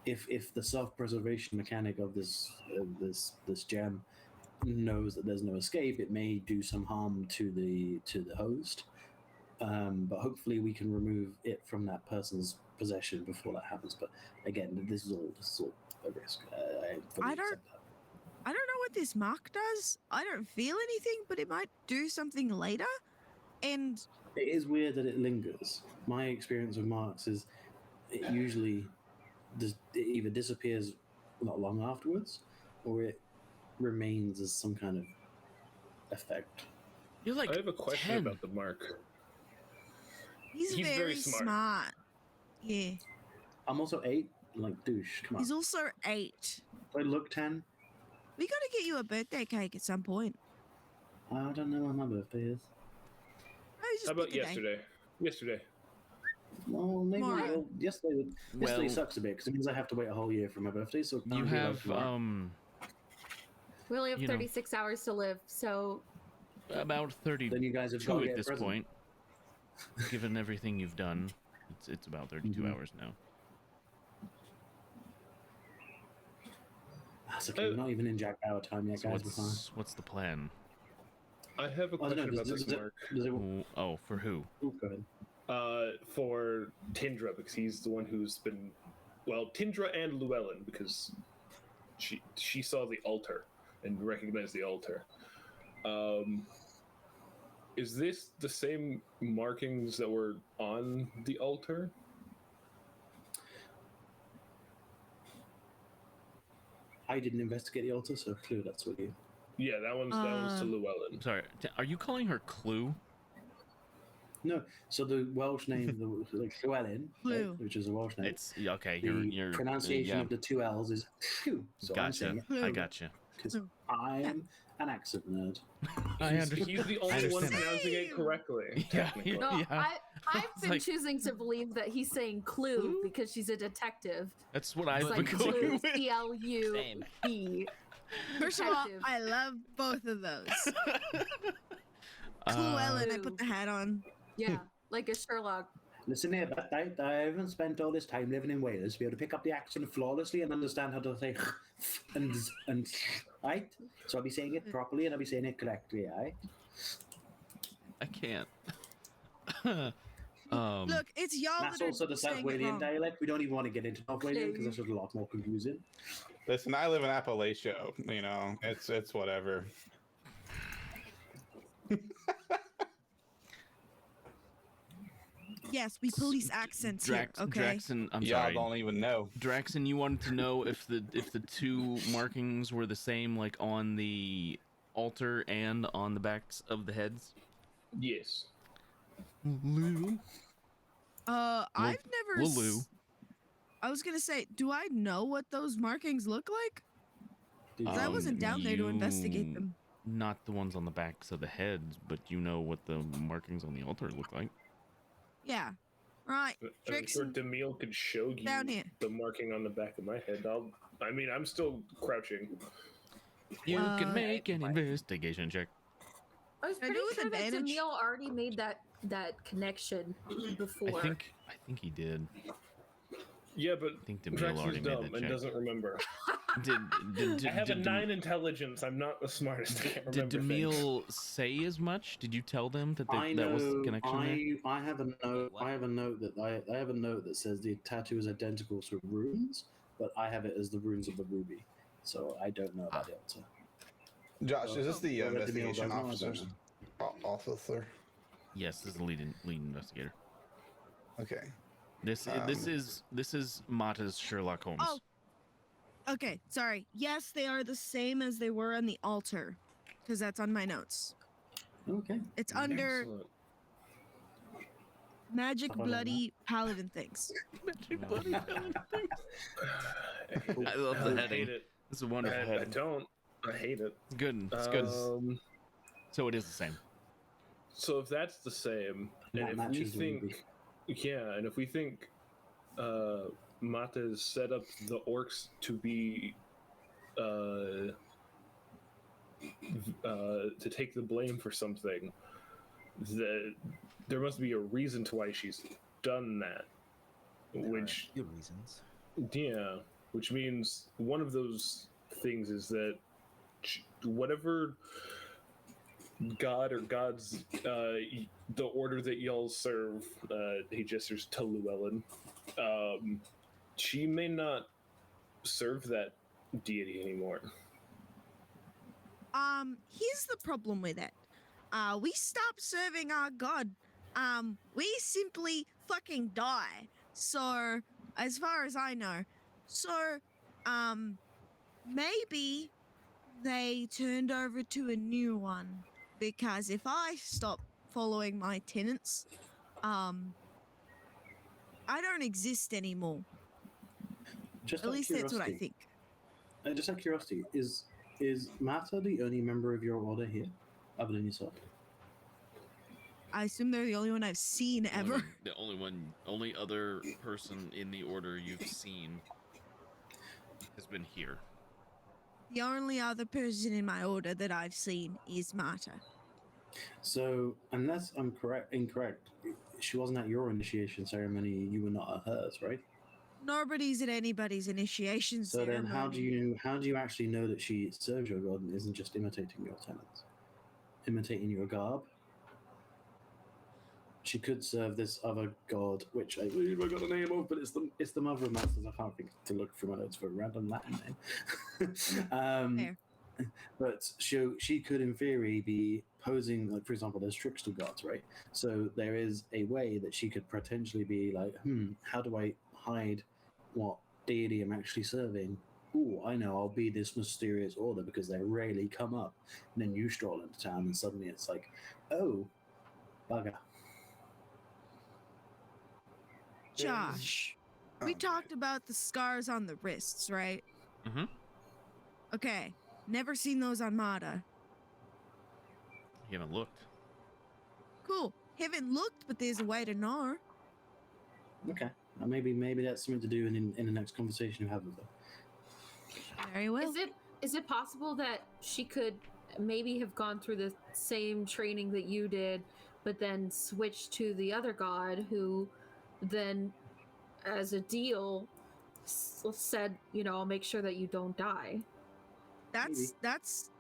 If the self-preservation mechanic of this gem knows that there's no escape, it may do some harm to the host. But hopefully we can remove it from that person's possession before that happens. But again, this is all a risk. I fully accept that. I don't know what this mark does. I don't feel anything, but it might do something later. And It is weird that it lingers. My experience with marks is it usually it either disappears not long afterwards, or it remains as some kind of effect. You're like I have a question 10. about the mark. he's He's very very smart. smart. Yeah. I'm also 8. Like, douche, come on. He's also 8. Do I look 10? We gotta get you a birthday cake at some point. I don't know when my birthday is. Oh, just How about pick a day. yesterday? Well, maybe. Tomorrow. Well, yesterday Well- sucks a bit because it means I have to wait a whole year for my birthday. So it You can't be like have tomorrow. We only have You know. 36 hours to live, so About 32 Then you guys have got to at get a this present. point. Given everything you've done, it's about 32 Mhm. hours now. That's okay. We're not even in Jack Bauer time yet, So guys. We're fine. what's the plan? I have a I don't know. question about Does this it, mark. does it, Oh, for who? oh, go ahead. For Tindra, because he's the one who's been, well, Tindra and Llewellyn, because she saw the altar and recognized the altar. Is this the same markings that were on the altar? I didn't investigate the altar, so clearly that's what you. Yeah, that one's to Llewellyn. Sorry, are you calling her Clue? No, so the Welsh name, like Llewellyn, right, Clue. which is a Welsh name. It's okay. the You're pronunciation yeah. of the 2 L's is Phew. So I'm Gotcha. saying it Clue. I gotcha. because I'm an accent nerd. I understand. He's the only one understand that. pronouncing it correctly. Yeah, technically. no, Yeah. I've It's been like- choosing to believe that he's saying clue because she's a detective. That's what It's I've like been going clue, with. CLUE. First of all, Detective. I love both of those. Uh, Llewellyn, I put the hat on. Yeah, like a Sherlock. Listen here, but I haven't spent all this time living in Wales to be able to pick up the accent flawlessly and understand how to say and right. So I'll be saying it properly and I'll be saying it correctly, right? I can't. Look, it's y'all That's that also are the saying South it Walian wrong. dialect. We don't even want to get into South Walian because that's just a lot more confusing. Listen, I live in Appalachia. You know, it's whatever. Yes, we police accents here. Okay. Draxon, I'm Y'all sorry. don't even know. Draxon, you wanted to know if the two markings were the same, like on the altar and on the backs of the heads. Yes. I've never. Lulu. I was gonna say, do I know what those markings look like? 'Cause I wasn't down there to investigate them. Not the ones on the backs of the heads, but you know what the markings on the altar look like. Yeah. Right. I'm sure Drixon, Demille could show you down here. the marking on the back of my head. I'm still crouching. You can make an investigation check. I was Can I pretty do it with sure that advantage? Demille already made that connection before. I think he did. Yeah, but I think Demille already Draxon's made dumb the and check. doesn't remember. Did I have a did 9 intelligence. I'm not the smartest. I can't Did remember things. Demille say as much? Did you tell them that I that know. was the connection there? I have a note. I have a note that says the tattoo is identical to runes, but I have it as the runes of the ruby, so I don't know about the altar. Josh, is this the Well, let Demille investigation does not, officer? doesn't. Officer. Yes, this is the lead investigator. Okay. This is Mata's Sherlock Holmes. Oh. Okay. Sorry. Yes, they are the same as they were on the altar, because that's on my notes. Okay. It's under Excellent. magic, How about bloody paladin things. I love the I heading. hate it. This is a wonderful I heading. don't. I hate it. It's good. It's good. So it is the same. So if that's the same, and That if we matches the ruby. think, yeah, and if we think Mata's set up the orcs to be to take the blame for something, that there must be a reason to why she's done that. Which, good reasons. yeah, which means one of those things is that whatever god or gods, the order that y'all serve, he gestures to Llewellyn, she may not serve that deity anymore. Here's the problem with it. We stopped serving our god. We simply fucking die. So, as far as I know. So, maybe they turned over to a new one. Because if I stop following my tenets, I don't exist anymore. Just At out of least that's what I curiosity- think. Just out of curiosity, is Mata the only member of your order here, other than yourself? I assume they're the only one I've seen ever. The only other person in the order you've seen has been here. The only other person in my order that I've seen is Marta. So, unless I'm incorrect, she wasn't at your initiation ceremony. You were not at hers, right? Nobody's at anybody's initiation So ceremony. then, how do you actually know that she serves your god and isn't just imitating your tenets, imitating your garb? She could serve this other god, which I believe I got a name of, but it's the mother of masters. I can't think to look through my notes for a random Latin name. Fair. But she could, in theory, be posing, like, for example, there's trickster gods, right? So there is a way that she could potentially be like, how do I hide what deity I'm actually serving? Ooh, I know, I'll be this mysterious order because they rarely come up. And then you stroll into town and suddenly it's like, oh, bugger. Josh, we talked about the scars on the wrists, right? Mm-hmm. Okay, never seen those on Marta. You haven't looked. Cool. Haven't looked, but there's a way to know. Okay. Maybe that's something to do in the next conversation you have with her. Very well. Is it possible that she could maybe have gone through the same training that you did, but then switched to the other god who then, as a deal, said, I'll make sure that you don't die? That's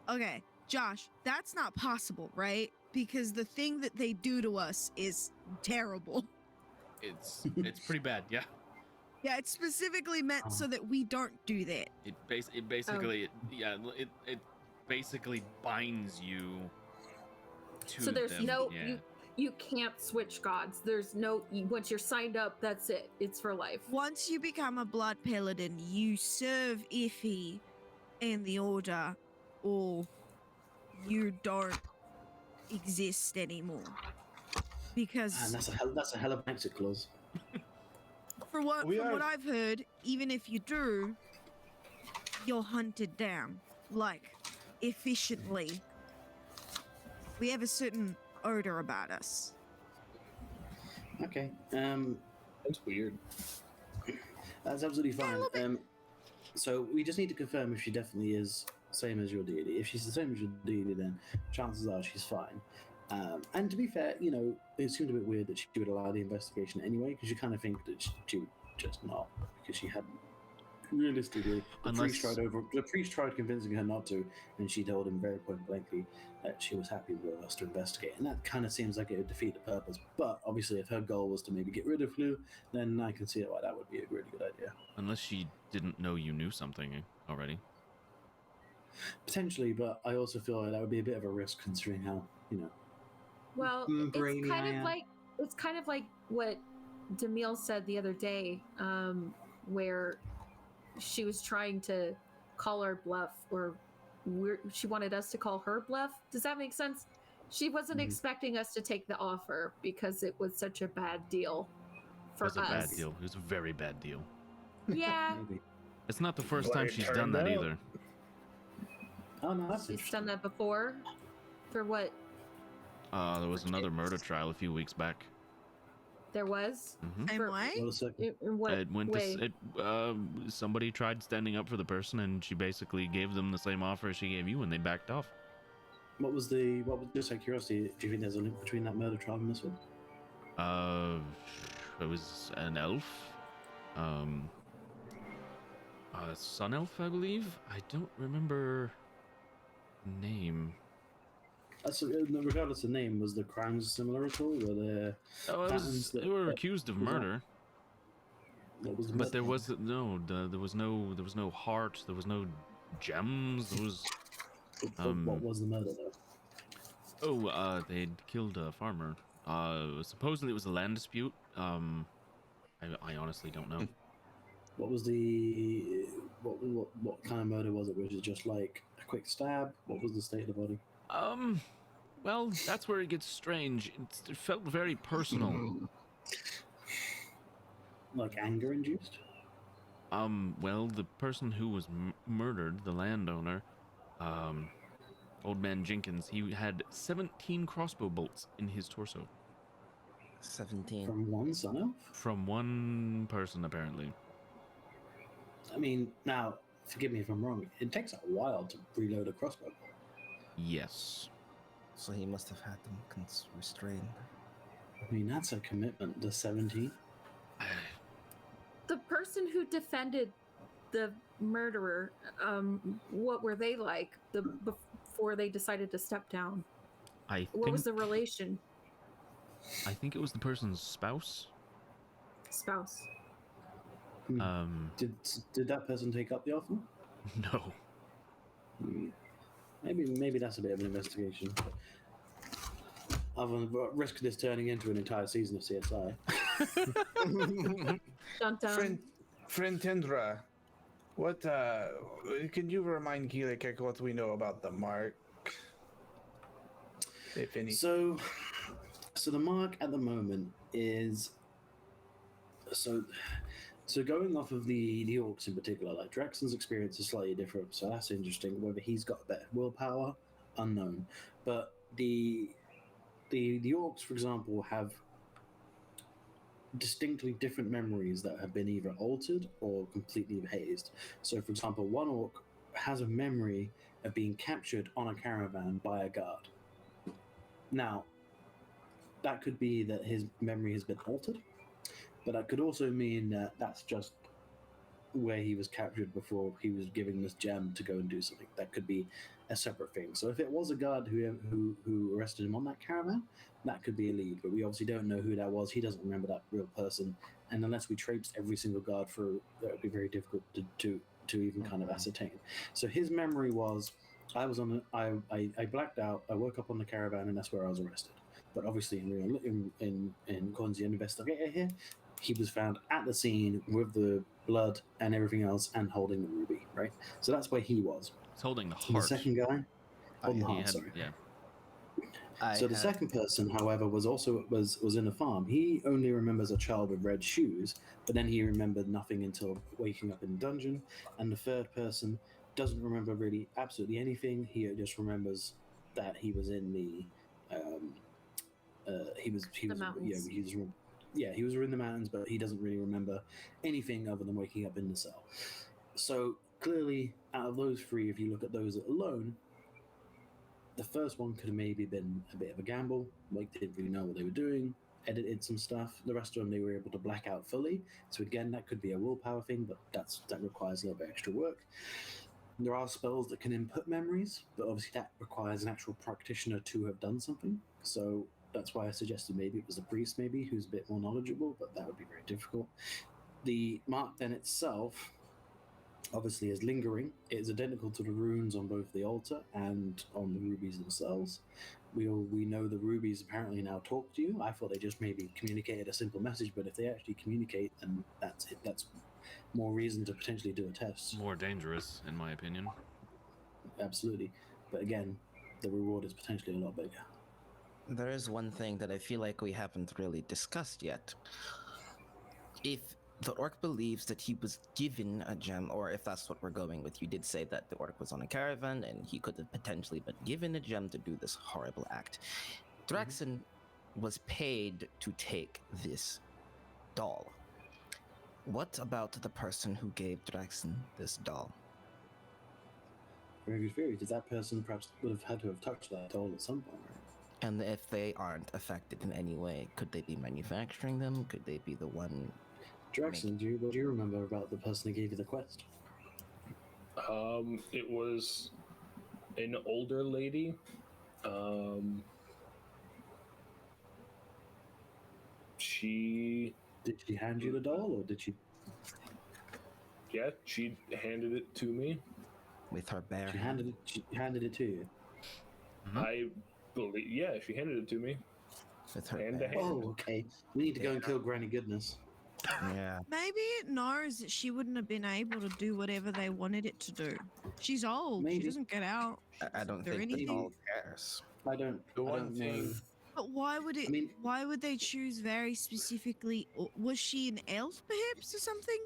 okay, Josh. That's not possible, right? Because the thing that they do to us is terrible. It's pretty bad, yeah. Yeah, it's specifically meant so that we don't do that. It basically it basically binds you to So there's them. no yeah. you can't switch gods. There's no once you're signed up, that's it. It's for life. Once you become a blood paladin, you serve Iffy in the order, or you don't exist anymore. Because And that's a hell of an exit clause. from what I've heard, even if you do, you're hunted down, like, efficiently. We have a certain odor about us. Okay. That's weird. That's absolutely fine. So we just need to confirm if she definitely is same as your deity. If she's the same as your deity, then chances are she's fine. And to be fair, you know, it seemed a bit weird that she would allow the investigation anyway, because you kind of think that she would just not, because she hadn't. Realistically, the priest tried convincing her not to, and she told him very point blankly that she was happy with us to investigate, and that kind of seems like it would defeat the purpose. But obviously, if her goal was to maybe get rid of Flu, then I can see why that would be a really good idea. Unless she didn't know you knew something already. Potentially, but I also feel like that would be a bit of a risk considering how, you know. Well, brainy it's kind I of am. it's kind of like what Demille said the other day, where she was trying to call our bluff, or she wanted us to call her bluff. Does that make sense? She wasn't expecting us to take the offer because it was such a bad deal for us. It was a bad deal. It was a very bad deal. Yeah. Maybe. It's not the first But time it she's done turned that out. either. Oh no, that's She's interesting. done that before. For what? There was another murder trial a few weeks back. There was? Same For- way? Well, so, In what It went way? somebody tried standing up for the person, and she basically gave them the same offer she gave you, and they backed off. what was just out of curiosity? Do you think there's a link between that murder trial and this one? It was an elf. Sun elf, I believe. I don't remember name. So, regardless of name, was the crimes similar at all? Were there patterns They were accused of murder, What was the but murder? there was there was no heart, there was no gems, there was. What was the murder though? They'd killed a farmer. Supposedly it was a land dispute. I honestly don't know. What was the what kind of murder was it? Was it just like a quick stab? What was the state of the body? Well, that's where it gets strange. It felt very personal. Like anger induced? Well, the person who was murdered, the landowner, Old Man Jenkins, he had 17 crossbow bolts in his torso. 17. From one son elf? From one person, apparently. I mean, now, forgive me if I'm wrong, it takes a while to reload a crossbow. Yes. So he must have had them restrained. I mean, that's a commitment to 17. The person who defended the murderer, what were they like before they decided to step down? What was the relation? I think it was the person's spouse. Spouse. Did that person take up the offer? No. Maybe that's a bit of an investigation. Other than risk this turning into an entire season of CSI. Dun dun. Friend Tendra, what can you remind Keelakek what we know about the mark? If any. So the mark at the moment is so going off of the orcs in particular, like Draxon's experience is slightly different, so that's interesting. Whether he's got better willpower, unknown. But the orcs, for example, have distinctly different memories that have been either altered or completely hazed. So, for example, one orc has a memory of being captured on a caravan by a guard. Now, that could be that his memory has been altered, but that could also mean that that's just where he was captured before he was giving this gem to go and do something. That could be a separate thing. So if it was a guard who arrested him on that caravan, that could be a lead. But we obviously don't know who that was. He doesn't remember that real person, and unless we traipsed every single guard through, that would be very difficult to even kind of ascertain. So his memory was, I was on. I blacked out. I woke up on the caravan, and that's where I was arrested. But obviously, in according to the investigator here, he was found at the scene with the blood and everything else, and holding the ruby. Right. So that's where he was. He's holding the And heart. the second guy, holding the He heart. had- Sorry. yeah. So the second person, however, was in the farm. He only remembers a child with red shoes, but then he remembered nothing until waking up in the dungeon. And the third person doesn't remember really absolutely anything. He just remembers that he was in the he was mountains. he was in the mountains, but he doesn't really remember anything other than waking up in the cell. So clearly, out of those three, if you look at those alone, the first one could have maybe been a bit of a gamble. Like, they didn't really know what they were doing, edited some stuff. The rest of them, they were able to black out fully. So again, that could be a willpower thing, but that requires a little bit extra work. There are spells that can input memories, but obviously that requires an actual practitioner to have done something. So that's why I suggested maybe it was a priest, maybe, who's a bit more knowledgeable, but that would be very difficult. The mark then itself obviously is lingering. It is identical to the runes on both the altar and on the rubies themselves. We know the rubies apparently now talk to you. I thought they just maybe communicated a simple message, but if they actually communicate, then that's it. That's more reason to potentially do a test. More dangerous, in my opinion. Absolutely. But again, the reward is potentially a lot bigger. There is one thing that I feel like we haven't really discussed yet. If the orc believes that he was given a gem, or if that's what we're going with, you did say that the orc was on a caravan and he could have potentially been given a gem to do this horrible act. Draxon was paid to take this doll. What about the person who gave Draxon this doll? Very good theory. Did that person perhaps would have had to have touched that doll at some point? Right? And if they aren't affected in any way, could they be manufacturing them? Could they be the one? Draxon, what do you remember about the person who gave you the quest? It was an older lady. Did she hand you the doll, or did she? Yeah, she handed it to me. With her bare She hand? handed it to you. I believe, yeah, she handed it to me. With her Hand to bare hand. Oh, okay. We need to go and kill Granny Goodness. Yeah. Maybe it knows that she wouldn't have been able to do whatever they wanted it to do. She's old. Maybe. She doesn't get out. I don't Is there think the anything- doll cares. I don't know. But why would it? I mean- why would they choose very specifically? Was she an elf, perhaps, or something?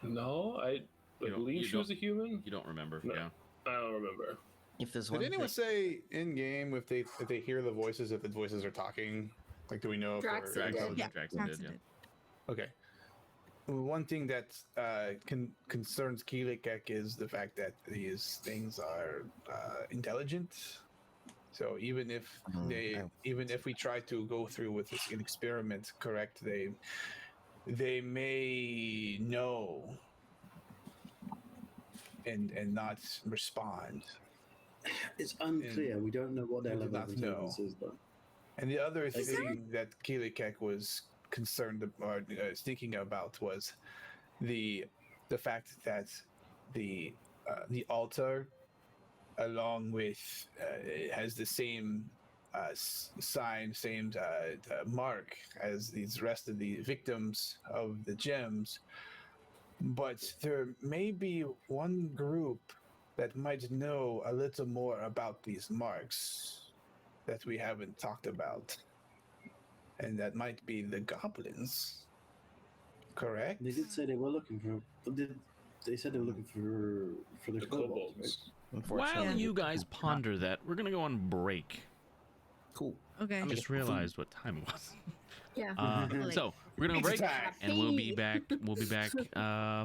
No, I You don't- believe you she was a don't- human. You don't remember? No. Yeah. I don't remember. If there's Did one anyone thing, say in game if they hear the voices, if the voices are talking? Like, do we know if they're Draxon Draxon, did. Yeah, Draxon Draxon did, yeah. did. Okay. One thing that concerns Keelikek is the fact that these things are intelligent. So even if even if we try to go through with this experiment, correct, they may know and not respond. It's unclear. We don't know what their we do level of not know. intelligence is, though. And the other Is there- thing that Keelikek was concerned or thinking about was the fact that the altar, along with it has the same sign, same mark as these rest of the victims of the gems, but there may be one group that might know a little more about these marks that we haven't talked about. And that might be the goblins. Correct? They did say they were looking for. They said they were looking for the The kobolds. kobolds. unfortunately, While you guys ponder that, we're gonna go on break. cool. Okay. I just realized what time it was. Yeah. So we're gonna Pizza break, time. and we'll be back. We'll be back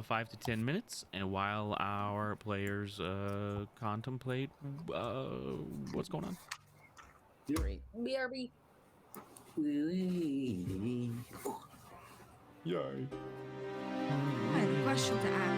5 to 10 minutes, and while our players contemplate what's going on. Great. BRB. Yay. I have a question to ask.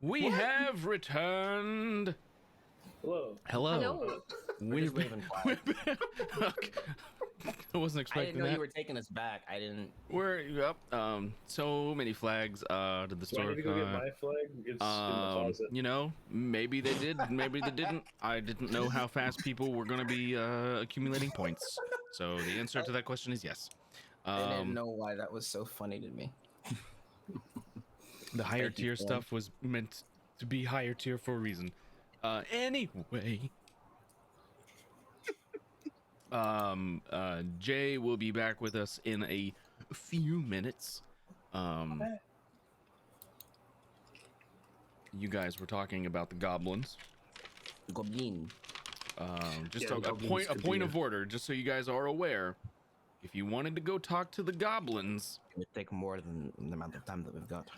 We have returned. Hello. Hello. Hello. We're just waving flags. I wasn't I expecting didn't know that. you were taking us back. I didn't. We're yep. So many flags to the Do I store. need to go get my flag? It's in the closet. You know, maybe they did, maybe they didn't. I didn't know how fast people were going to be accumulating points. So the answer to that question is yes. I didn't know why that was so funny to me. The higher Thank you, tier Sam. stuff was meant to be higher tier for a reason. Anyway, Jay will be back with us in a few minutes. You guys were talking about the goblins. Goblin. Just Yeah, a goblins could point be of order, just so you guys are aware. If you wanted to go talk to the goblins, It would take more than the amount of time that we've got.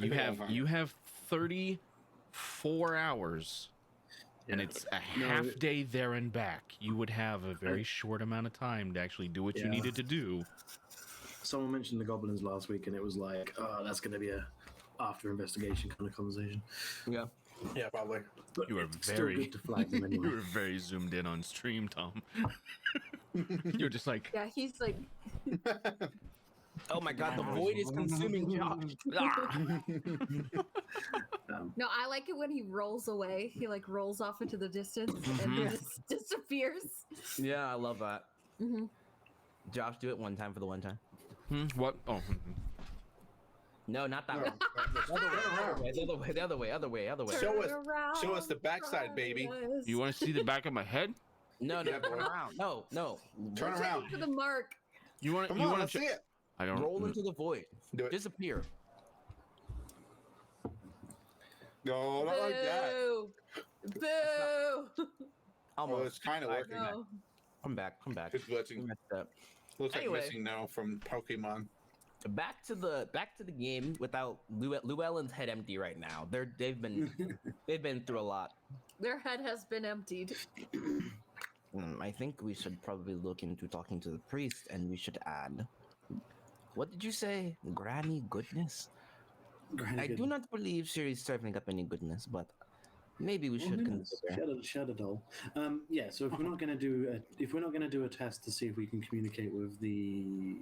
you have 34 hours, and Yeah. it's a No, half day there and back. You would have a very short amount of time to actually do what you Yeah. needed to do. Someone mentioned the goblins last week, and it was like, oh, that's going to be a after investigation kind of conversation. Yeah. Yeah, probably. But You were it's very- still good to flag them You anyway. were very zoomed in on stream, Tom. You're just like, Yeah, he's like, Oh my god, the void is consuming Josh. Ah! no, I like it when he rolls away. He like rolls off into the distance and Mhm. just disappears. Yeah, I love that. Hmm. Josh, do it one time for the one time. what? Oh, No, not that No, one. The other way. Show us- Turn around, show us the backside, baby. yes. you want to see the back of my head? No, Yeah, turn boy. around. No. Turn We're around. checking for the mark. You want? Come You on, want let's to? see it. I don't. Roll into the void. Do it. Disappear. No, not like that. Boo! Boo! Oh, Almost. it's kind of working. No. Come back. It's We glitching. messed up. Looks like Anyway. missing now from Pokemon. Back to the game without Llewellyn's head empty right now. They've been through a lot. Their head has been emptied. I think we should probably look into talking to the priest, and we should add. What did you say? Granny goodness? I do not believe she is serving up any goodness, but maybe we should consider. Shadow doll. Yeah. So if we're not going to do a test to see if we can communicate with the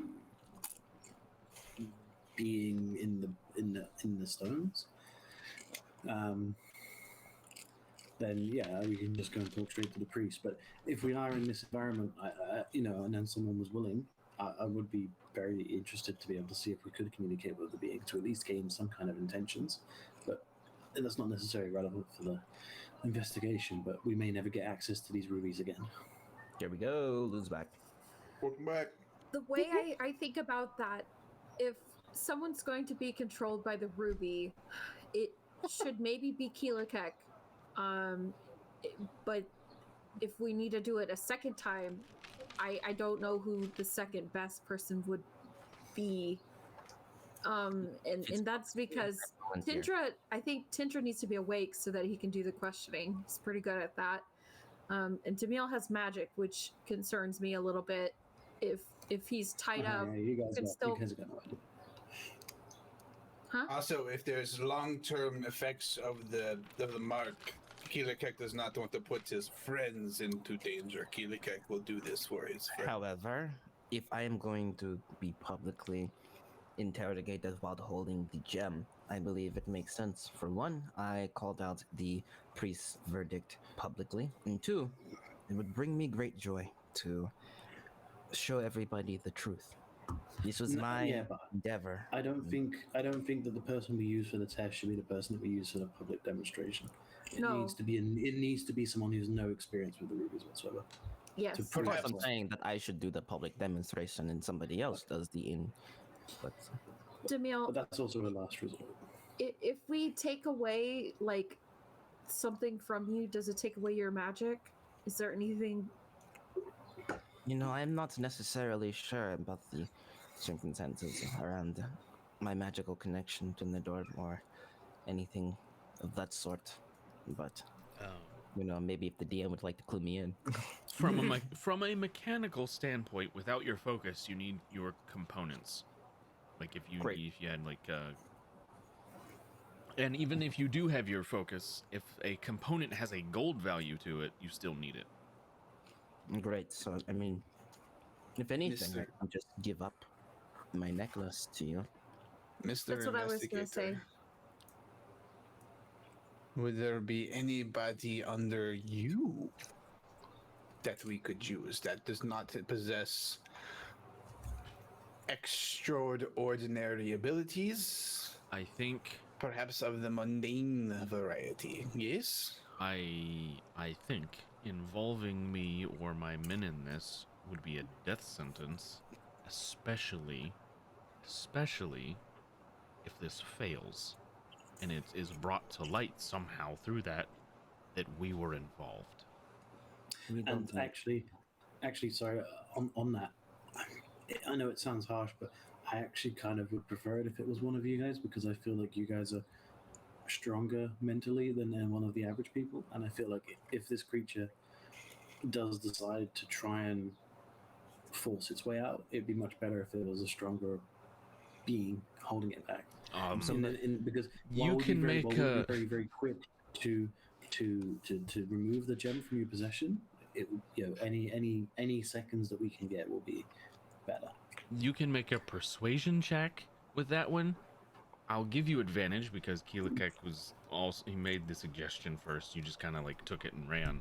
being in the stones, then yeah, we can just go and talk straight to the priest. But if we are in this environment, and then someone was willing, I would be very interested to be able to see if we could communicate with the being to at least gain some kind of intentions. But that's not necessarily relevant for the investigation. But we may never get access to these rubies again. Here we go. Lose back. Welcome back. The way I think about that, if someone's going to be controlled by the ruby, it should maybe be Keelerkek. But if we need to do it a second time, I don't know who the second best person would be. And that's because Tindra, I think Tindra needs to be awake so that he can do the questioning. He's pretty good at that. And Demille has magic, which concerns me a little bit. If he's tied up, Yeah, you guys can got still- no idea. huh? Also, if there's long-term effects of the mark, Keelerkek does not want to put his friends into danger. Keelerkek will do this for his friends. However, if I am going to be publicly interrogated while holding the gem, I believe it makes sense. For one, I called out the priest's verdict publicly, and two, it would bring me great joy to show everybody the truth. This was my Yeah, but endeavor. I don't think that the person we use for the test should be the person that we use for the public demonstration. It No. needs to be someone who's no experience with the rubies whatsoever. Yes. To Of course, prove I'm it. saying that I should do the public demonstration and somebody else does the in. But Demille, But that's also a last resort. if we take away like something from you, does it take away your magic? Is there anything? I'm not necessarily sure about the circumstances around my magical connection to Nidor or anything of that sort. But maybe if the DM would like to clue me in. From a mechanical standpoint, without your focus, you need your components. Like if you Great. had like And even if you do have your focus, if a component has a gold value to it, you still need it. Great. So, I mean, if anything, I Mr. can just give up my necklace to you. Mr. That's what I was gonna say. Investigator, would there be anybody under you that we could use that does not possess extraordinary abilities? I think Perhaps of the mundane variety, yes? I think involving me or my men in this would be a death sentence, especially if this fails and it is brought to light somehow through that we were involved. We don't And think- actually, sorry, on that, I know it sounds harsh, but I actually kind of would prefer it if it was one of you guys, because I feel like you guys are stronger mentally than one of the average people, and I feel like if this creature does decide to try and force its way out, it'd be much better if it was a stronger being holding it back. Because you while we'd be can very, make while we'd a- be very, very quick to remove the gem from your possession, it any seconds that we can get will be better. You can make a persuasion check with that one. I'll give you advantage because Keelakek was also, he made the suggestion first. You just kind of like took it and ran.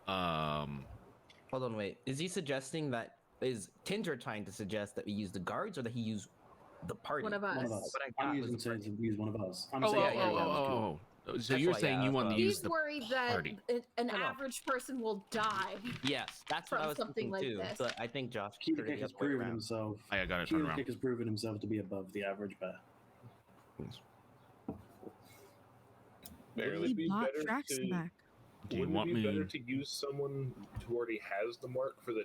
Hold on, wait. Is he suggesting that? Is Tinder trying to suggest that we use the guards or that he use the party? One of us. One of us. What I got I'm was using the saying party. to use one of us. I'm Oh, saying oh. So That's you're why, saying yeah, you that's want why to I use He's the worried that party. an No. average person will die. Yes, that's what From I was something thinking like too. this. But I think Josh put it Keelakek the has other way proven around. himself. I got it turned around. Keelakek has proven himself to be above the average bear. Wouldn't He it be bought better tracks to? back. Do you Wouldn't want it be me? better to use someone who already has the mark for the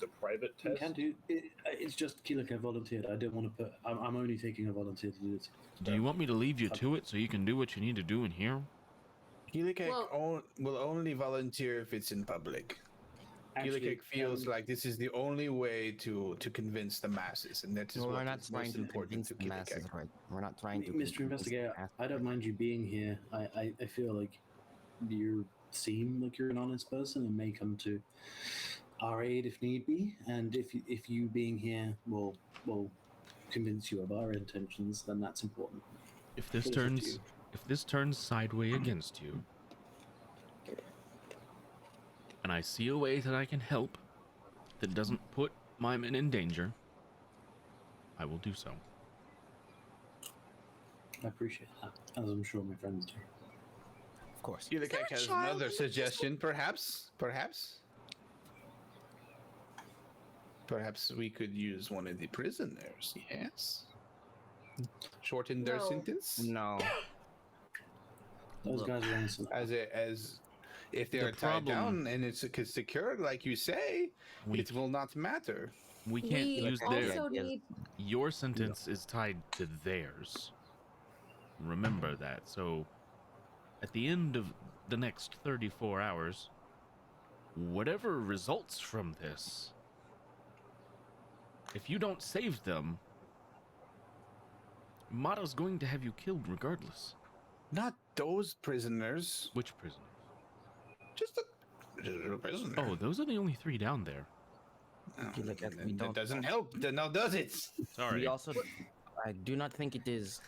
the private You test? can do it. It's just Keelakek volunteered. I don't want to put. I'm only taking a volunteer to do this. Do you want me to leave you to it so you can do what you need to do in here? Keelakek Well- will only volunteer if it's in public. Actually, Keelakek feels like this is the only way to convince the masses, and that is Well, what we're not is trying most to important convince to the masses, Keelakek. right? We're not trying to. Mr. convince the Investigator, masses. I don't mind you being here. I feel like you seem like you're an honest person and may come to our aid if need be. And if you being here will convince you of our intentions, then that's important. If this But it's up to turns you. sideways against you, and I see a way that I can help that doesn't put my men in danger, I will do so. I appreciate that, as I'm sure my friends do. Of course. Keelakek has child another in this suggestion, perhaps. Perhaps we could use one of the prisoners. Yes. Shorten their No. sentence. No. Those Look, guys are innocent. As if they The are tied problem- down and it's secured, like you say, We it will not matter. we can't We use their- their. also need. Your sentence is tied to theirs. Remember that. So, at the end of the next 34 hours, whatever results from this, if you don't save them, Mata's going to have you killed regardless. Not those prisoners. Which prisoner? Just a prisoner. Oh, those are the only 3 down there. Keelakek, we that don't. doesn't help. Now does it? Sorry. We also. I do not think it is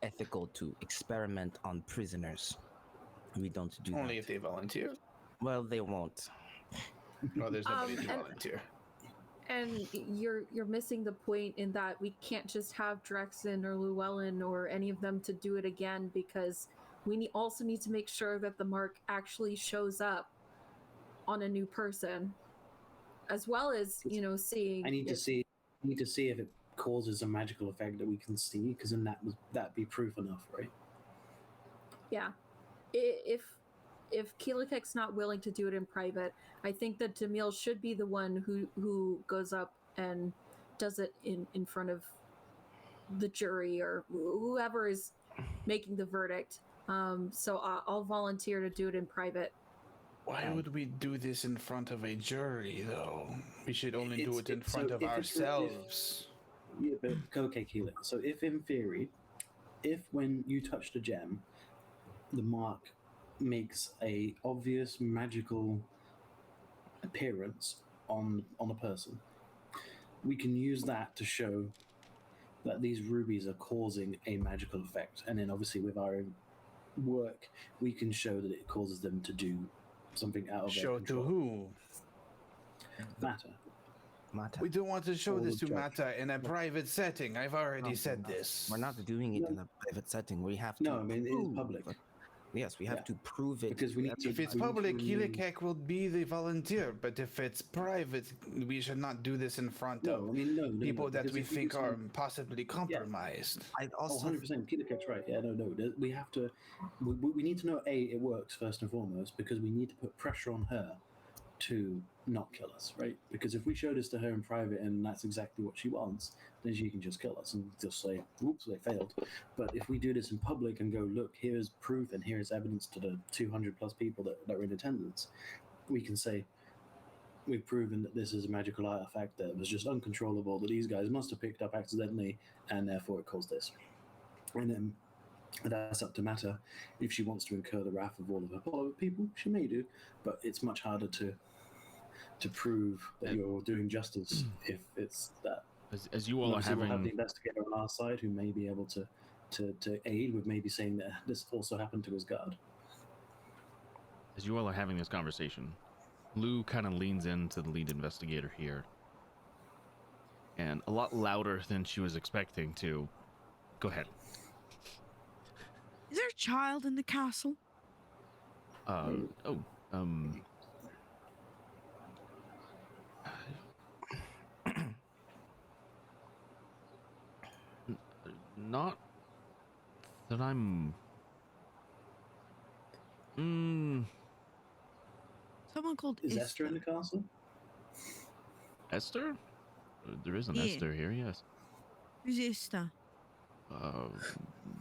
ethical to experiment on prisoners. We don't do Only that. if they volunteer. Well, they won't. Well, there's nobody to and- volunteer. And you're missing the point in that we can't just have Drexen or Llewellyn or any of them to do it again, because we also need to make sure that the mark actually shows up on a new person, as well as seeing. I need to it- see. Need to see if it causes a magical effect that we can see, because then that'd be proof enough, right? Yeah, if Keelakek's not willing to do it in private, I think that Demille should be the one who goes up and does it in front of the jury or whoever is making the verdict. So I'll volunteer to do it in private. Why would we do this in front of a jury, though? We should only do It's- it in it's- front so of if it's- ourselves. Yeah, but okay, Keelan. So if in theory if when you touch the gem, the mark makes a obvious magical appearance on a person, we can use that to show that these rubies are causing a magical effect, and then obviously with our own work, we can show that it causes them to do something out of their Show control. to who? Matter. Mata. We don't want to show All this the to judge. Mata in a private setting. I've already said this. We're not doing it No. in a private setting. We have to. No, I mean it is prove- public. Yes, we have Yeah. to prove it. Because we need to- If it's we need to public, remove- Kilekek will be the volunteer. But if it's private, we should not do this in front No, of I mean no, people that because we if do think are something- possibly compromised. I Oh, also 100%. Kilekek's right. Yeah, no. We have to. We need to know it works first and foremost, because we need to put pressure on her to not kill us, right? Because if we show this to her in private and that's exactly what she wants, then she can just kill us and just say, "Oops, they failed." But if we do this in public and go, "Look, here's proof and here's evidence to the 200 plus people that are in attendance," we can say, "We've proven that this is a magical artifact that was just uncontrollable, that these guys must have picked up accidentally, and therefore it caused this." And then that's up to Mata. If she wants to incur the wrath of all of her people, she may do, but it's much harder to prove that you're doing justice if it's that. As you all are Obviously, we'll have the having, investigator on our side who may be able to aid with maybe saying that this also happened to his guard. as you all are having this conversation, Lou kind of leans into the lead investigator here, and a lot louder than she was expecting to. Go ahead. Is there a child in the castle? Not that I'm. Someone called Is Esther in the castle? Esther? There is an Yeah. Esther here, yes. Who's Esther?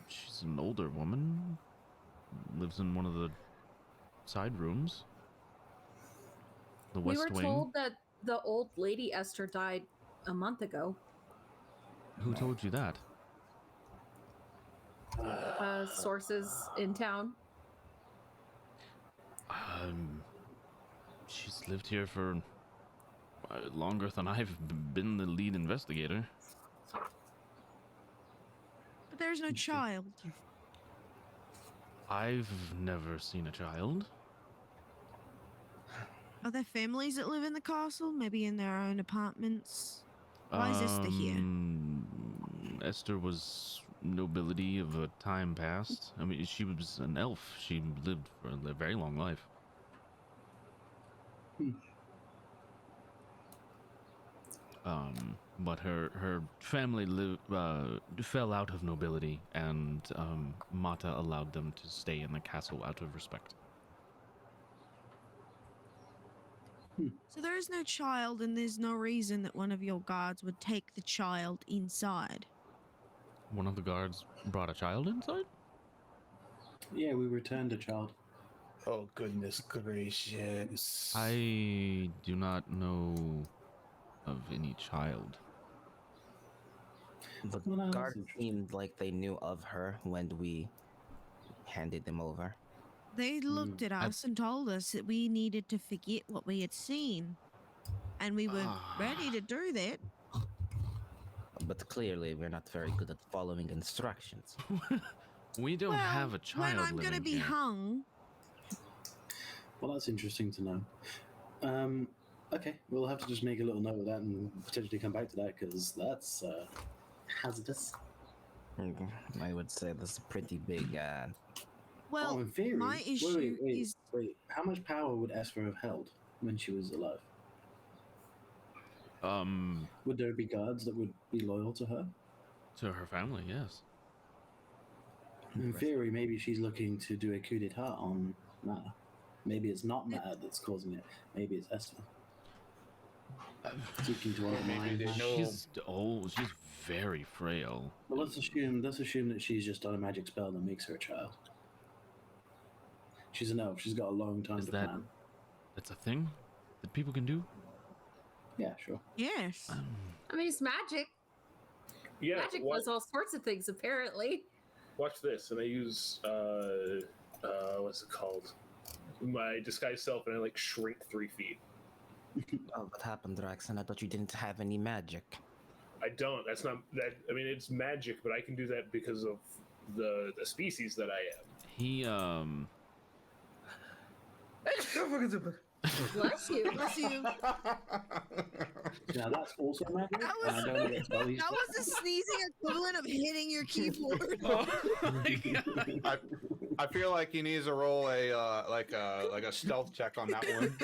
She's an older woman. Lives in one of the side rooms. The We West were Wing. told that the old lady Esther died a month ago. Who told you that? Sources in town. She's lived here for longer than I've been the lead investigator. But there's no child. I've never seen a child. Are there families that live in the castle? Maybe in their own apartments? Why is Esther here? Esther was nobility of a time past. I mean, she was an elf. She lived for a very long life. But her family fell out of nobility, and Mata allowed them to stay in the castle out of respect. So there is no child, and there's no reason that one of your guards would take the child inside. One of the guards brought a child inside? Yeah, we returned a child. Oh, goodness gracious. I do not know of any child. the Well, that's guard interesting. seemed like they knew of her when we handed them over. They looked at us and told us that we needed to forget what we had seen. And we were ready to do that. But clearly, we're not very good at following instructions. We don't Well, have a child when I'm living gonna be here. hung, Well, that's interesting to know. Okay, we'll have to just make a little note of that and potentially come back to that, because that's hazardous. I would say this is a pretty big. well, Oh, in theory. my issue is Wait. How much power would Esther have held when she was alive? Would there be guards that would be loyal to her? To her family, yes. In theory, maybe she's looking to do a coup d'etat on Mata. Maybe it's not Mata that's causing it. Maybe it's Esther. Seeking to undermine they Mata. know- She's old. She's very frail. Well, let's assume that she's just done a magic spell that makes her a child. She's an elf. She's got a long time Is to that- plan. That's a thing that people can do. Yeah, sure. yes. I mean, it's magic. Yeah, Magic why, does all sorts of things, apparently. watch this, and I use what's it called? My disguise self, and I like shrink 3 feet. Oh, what happened, Draxon? I thought you didn't have any magic. I don't. That's not that. I mean, it's magic, but I can do that because of the species that I am. He Bless you. Bless you. Yeah, that's also magic. That and I don't know what to tell you. That was the sneezing equivalent of hitting your keyboard. oh my God. I feel like he needs to roll a like a stealth check on that one.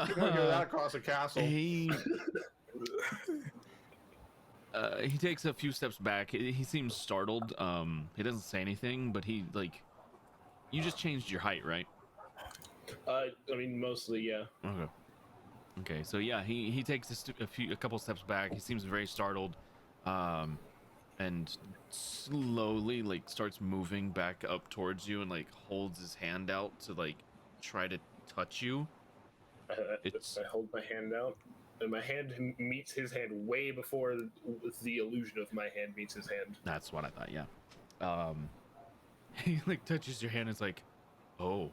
Hear that across the castle. He takes a few steps back. He seems startled. He doesn't say anything, but he like, you just changed your height, right? I mean, mostly, yeah. Okay. Okay, so yeah, he takes a couple steps back. He seems very startled, and slowly like starts moving back up towards you and like holds his hand out to like try to touch you. I hold my hand out, and my hand meets his hand way before the illusion of my hand meets his hand. That's what I thought. Yeah. He like touches your hand. And it's like, oh.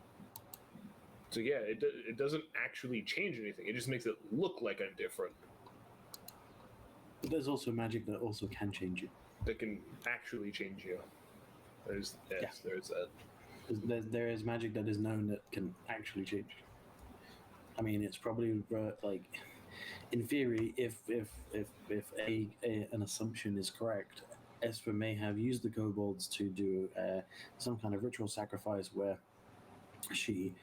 So yeah, it doesn't actually change anything. It just makes it look like I'm different. But there's also magic that also can change you. That can actually change you. There's that. There is magic that is known that can actually change. I mean, it's probably like, in theory, if an assumption is correct, Esper may have used the kobolds to do some kind of ritual sacrifice where she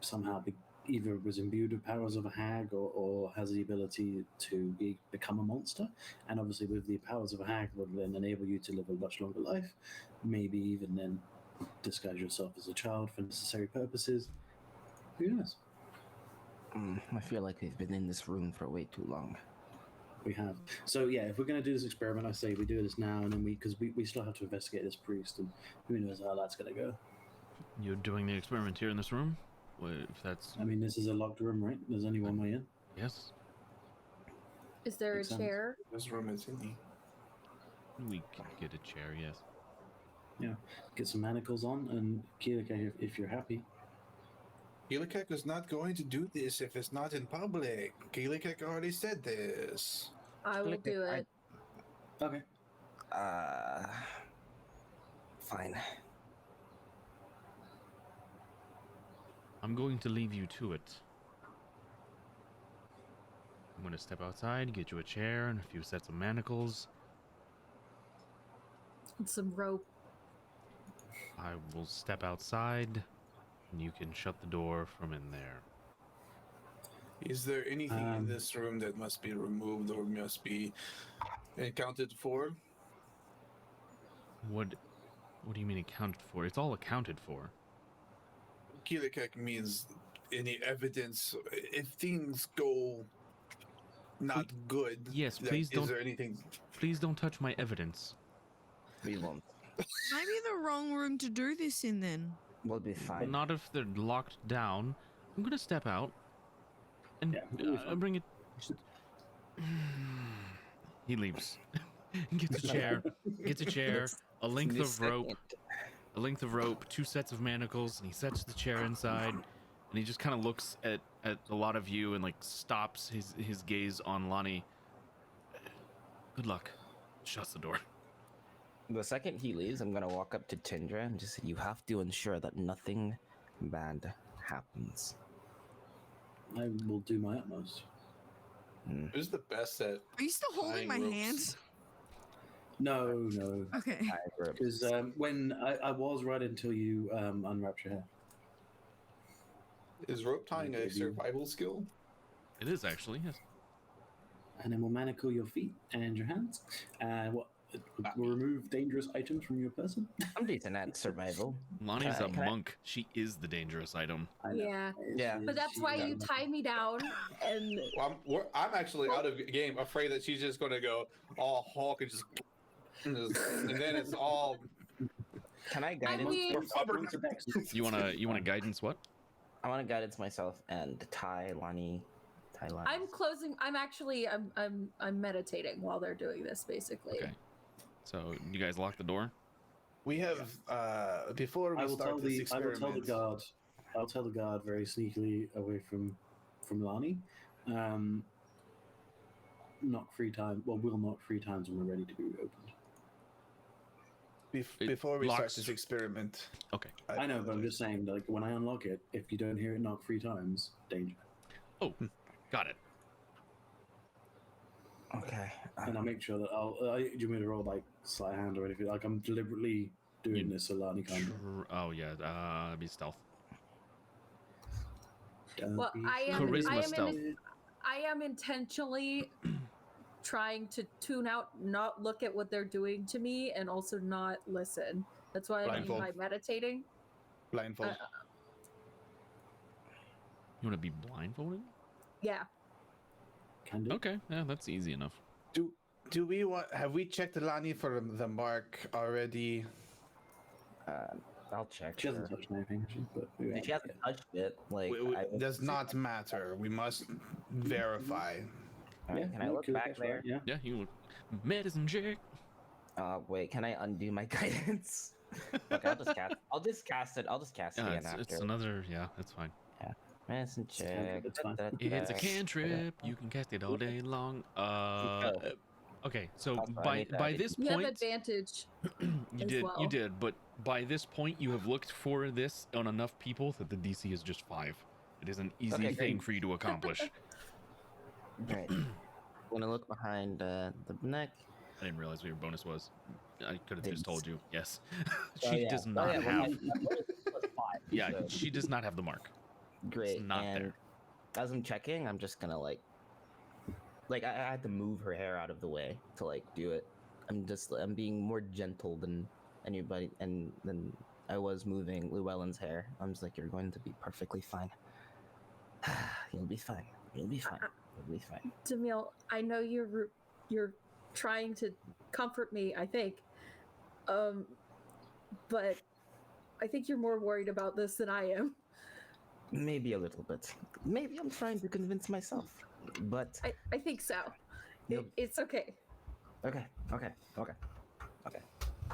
somehow either was imbued with powers of a hag or has the ability to become a monster. And obviously with the powers of a hag will then enable you to live a much longer life, maybe even then disguise yourself as a child for necessary purposes. Who knows? I feel like we've been in this room for way too long. We have. So yeah, if we're going to do this experiment, I say we do this now, and then because we still have to investigate this priest, and who knows how that's going to go. You're doing the experiment here in this room? If that's... I mean, this is a locked room, right? There's only one way in. Yes. Is there Makes a sense. chair? This room is empty. We can get a chair, yes. Yeah. Get some manacles on, and Keelaka, if you're happy. Keelakek is not going to do this if it's not in public. Keelakek already said this. I will do it. Okay. Fine. I'm going to leave you to it. I'm going to step outside, get you a chair and a few sets of manacles. And some rope. I will step outside, and you can shut the door from in there. Is there anything in this room that must be removed or must be accounted for? What do you mean accounted for? It's all accounted for. Keelakek means any evidence. If things go not good, Yes, please is don't. there anything? Please don't touch my evidence. We won't. Might be the wrong room to do this in then. We'll be fine. Not if they're locked down. I'm gonna step out and bring it. He leaves. Gets a chair. A length of rope. A length of rope, 2 sets of manacles, and he sets the chair inside, and he just kind of looks at a lot of you and like stops his gaze on Lonnie. Good luck. Shuts the door. The second he leaves, I'm gonna walk up to Tindra and just say, you have to ensure that nothing bad happens. I will do my utmost. Who's the best at? Are you still holding my Tying ropes. hand? No. Okay. Because when I was right until you unwrapped your hair. Is rope tying a survival skill? It is actually, yes. And then we'll manacle your feet and your hands. And we'll remove dangerous items from your person. I'm decent at survival. Lonnie's a can I- monk. She is the dangerous item. I know. Yeah. Yeah. But that's why you tie me down and Well, I'm actually out of game, afraid that she's just going to go all Hulk and just and then it's all. Can I guidance? mean- You wanna guidance what? I want to guidance myself and tie Lonnie. I'm meditating while they're doing this basically. Okay. So you guys lock the door. We have before we start this I will experiment. tell the guard. I'll tell the guard very sneakily away from Lani. Knock 3 times. Well, we'll knock 3 times when we're ready to be opened. Before we start locks- this experiment. Okay. I know, but I'm just saying, like, when I unlock it, if you don't hear it knock 3 times, danger. Oh, got it. Okay. And I'll make sure that do you want me to roll like sleight of hand or anything? Like I'm deliberately doing this so Lani can't. Oh yeah, be stealth. Well, I Charisma stealth. am intentionally trying to tune out, not look at what they're doing to me, and also not listen. That's why I mean Blindfold. by meditating. Blindfold. You want to be blindfolded? Yeah. Can do. Okay, yeah, that's easy enough. Do we want? Have we checked Lani for the mark already? I'll check. She hasn't her. touched anything, actually, but If she hasn't touched it, like Does not matter. We must verify. Alright, can I look back there? Yeah. Yeah, you look. Medicine check. Wait, can I undo my guidance? Okay, I'll just cast it. I'll just cast it Yeah, again it's after. another. Yeah, that's fine. Medicine check. It's fine. It's a cantrip. You can cast it all day long. Okay, so Also, I need by that. this You have point, advantage. you as did, well. you did, but by this point, you have looked for this on enough people that the DC is just 5. It is an easy Okay, thing great. for you to accomplish. Right. I'm gonna look behind the neck. I didn't realize what your bonus was. I could have just Thanks. told you. Yes, Oh, she yeah. does Oh, not yeah, well, have. my bonus was 5, Yeah, so she does not have the mark. great. not and there. as I'm checking, I'm just gonna like I had to move her hair out of the way to like do it. I'm being more gentle than anybody and than I was moving Llewellyn's hair. I'm just like, you're going to be perfectly fine. You'll be fine. You'll be fine. You'll be fine. Demille, I know you're trying to comfort me, I think. But I think you're more worried about this than I am. Maybe a little bit. Maybe I'm trying to convince myself. But I think so. Yep. It's okay. okay.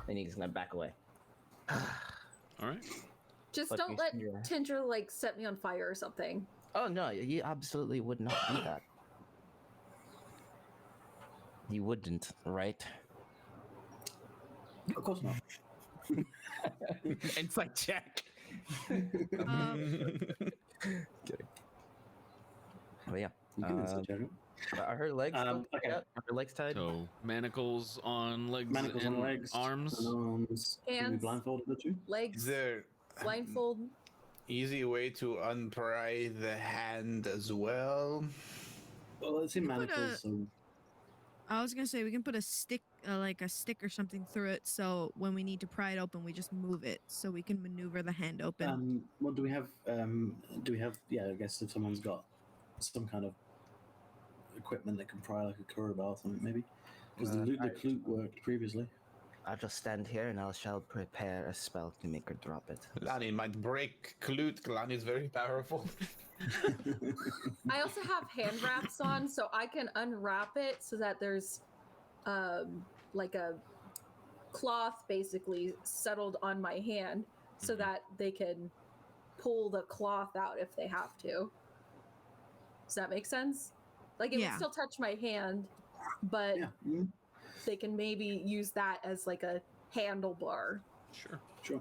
Then he's gonna back away. All right. Just But don't you- let yeah. Tinder like set me on fire or something. Oh no, you absolutely would not do that. You wouldn't, right? Of course not. Insight check. Kidding. But yeah, You can insert general. are her legs? still okay. tied up? Are her legs tied? So manacles on legs Manacles and on legs, arms. and arms. Can we Hands. blindfold the two? Legs, Is there blindfold. easy way to unpry the hand as well? Well, it's in You put manacles, so I was gonna say we can put a stick, like a stick or something through it, so when we need to pry it open, we just move it, so we can maneuver the hand open. Well, do we have? Yeah, I guess if someone's got some kind of equipment that can pry like a crowbar or something, maybe. Because the clute worked previously. I'll just stand here and I shall prepare a spell to make her drop it. Lani might break Clute. Lani is very powerful. I also have hand wraps on, so I can unwrap it so that there's like a cloth basically settled on my hand so that they can pull the cloth out if they have to. Does that make sense? Like it Yeah. would still touch my hand, but Yeah. Mhm. they can maybe use that as like a handlebar. Sure. Sure.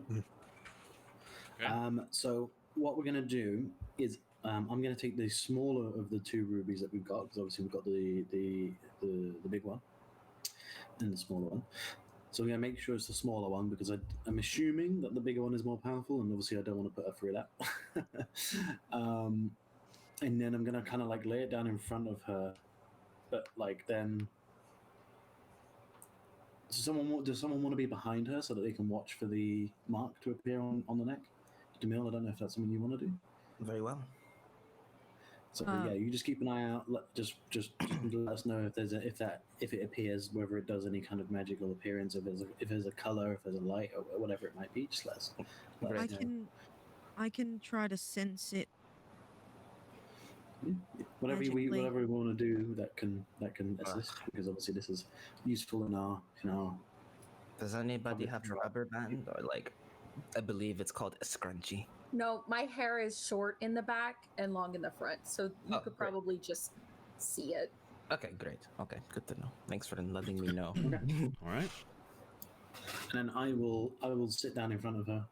Okay. So what we're gonna do is I'm gonna take the smaller of the 2 rubies that we've got, because obviously we've got the big one and the smaller one. So I'm gonna make sure it's the smaller one because I'm assuming that the bigger one is more powerful, and obviously I don't want to put her through that. And then I'm gonna kind of like lay it down in front of her, but like then. Does someone want to be behind her so that they can watch for the mark to appear on the neck? Demille, I don't know if that's something you want to do. Very well. So yeah, you just keep an eye out. Just let us know if it appears, whether it does any kind of magical appearance, if there's a color, if there's a light, or whatever it might be. Just let us know. I can try to sense it. Whatever magically. we want to do that can assist, because obviously this is useful in our Does anybody Probably have a drop. rubber band or like? I believe it's called a scrunchie. No, my hair is short in the back and long in the front, so you Oh, could great. probably just see it. Okay, great. Okay, good to know. Thanks for letting me know. All right. And then I will sit down in front of her,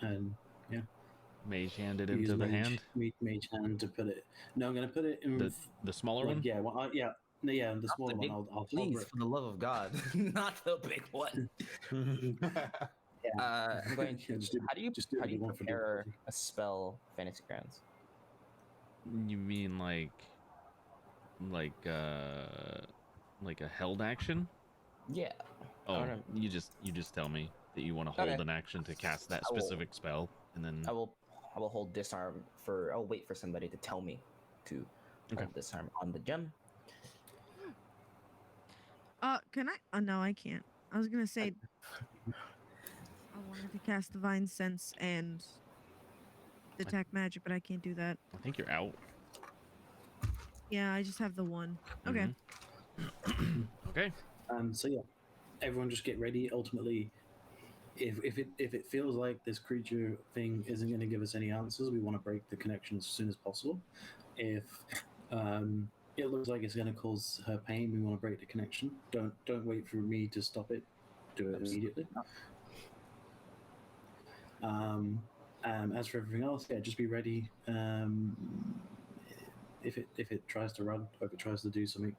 and yeah, Mage hand it use into the hand. mage hand to put it. No, I'm gonna put it in The smaller like, one. yeah, well, yeah, no, yeah, the Not smaller the one. big- I'll Please, hover it. for the love of God, not the big one. I'm going to. Yeah, just do How do you the one for prepare difficulty. a spell, Fantasy Grounds? You mean like a held action? Yeah. Oh, wanna- you just tell me that you want to hold Okay. an action to cast that I will- specific spell, and then I will hold disarm for. I'll wait for somebody to tell me to hold disarm on the gem. Can I? Oh, no, I can't. I was gonna say I wanted to cast Divine Sense and Detect Magic, but I can't do that. I think you're out. Yeah, I just have the one. Okay. Okay. So yeah, everyone just get ready. Ultimately, if it feels like this creature thing isn't going to give us any answers, we want to break the connection as soon as possible. If it looks like it's going to cause her pain, we want to break the connection. Don't wait for me to stop it. Do it immediately. As for everything else, yeah, just be ready. If it tries to run or if it tries to do something,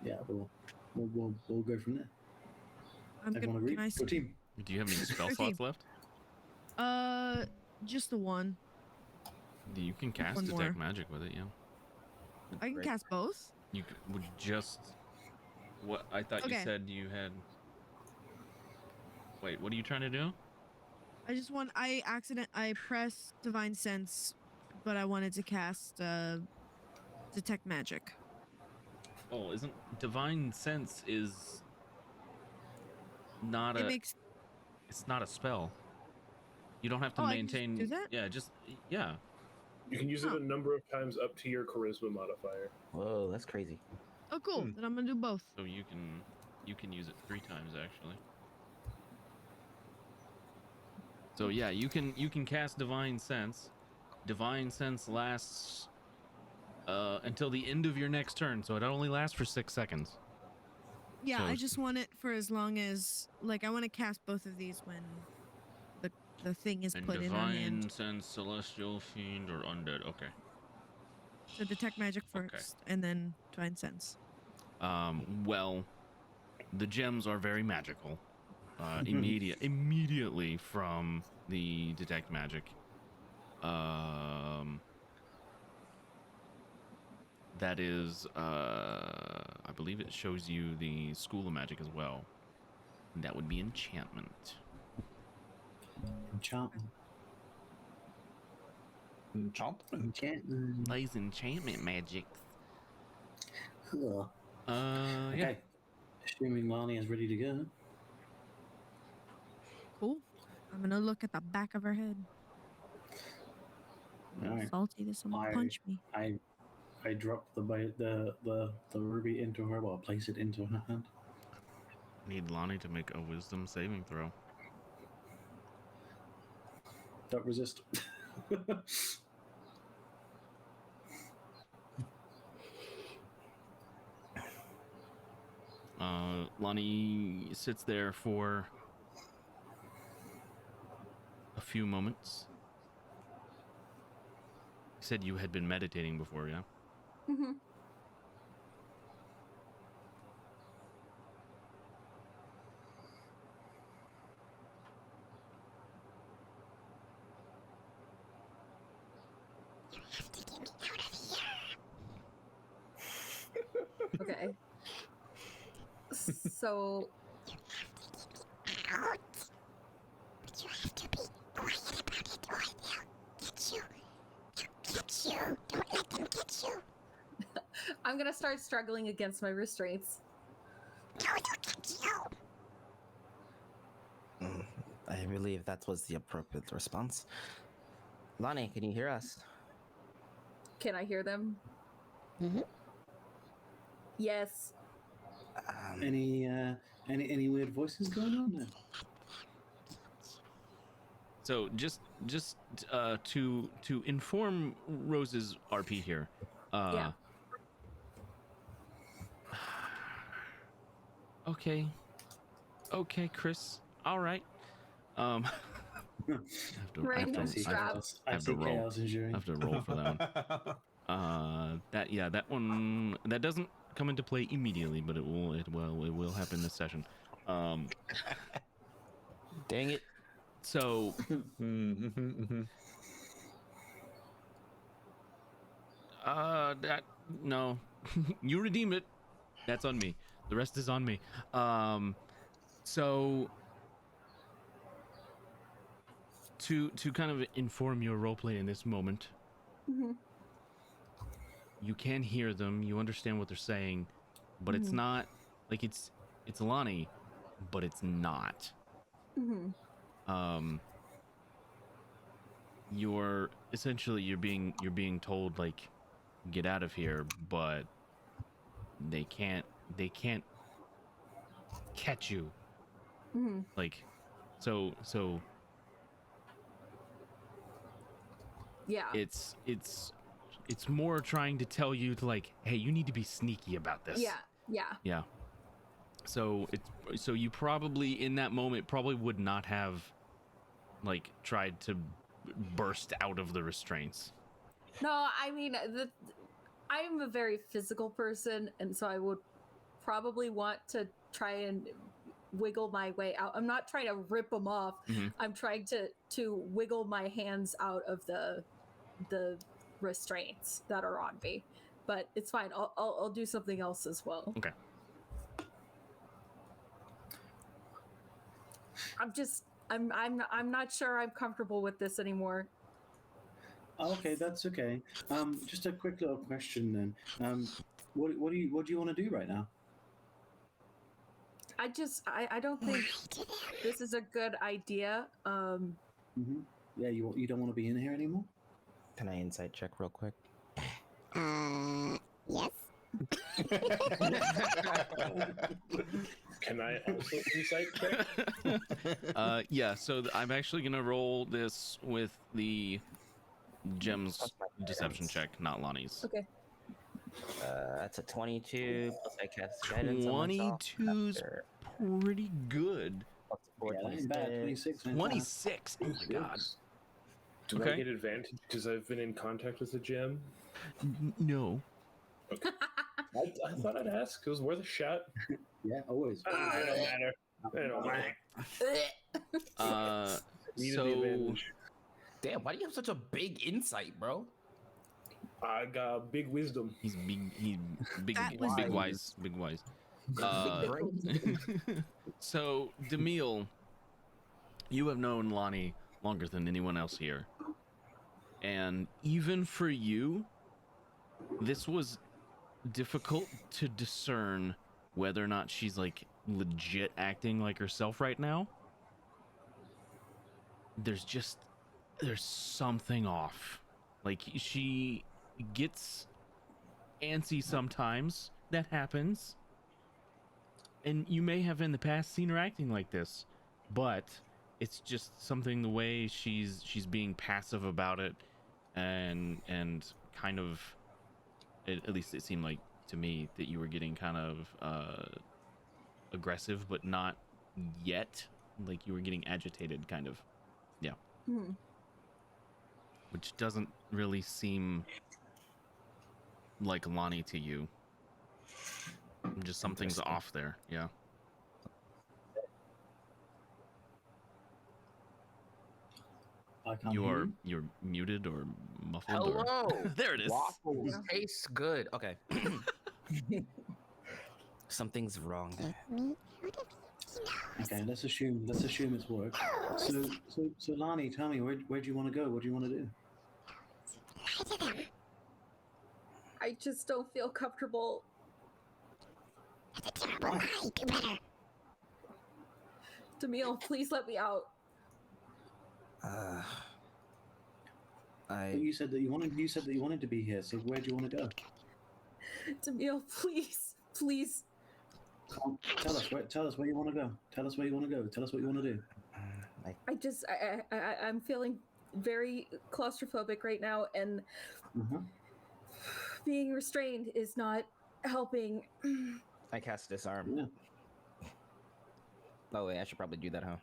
yeah, we'll go from there. Everyone agree? Can I Go team. Do you have any spell Okay. slots left? Just the one. You can cast One detect more. magic with it. Yeah. I can Great. cast both. You would just. What I thought you Okay. said you had. Wait, what are you trying to do? I pressed Divine Sense, but I wanted to cast Detect Magic. Oh, isn't divine sense is not It a makes it's not a spell. You don't have to Oh, I can just maintain. do that? Yeah. You can use it a number of times up to your charisma modifier. Whoa, that's crazy. Oh, cool. Then I'm gonna do both. So you can use it 3 times actually. So yeah, you can cast divine sense. Divine sense lasts until the end of your next turn, so it only lasts for 6 seconds. Yeah, So I if- just want it for as long as I want to cast both of these when the thing is And put in our divine hand. sense, celestial fiend, or undead. Okay. So Detect Magic Okay. first, and then Divine Sense. Well, the gems are very magical. Immediately from the detect magic. That is, I believe it shows you the school of magic as well. And that would be enchantment. Enchantment. These enchantment magics. Cool. Yeah. Okay. Assuming Lani is ready to go. Cool. I'm gonna look at the back of her head. All right. Salty that someone punch me. I drop the ruby into her. Well, place it into her hand. Need Lonnie to make a wisdom saving throw. Don't resist. Lonnie sits there for a few moments. You said you had been meditating before, yeah? Mm-hmm. You have to get me out of here. Okay. So Out. But you have to be quiet about it or they'll get you. They'll get you. Don't let them get you. I'm gonna start struggling against my restraints. No, they'll get you. I believe that was the appropriate response. Lonnie, can you hear us? Can I hear them? Mm-hmm. Yes. Any Any weird voices going on there? So just to inform Rose's RP here. Yeah. Okay, Chris. All right. I have Random to straps. I see chaos ensuing. I have to roll for that one. That one that doesn't come into play immediately, but it will happen this session. Dang it. So that no, you redeemed it. That's on me. The rest is on me. So to kind of inform your roleplay in this moment, you can hear them. You understand what they're saying, but it's not like it's Lonnie, but it's not. You're being told like, get out of here, but they can't catch you. Like, so Yeah. it's more trying to tell you to like, hey, you need to be sneaky about this. Yeah. So you probably in that moment probably would not have like tried to burst out of the restraints. No, I mean, I'm a very physical person, and so I would probably want to try and wiggle my way out. I'm not trying to rip them off. I'm trying to wiggle my hands out of the restraints that are on me. But it's fine. I'll do something else as well. Okay. I'm not sure I'm comfortable with this anymore. Okay, that's okay. Just a quick little question then. What do you want to do right now? I don't think this is a good idea. Yeah, you don't want to be in here anymore? Can I insight check real quick? Yes. Can I also insight check? Yeah, so I'm actually gonna roll this with the Gem's deception check, not Lonnie's. Okay. That's a 22 plus I cast guidance on myself. 22's pretty good. Plus four, Yeah, that ain't bad. 26. ain't bad. 26. Oh my god. Do Okay. I get advantage because I've been in contact with the gem? No. Okay. I thought I'd ask. It was worth a shot. Yeah, always. It don't matter. It don't matter. Needed the So advantage. Damn, why do you have such a big insight, bro? I got big wisdom. he's big That was big the- wise. So Demille, you have known Lonnie longer than anyone else here. And even for you, this was difficult to discern whether or not she's like legit acting like herself right now. There's something off. Like she gets antsy sometimes. That happens. And you may have in the past seen her acting like this, but it's just something the way she's being passive about it and kind of at least it seemed like to me that you were getting kind of aggressive but not yet, like you were getting agitated kind of. Yeah. Which doesn't really seem like Lonnie to you. Just something's off there. Yeah. I can't hear You're muted or muffled. Hello. Or... there it is. Waffles taste good. Okay. Something's wrong. Okay, let's assume it's work. So Lani, tell me, where do you want to go? What do you want to do? I just don't feel comfortable. That's a terrible lie. Do better. Demille, please let me out. But you said that you wanted to be here. So where do you want to go? Demille, please. Tell us where you want to go. Tell us where you want to go. Tell us what you want to do. I'm feeling very claustrophobic right now, and being restrained is not helping. I cast disarm. Yeah. Oh wait, I should probably do that, huh?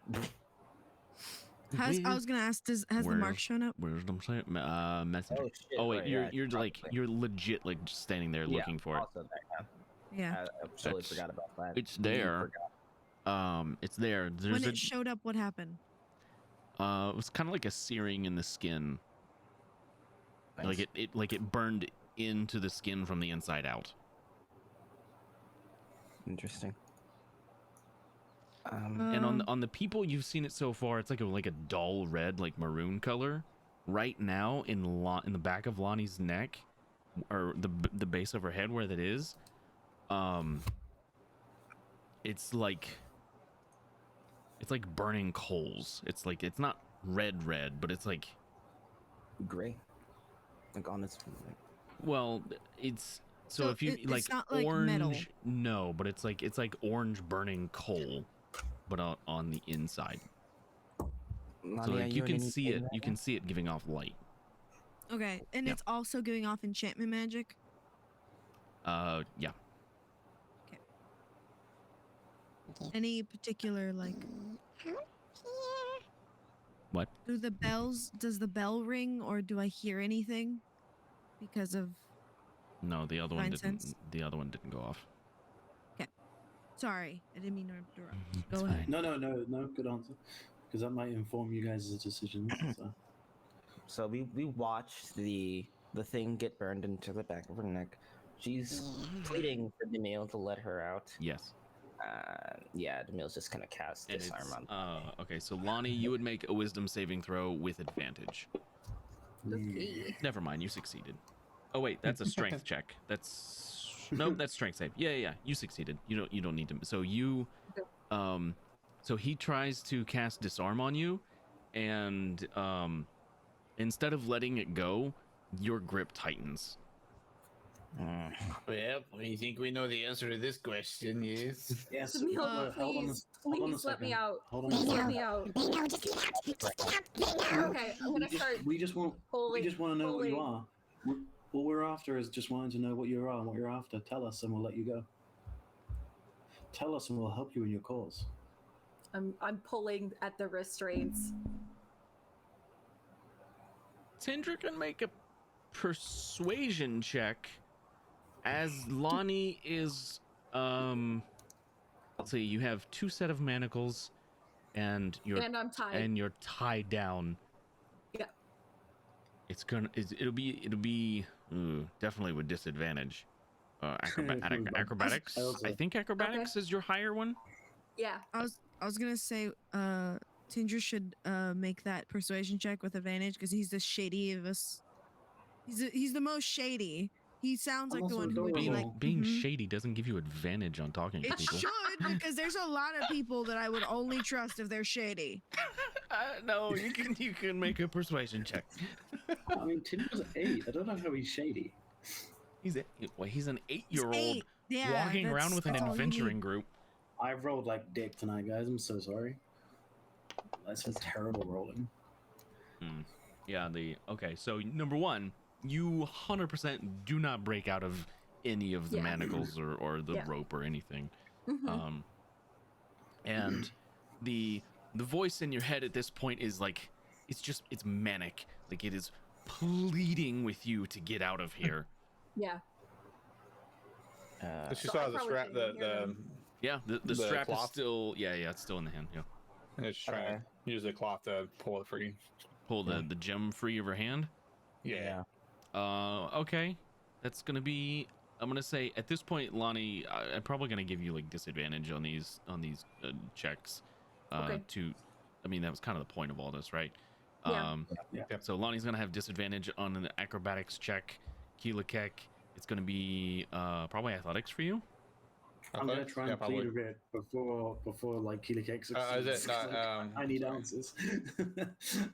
I was gonna ask, has the mark shown up? Where's them saying? Messenger. Oh, shit, Oh wait, right, you're yeah, like you're legit like just standing there looking for it. Also that, Yeah. I totally That's- forgot about that. It's there. It's there. There's When it showed up, what happened? it was kind of like a searing in the skin. Nice. Like it burned into the skin from the inside out. Interesting. And on the people you've seen it so far, it's like a dull red, like maroon color. Right now, in the back of Lonnie's neck, or the base of her head where that is, it's like burning coals. It's like, it's not red, but it's like Gray. Like on its. well, it's so So if you it's not like metal. orange, no, but it's like orange burning coal, but on the inside. So like you can see it. You can see it giving off light. Okay, and Yeah. it's also giving off enchantment magic. Yeah. Any particular like? Here. What? Does the bell ring, or do I hear anything? Because of. No, the other one Divine didn't. sense? The other one didn't go off. Sorry, I didn't mean to interrupt. It's Go ahead. No. Good answer. Because that might inform you guys' decisions. So. So we watched the thing get burned into the back of her neck. She's pleading for Demille to let her out. Yes. Yeah, Demille's just gonna cast And disarm on. okay, so Lonnie, you would make a wisdom saving throw with advantage. Never mind, you succeeded. Oh wait, that's a strength check. Nope, that's strength save. Yeah, you succeeded. You don't need to. So you, so he tries to cast disarm on you, and instead of letting it go, your grip tightens. Well, we think we know the answer to this question. Yes. Yes. Demille, hold on. please let me out. Hold on. They a know. Let second. me out. They know. Just get out. Just get out. They know. Okay, I'm gonna start. We just want pulling- to know what you pulling. are. All we're after is just wanting to know what you are and what you're after. Tell us, and we'll let you go. Tell us, and we'll help you in your cause. I'm pulling at the restraints. Tindra can make a persuasion check as Lonnie is let's see, you have 2 set of manacles and And I'm tied. you're tied down. Yeah. It'll be definitely with disadvantage. Acrobatics. I think acrobatics is your higher one. Yeah. I was gonna say, Tindra should make that persuasion check with advantage because he's the shady of us. He's the most shady. He sounds I'm like the also one who would be adorable. like Being "Mhm." shady doesn't give you advantage on talking to It people. should, because there's a lot of people that I would only trust if they're shady. No, you can make a persuasion check. I mean, Tinder's 8. I don't know how he's shady. He's an He's 8-year-old 8. Yeah, walking around with an that's all you adventuring need. group. I've rolled like dick tonight, guys. I'm so sorry. That's some terrible rolling. Yeah, okay, so number one, you 100% do not break out of any of the Yeah. manacles or the Yeah. rope or anything. Mhm. And the voice in your head at this point is like, it's manic. Like it is pleading with you to get out of here. Yeah. But she So saw I the probably strap, shouldn't hear the them. Yeah, the The strap is cloth? still, yeah, it's still in the hand. Yeah. it's trying to use the cloth to pull it free. Pull the gem free of her hand. Yeah. Okay. That's gonna be. I'm gonna say at this point, Lonnie, I'm probably gonna give you like disadvantage on these checks. Okay. I mean, that was kind of the point of all this, right? Yeah. Yeah. So Lonnie's gonna have disadvantage on an acrobatics check. Keelakek, it's gonna be probably athletics for you. I'm gonna try and Yeah, probably. plead a bit before like Keeler Cake Is it succeeds. not, I need answers.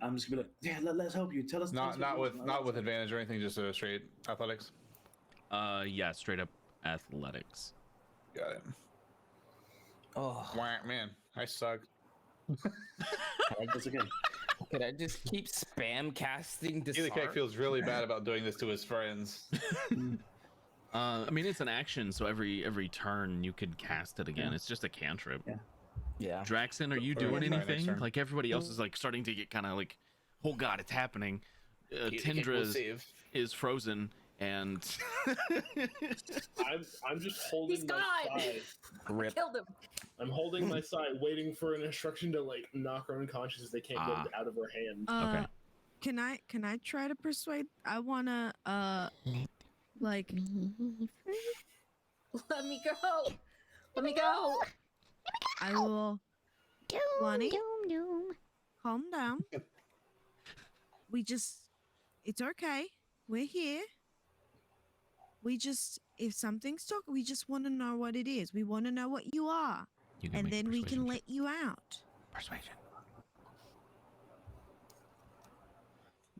I'm just gonna be like, yeah, let's help you. Tell us. Not tell us what you not want. with advantage or anything, just a straight athletics. Yeah, straight up athletics. Got it. Oh, Wah, man, I suck. That's okay. could I just keep spam casting Keeley disarm? Keck feels really bad about doing this to his friends. I mean, it's an action, so every turn you could cast it again. It's just a cantrip. Yeah. Yeah. Draxon, are you Or doing try next anything? turn. Like everybody else is like starting to get kind of like, oh god, it's happening. Keeley Keck Tindra will save. is frozen, and I'm just holding He's my gone. side. Rip. Killed him. I'm holding my side, waiting for an instruction to like knock her unconscious as they can't get it out of her hand. Okay. Can I try to persuade? I wanna like Me first. Let me go. Let me go. I will Doom, Lonnie? doom, doom. calm down. It's okay. We're here. If something's talking, we just want to know what it is. We want to know what you are, you can and make a then we persuasion can check. let you out. Persuasion.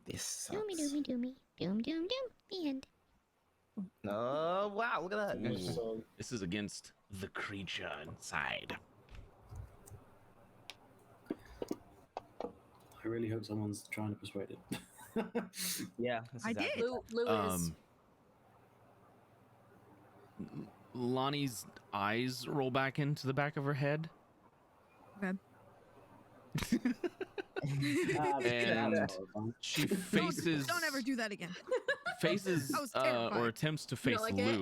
This sucks. Doomy, doomy, doomy. Doom, doom, doom. The end. Oh wow! Look at that. So, This is against the creature inside. I really hope someone's trying to persuade it. Yeah. That's I exactly did. Lou is. Lonnie's eyes roll back into the back of her head. Okay. And she faces Don't ever do that again. faces That was terrifying. or attempts to You face don't like it?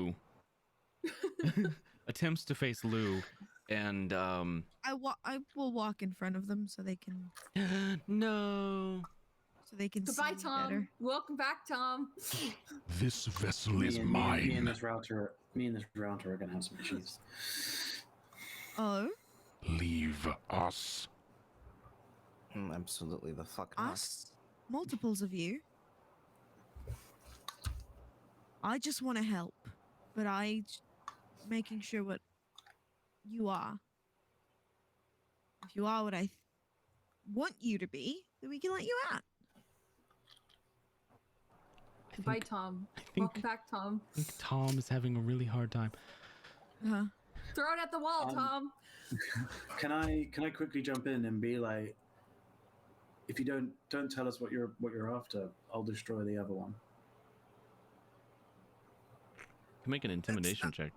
Lou. Attempts to face Lou, and I will walk in front of them so they can no. Goodbye, see Tom. better. Welcome back, Tom. This vessel Me is and mine. this router are gonna have some issues. Oh, Leave us. Absolutely the fuck not. us? Multiples of you. I just want to help, but making sure what you are. If you are what I want you to be, then we can let you out. Goodbye, Tom. I Welcome think back, Tom. Tom is having a really hard time. Uh-huh. Throw it at the wall, Tom. Can I quickly jump in and be like, if you don't tell us what you're after, I'll destroy the other one. You can make an intimidation check.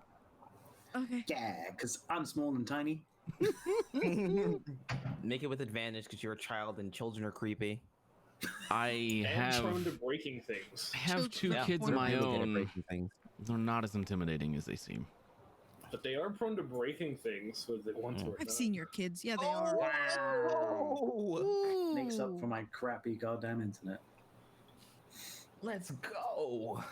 Okay. Yeah, because I'm small and tiny. Make it with advantage because you're a child and children are creepy. I and prone have to breaking things. two Yeah, kids of they're my really good at own. breaking things. They're not as intimidating as they seem. But they are prone to breaking things with the ones who are I've not. seen your kids. Yeah, they are. Oh, Makes up for Ooh. my crappy goddamn internet. let's go.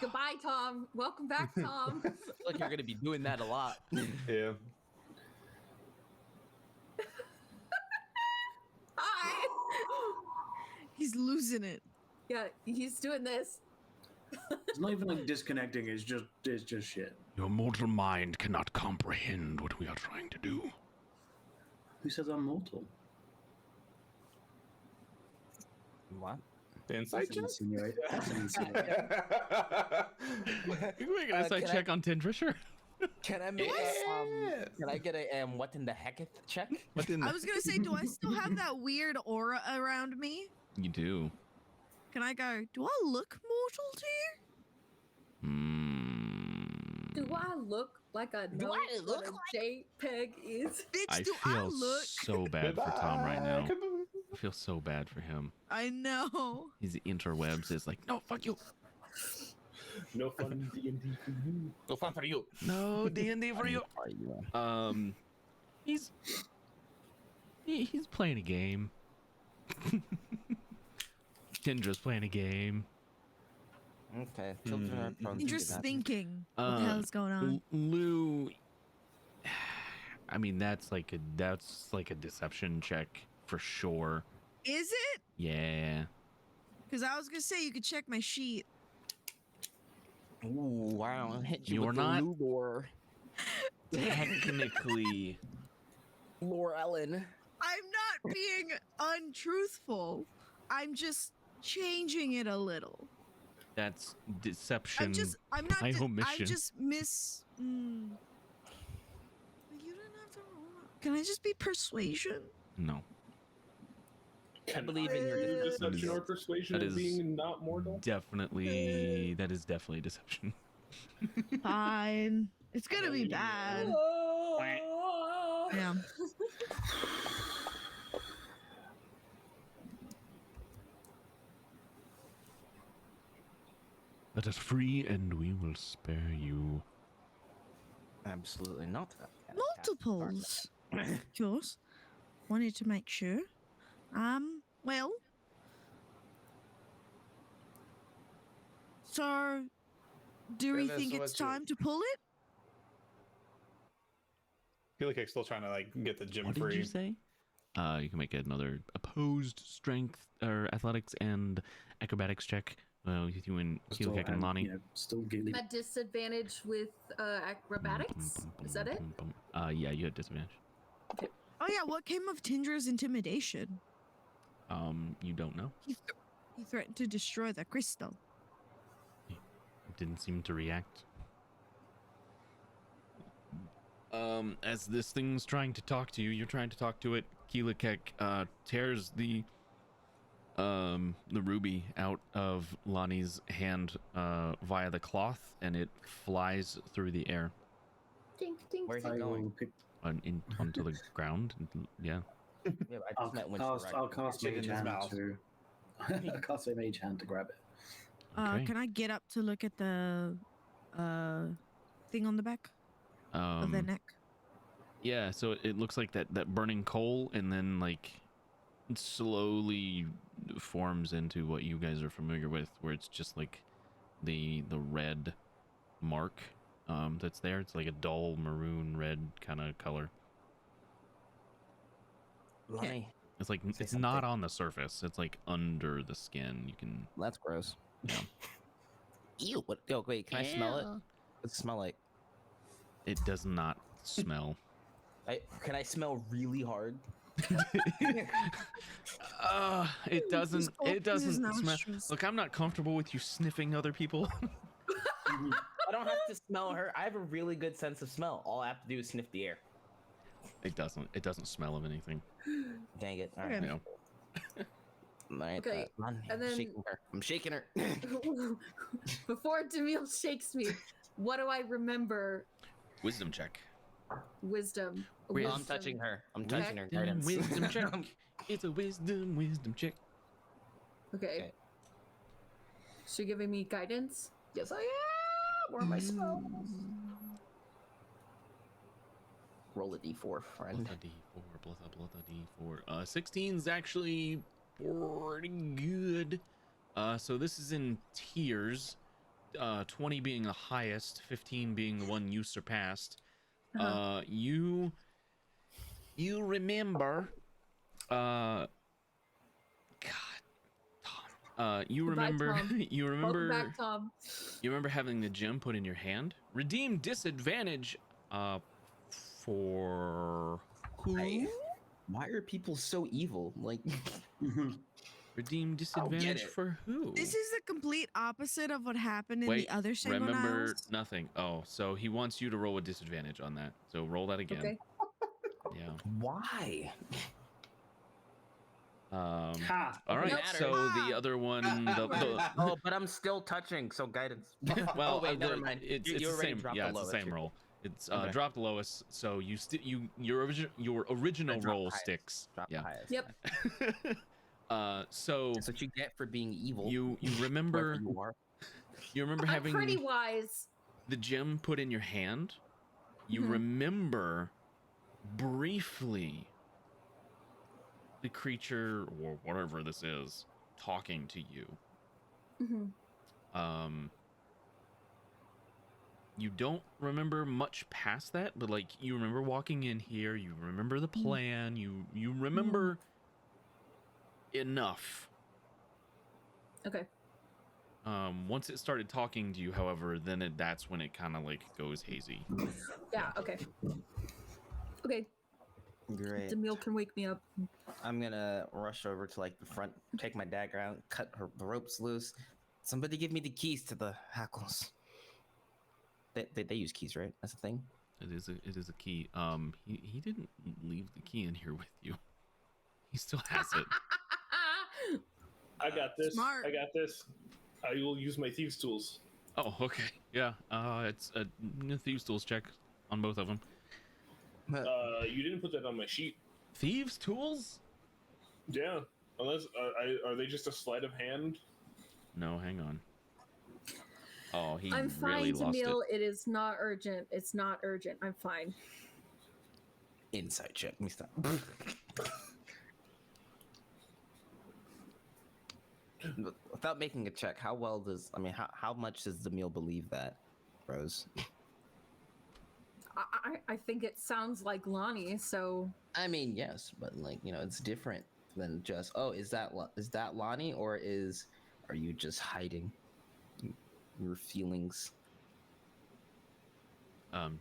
Goodbye, Tom. Welcome back, Tom. I feel like you're gonna be doing that a lot. Yeah. Hi. He's losing it. Yeah, he's doing this. It's not even like disconnecting. It's just shit. Your mortal mind cannot comprehend what we are trying to do. Who says I'm mortal? What? Insight check. That's insinuate. That's insinuate. You can make an insight can check on Tindra, sure. Can I make a, can I get a what in the hecketh check? What in I was gonna say, do I still have that weird aura around me? You do. Can I go? Do I look mortal to you? Do I look like a Do know I what look a JPEG is? Bitch, I do I feel look? so bad for Tom right now. Goodbye. I feel so bad for him. I know. His interwebs is like, no, fuck you. No fun in D&D for you. No fun for you. No D&D for you. Are you? He's playing a game. Tindra's playing a game. Okay. Children are prone to You're just that. thinking. What the hell's going on? Lou. I mean, that's like a deception check for sure. Is it? Yeah. Because I was gonna say you could check my sheet. Ooh, wow. Hit you You're with not- the Lou lore. Technically, Lore Ellen. I'm not being untruthful. I'm just changing it a little. That's deception I'm not. by I omission. just miss. You don't have to roll. Can I just be persuasion? No. Can believe in your do deception. deception or persuasion That of is being not mortal? Definitely. That is definitely deception. Fine. It's gonna be bad. Yeah. Let us free, and we will spare you. Absolutely not. Multiples. Of course. Wanted to make sure. Well. So, do we Goodness, think it's what's your- time to pull it? Keelakek's still trying to like get the gym What free. did you say? You can make another opposed strength or athletics and acrobatics check. With you and Keelakek and Lonnie. Still giggling. At disadvantage with acrobatics? Is that it? Yeah, you had disadvantage. Oh yeah, what came of Tindra's intimidation? You don't know. He threatened to destroy the crystal. Didn't seem to react. As this thing's trying to talk to you, you're trying to talk to it. Keelakek tears the ruby out of Lonnie's hand via the cloth, and it flies through the air Dink, dink, Where's dink. it going? onto the ground. Yeah. Yeah, I just meant when I'll cast Get it in Mage his Hand mouth. to. I'll cast a Mage Hand to grab it. Okay. Can I get up to look at the thing on the back of their neck? Yeah, so it looks like that burning coal, and then like it slowly forms into what you guys are familiar with, where it's just like the red mark that's there. It's like a dull maroon red kind of color. Lonnie, It's like Say it's not something. on the surface. It's like under the skin. You can. that's gross. Yeah. Ew. What? Yo, wait. Can I smell it? What's it smell like? It does not smell. Can I smell really hard? It doesn't. Just It open his doesn't smell. nostrils. Look, I'm not comfortable with you sniffing other people. I don't have to smell her. I have a really good sense of smell. All I have to do is sniff the air. It doesn't. It doesn't smell of anything. Dang it. All right. Okay. You know. All right, Okay, Lonnie, and then- I'm shaking her. Before Demille shakes me, what do I remember? Wisdom check. Wisdom. Wait, I'm touching her. I'm touching her. Wisdom, Guidance. wisdom check. It's a wisdom check. Okay. Okay. She giving me guidance? Yes, I am. Where are my spells? Roll a d4, friend. Plus a d4, plus a d4. 16's actually pretty good. So this is in tiers. 20 being the highest, 15 being the one you surpassed. You remember. God, Tom. You Goodbye, remember. Tom. You Welcome remember. back, Tom. You remember having the gem put in your hand? Redeem disadvantage. For who? Why are people so evil? Like, Redeem disadvantage it. for who? This is the complete opposite of what happened in the other Sanguine remember Isles. nothing. Oh, so he wants you to roll a disadvantage on that. So roll that again. Okay. Yeah. why? Ha! All right. matter. So the other one, Oh, but I'm still touching, so guidance. well, oh, wait, never mind. It's, You it's the already same. dropped Yeah, the it's the lowest. same You're- roll. It's Okay. drop the lowest. So your original Drop the roll highest. sticks. Drop Yeah. the highest. Yep. So That's what you get for being evil. you whoever remember you are. you remember I'm having pretty wise. the gem put in your hand. You Mhm. remember briefly the creature or whatever this is talking to you. Mhm. You don't remember much past that, but like you remember walking in here, you remember the plan, you remember enough. Okay. Once it started talking to you, however, then that's when it kind of like goes hazy. Yeah, okay. Okay. Great. Demille can wake me up. I'm gonna rush over to like the front, take my dagger out, cut the ropes loose. Somebody give me the keys to the hackles. They use keys, right? That's a thing. It is a key. He didn't leave the key in here with you. He still has it. I got this. Smart. I got this. I will use my thieves' tools. Oh, okay. Yeah. It's a thieves' tools check on both of them. You didn't put that on my sheet. Thieves' tools? Yeah. Unless are they just a sleight of hand? No, hang on. Oh, he I'm really fine, lost Demille. it. It is not urgent. It's not urgent. I'm fine. Insight check. Let me stop. Without making a check, how much does the meal believe that, Rose? I think it sounds like Lonnie, so I mean, yes, but like, it's different than just, oh, is that Lonnie, or are you just hiding your feelings?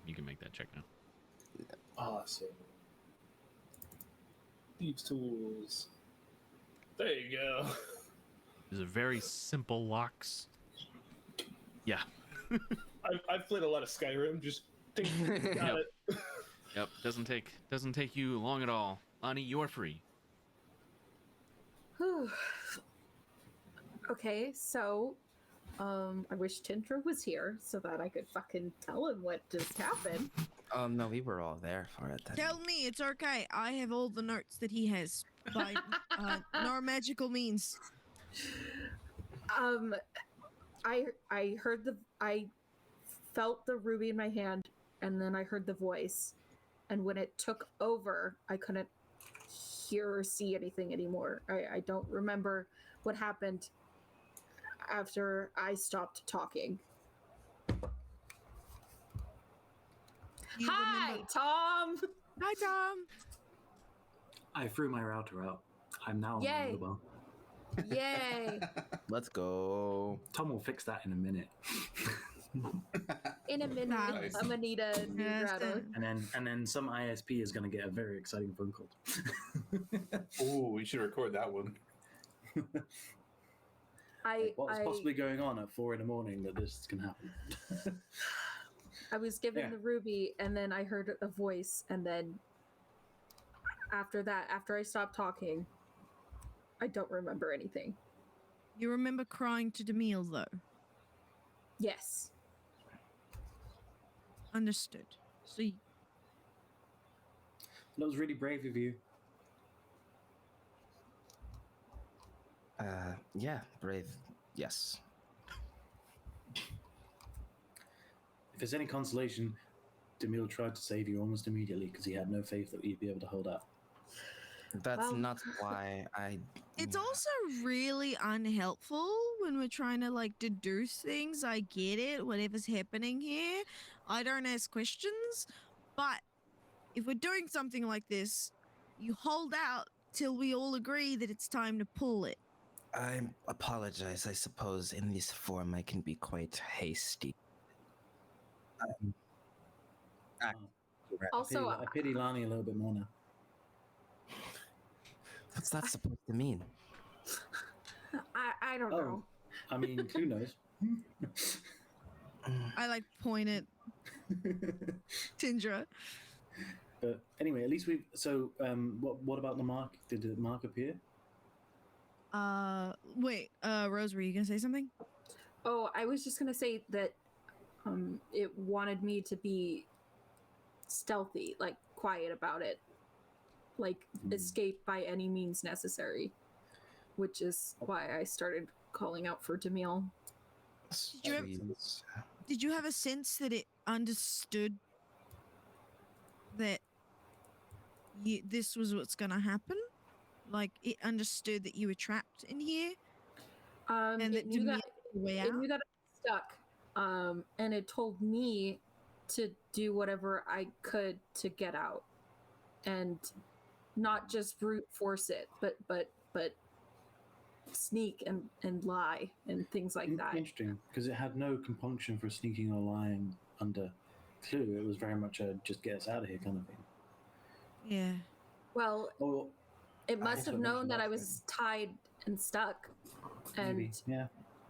You can make that check now. Awesome. Thieves' tools. There you go. These are very simple locks. Yeah. I've played a lot of Skyrim. Just think, got it. Yep. Doesn't take you long at all. Lonnie, you are free. okay. So, I wish Tindra was here so that I could fucking tell him what just happened. No, we were all there for it. Tell me, it's okay. I have all the notes that he has by non-magical means. I felt the ruby in my hand, and then I heard the voice, and when it took over, I couldn't hear or see anything anymore. I don't remember what happened after I stopped talking. Hi, Tom! Hi, Tom! I threw my router out. I'm now on Yay. my mobile. Yay! Let's go. Tom will fix that in a minute. In a minute, Nice. I'm gonna need a new Yes, router. And then some ISP is going to get a very exciting phone call. Oh, we should record that one. What's possibly going on at 4 a.m. that this can happen? I was given Yeah. the ruby, and then I heard a voice, and then after that, after I stopped talking, I don't remember anything. You remember crying to Demille, though? Yes. Understood. So, That was really brave of you. Yeah, brave. Yes. If there's any consolation, Demille tried to save you almost immediately because he had no faith that you'd be able to hold out. That's Well- not why I... it's also really unhelpful when we're trying to, like, deduce things. I get it, whatever's happening here. I don't ask questions. But if we're doing something like this, you hold out till we all agree that it's time to pull it. I apologize. I suppose in this form I can be quite hasty. Also, I pity Lani a little bit more now. What's that supposed to mean? I don't know. I mean, who knows? I, like, point at Tindra. But anyway, at least we've. So, what about the mark? Did the mark appear? Wait, Rose, were you gonna say something? Oh, I was just gonna say that it wanted me to be stealthy, like quiet about it, like escape by any means necessary, which is why I started calling out for Demille. Did you have a sense that it understood that this was what's gonna happen? Like, it understood that you were trapped in here? And It that knew Demille that, had a way it out? knew that I was stuck, and it told me to do whatever I could to get out, and not just brute force it, but sneak and lie and things like that. Interesting, because it had no compunction for sneaking or lying under clue. It was very much a just get us out of here kind of thing. Yeah. Well, Or it must also have known mentioned that I that was tied and stuck, and maybe, yeah.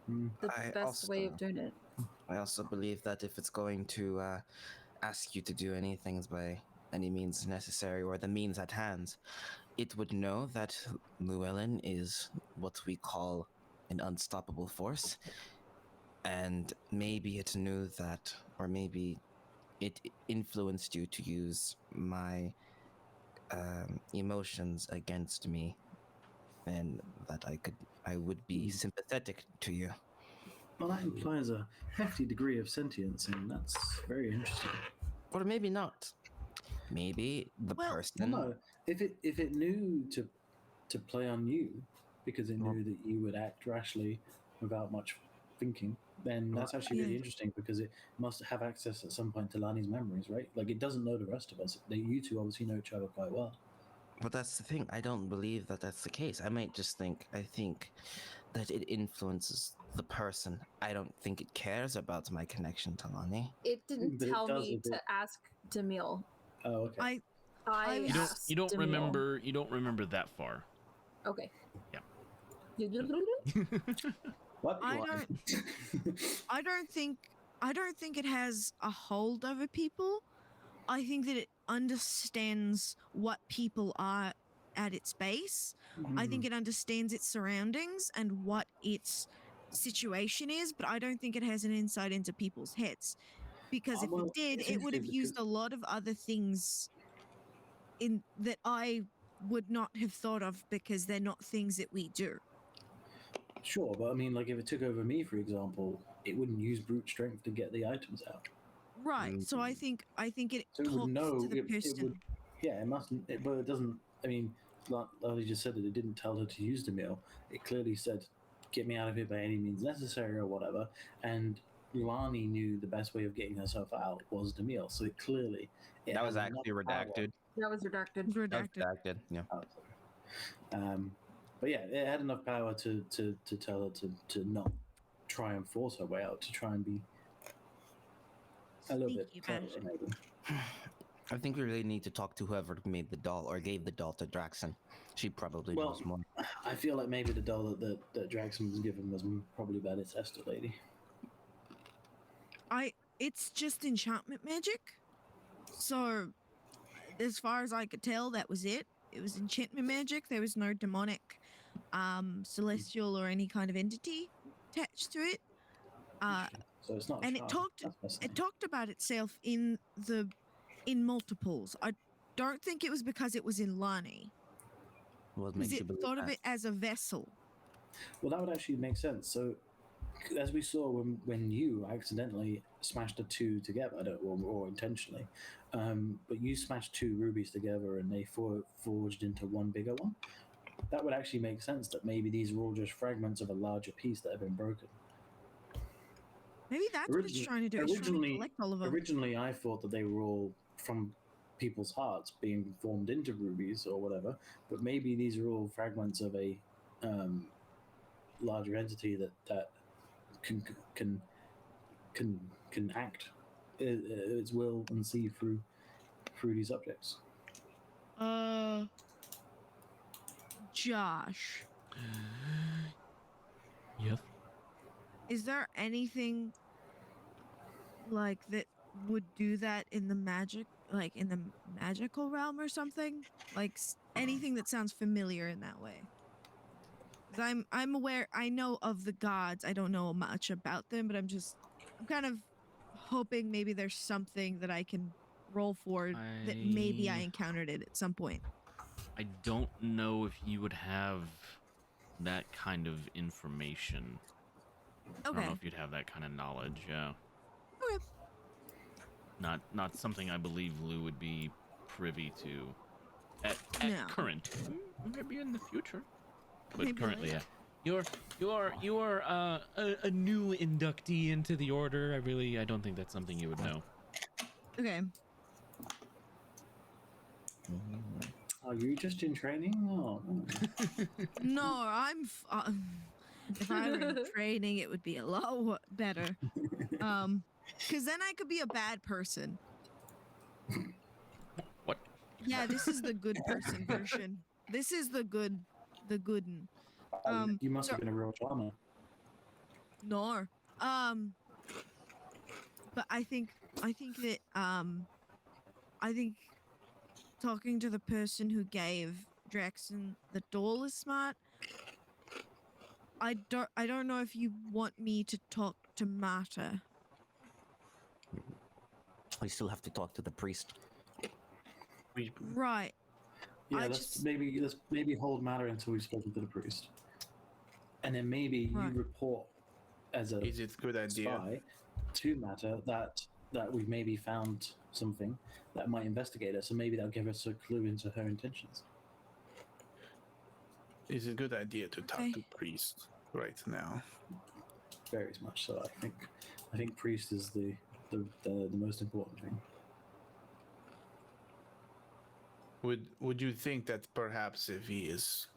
Mm. the I best way of also- doing it. I also believe that if it's going to ask you to do any things by any means necessary or the means at hand, it would know that Llewellyn is what we call an unstoppable force. And maybe it knew that, or maybe it influenced you to use my emotions against me, and that I would be sympathetic to you. Well, that implies a hefty degree of sentience, and that's very interesting. Or maybe not. Maybe the Well, person. Well, no, if it knew to play on you because it knew that you would act rashly without much thinking, then that's actually really Yeah. interesting because it must have access at some point to Lani's memories, right? Like it doesn't know the rest of us. You two obviously know each other quite well. But that's the thing. I don't believe that that's the case. I think that it influences the person. I don't think it cares about my connection to Lani. It didn't But it tell does me if it- to ask Demille. Oh, okay. I You don't asked you don't Demille. remember that far. Okay. Yeah. What? I Why? I don't think it has a hold over people. I think that it understands what people are at its base. I think it understands its surroundings and what its situation is, but I don't think it has an insight into people's heads. Because if well, it did, it's it would have interesting used a lot of other things in that I would not have thought of because they're not things that we do. Sure, but I mean, like if it took over me, for example, it wouldn't use brute strength to get the items out. Right. So I think it So it would talks know. to the It person. would. Yeah, it mustn't. But it doesn't. I mean, Lali just said that it didn't tell her to use the meal. It clearly said, "Get me out of here by any means necessary" or whatever. And Lani knew the best way of getting herself out was the meal. So it clearly. That was has actually enough power. redacted. That was redacted. Redacted. Yeah. Oh, sorry. But yeah, it had enough power to tell her to not try and force her way out, to try and be a little bit Sneaky clever, magic. maybe. I think we really need to talk to whoever made the doll or gave the doll to Draxon. She probably Well, knows more. I feel like maybe the doll that Draxon was given was probably by this Esther lady. It's just enchantment magic. So as far as I could tell, that was it. It was enchantment magic. There was no demonic, celestial or any kind of entity attached to it. So it's not. A And charm. That's it fascinating. talked about itself in multiples. I don't think it was because it was in Lani. What Because makes you it believe thought of that? it as a vessel. Well, that would actually make sense. So, as we saw when you accidentally smashed the two together, or intentionally, but you smashed two rubies together and they forged into one bigger one. That would actually make sense that maybe these are all just fragments of a larger piece that have been broken. Maybe that's what it's trying to do. It's trying to collect all of them. Originally, I thought that they were all from people's hearts being formed into rubies or whatever, but maybe these are all fragments of a larger entity that can act its will and see through these objects. Josh, Yes. is there anything like that would do that in the magical realm or something? Like anything that sounds familiar in that way? 'Cause I'm aware. I know of the gods. I don't know much about them, but I'm kind of hoping maybe there's something that I can roll for that maybe I encountered it at some point. I don't know if you would have that kind of information. I don't Okay. know if you'd have that kind of knowledge. Yeah. Okay. Not something I believe Lou would be privy to at No. current. Maybe in the future, but Maybe currently, later. yeah. You are a new inductee into the order. I don't think that's something you would know. Okay. Are you just in training? Oh, No, if I were in training, it would be a lot better. Because then I could be a bad person. What? Yeah, this is the good person version. This is the good one. You must so- have been a real charmer. No. But I think that I think talking to the person who gave Drexen the doll is smart. I don't know if you want me to talk to Marta. We still have to talk to the priest. Right. Yeah, let's maybe hold matter until we've spoken to the priest, and then maybe Right. you report as a Is it a good idea? spy to matter that we've maybe found something that might investigate us, and maybe that'll give us a clue into her intentions. Is it a good idea to talk Okay. to priest right now? Very much so. I think priest is the most important thing. Would you think that perhaps if he is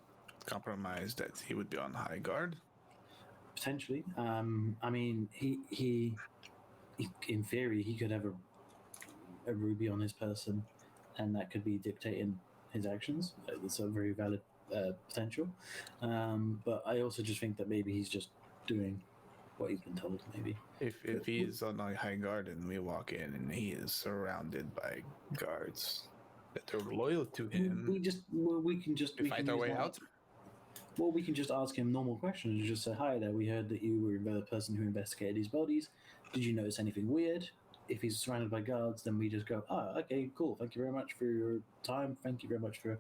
compromised, that he would be on high guard? Potentially. I mean, he in theory, he could have a ruby on his person, and that could be dictating his actions. It's a very valid potential. But I also just think that maybe he's just doing what he's been told. Maybe If he is on a high guard and we walk in and he is surrounded by guards that are loyal to him, we can fight our use way that. out. Well, we can just ask him normal questions. Just say, "Hi there. We heard that you were the person who investigated these bodies. Did you notice anything weird?" If he's surrounded by guards, then we just go, okay, cool. Thank you very much for your time. Thank you very much for